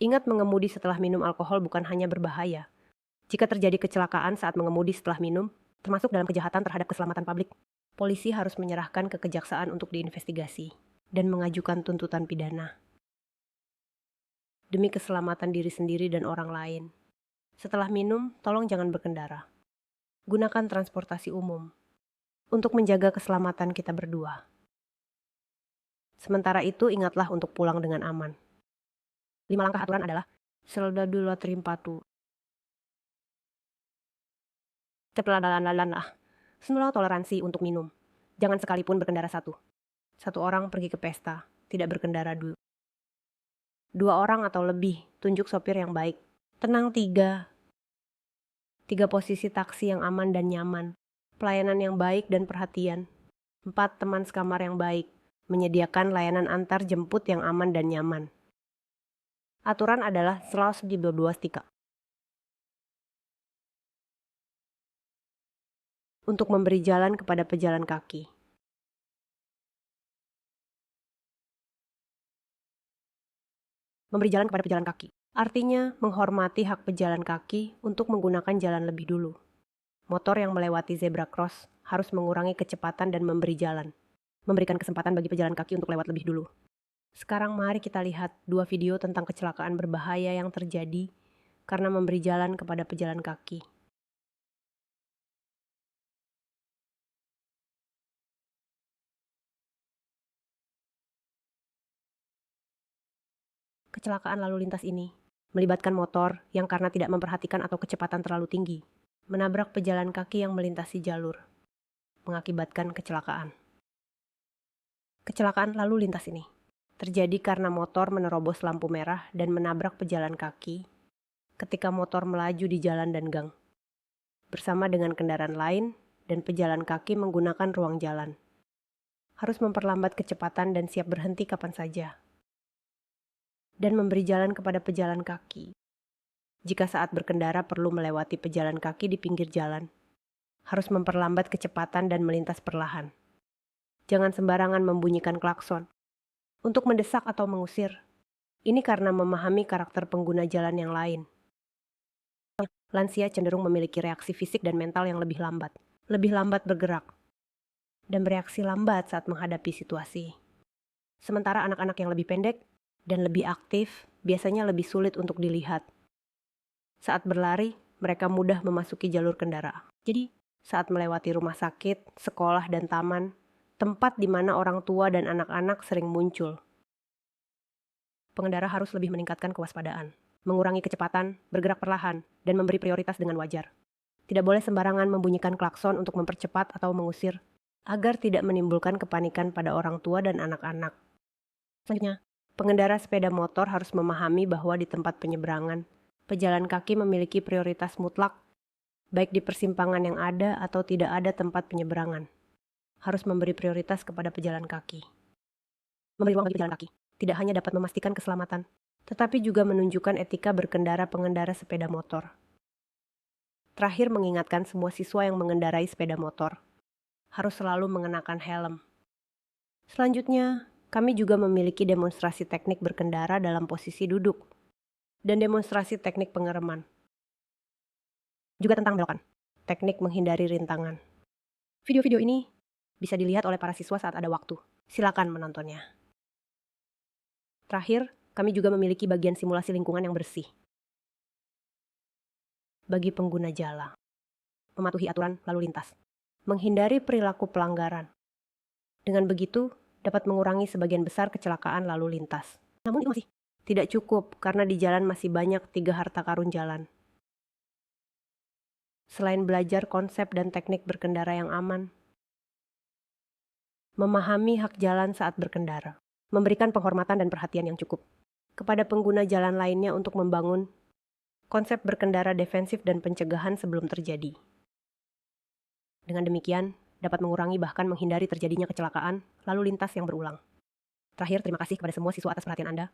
Ingat, mengemudi setelah minum alkohol bukan hanya berbahaya. Jika terjadi kecelakaan saat mengemudi setelah minum, termasuk dalam kejahatan terhadap keselamatan publik, polisi harus menyerahkan ke kejaksaan untuk diinvestigasi dan mengajukan tuntutan pidana. Demi keselamatan diri sendiri dan orang lain. Setelah minum, tolong jangan berkendara. Gunakan transportasi umum untuk menjaga keselamatan kita berdua. Sementara itu, ingatlah untuk pulang dengan aman. 5 langkah aturan adalah Seldadula Trimpatu. Semula toleransi untuk minum. Jangan sekalipun berkendara satu. Satu orang pergi ke pesta, tidak berkendara dulu. 2 orang atau lebih, tunjuk sopir yang baik. Tenang 3. 3 posisi taksi yang aman dan nyaman. Pelayanan yang baik dan perhatian. 4 teman sekamar yang baik. Menyediakan layanan antar jemput yang aman dan nyaman. Aturan adalah selalu di 12 tika. Untuk memberi jalan kepada pejalan kaki. Memberi jalan kepada pejalan kaki artinya menghormati hak pejalan kaki untuk menggunakan jalan lebih dulu. Motor yang melewati zebra cross harus mengurangi kecepatan dan memberi jalan, memberikan kesempatan bagi pejalan kaki untuk lewat lebih dulu. Sekarang mari kita lihat 2 video tentang kecelakaan berbahaya yang terjadi karena memberi jalan kepada pejalan kaki. Kecelakaan lalu lintas ini melibatkan motor yang karena tidak memperhatikan atau kecepatan terlalu tinggi, menabrak pejalan kaki yang melintasi jalur, mengakibatkan kecelakaan. Kecelakaan lalu lintas ini terjadi karena motor menerobos lampu merah dan menabrak pejalan kaki ketika motor melaju di jalan dan gang, bersama dengan kendaraan lain dan pejalan kaki menggunakan ruang jalan. Harus memperlambat kecepatan dan siap berhenti kapan saja. Dan memberi jalan kepada pejalan kaki. Jika saat berkendara perlu melewati pejalan kaki di pinggir jalan, harus memperlambat kecepatan dan melintas perlahan. Jangan sembarangan membunyikan klakson untuk mendesak atau mengusir. Ini karena memahami karakter pengguna jalan yang lain. Lansia cenderung memiliki reaksi fisik dan mental yang lebih lambat bergerak, dan bereaksi lambat saat menghadapi situasi. Sementara anak-anak yang lebih pendek dan lebih aktif biasanya lebih sulit untuk dilihat. Saat berlari, mereka mudah memasuki jalur kendaraan. Jadi, saat melewati rumah sakit, sekolah, dan taman, tempat di mana orang tua dan anak-anak sering muncul, pengendara harus lebih meningkatkan kewaspadaan, mengurangi kecepatan, bergerak perlahan, dan memberi prioritas dengan wajar. Tidak boleh sembarangan membunyikan klakson untuk mempercepat atau mengusir, agar tidak menimbulkan kepanikan pada orang tua dan anak-anak. Selanjutnya, pengendara sepeda motor harus memahami bahwa di tempat penyeberangan, pejalan kaki memiliki prioritas mutlak, baik di persimpangan yang ada atau tidak ada tempat penyeberangan. Harus memberi prioritas kepada pejalan kaki. Memberi ruang bagi pejalan kaki tidak hanya dapat memastikan keselamatan, tetapi juga menunjukkan etika berkendara pengendara sepeda motor. Terakhir, mengingatkan semua siswa yang mengendarai sepeda motor harus selalu mengenakan helm. Selanjutnya, kami juga memiliki demonstrasi teknik berkendara dalam posisi duduk dan demonstrasi teknik pengereman. Juga tentang belokan, teknik menghindari rintangan. Video-video ini bisa dilihat oleh para siswa saat ada waktu. Silakan menontonnya. Terakhir, Kami juga memiliki bagian simulasi lingkungan yang bersih. Bagi pengguna jalan, mematuhi aturan lalu lintas, menghindari perilaku pelanggaran. Dengan begitu, dapat mengurangi sebagian besar kecelakaan lalu lintas. Namun itu masih tidak cukup karena di jalan masih banyak 3 harta karun jalan. Selain belajar konsep dan teknik berkendara yang aman, memahami hak jalan saat berkendara, memberikan penghormatan dan perhatian yang cukup kepada pengguna jalan lainnya untuk membangun konsep berkendara defensif dan pencegahan sebelum terjadi. Dengan demikian, dapat mengurangi bahkan menghindari terjadinya kecelakaan lalu lintas yang berulang. Terakhir, terima kasih kepada semua siswa atas perhatian Anda.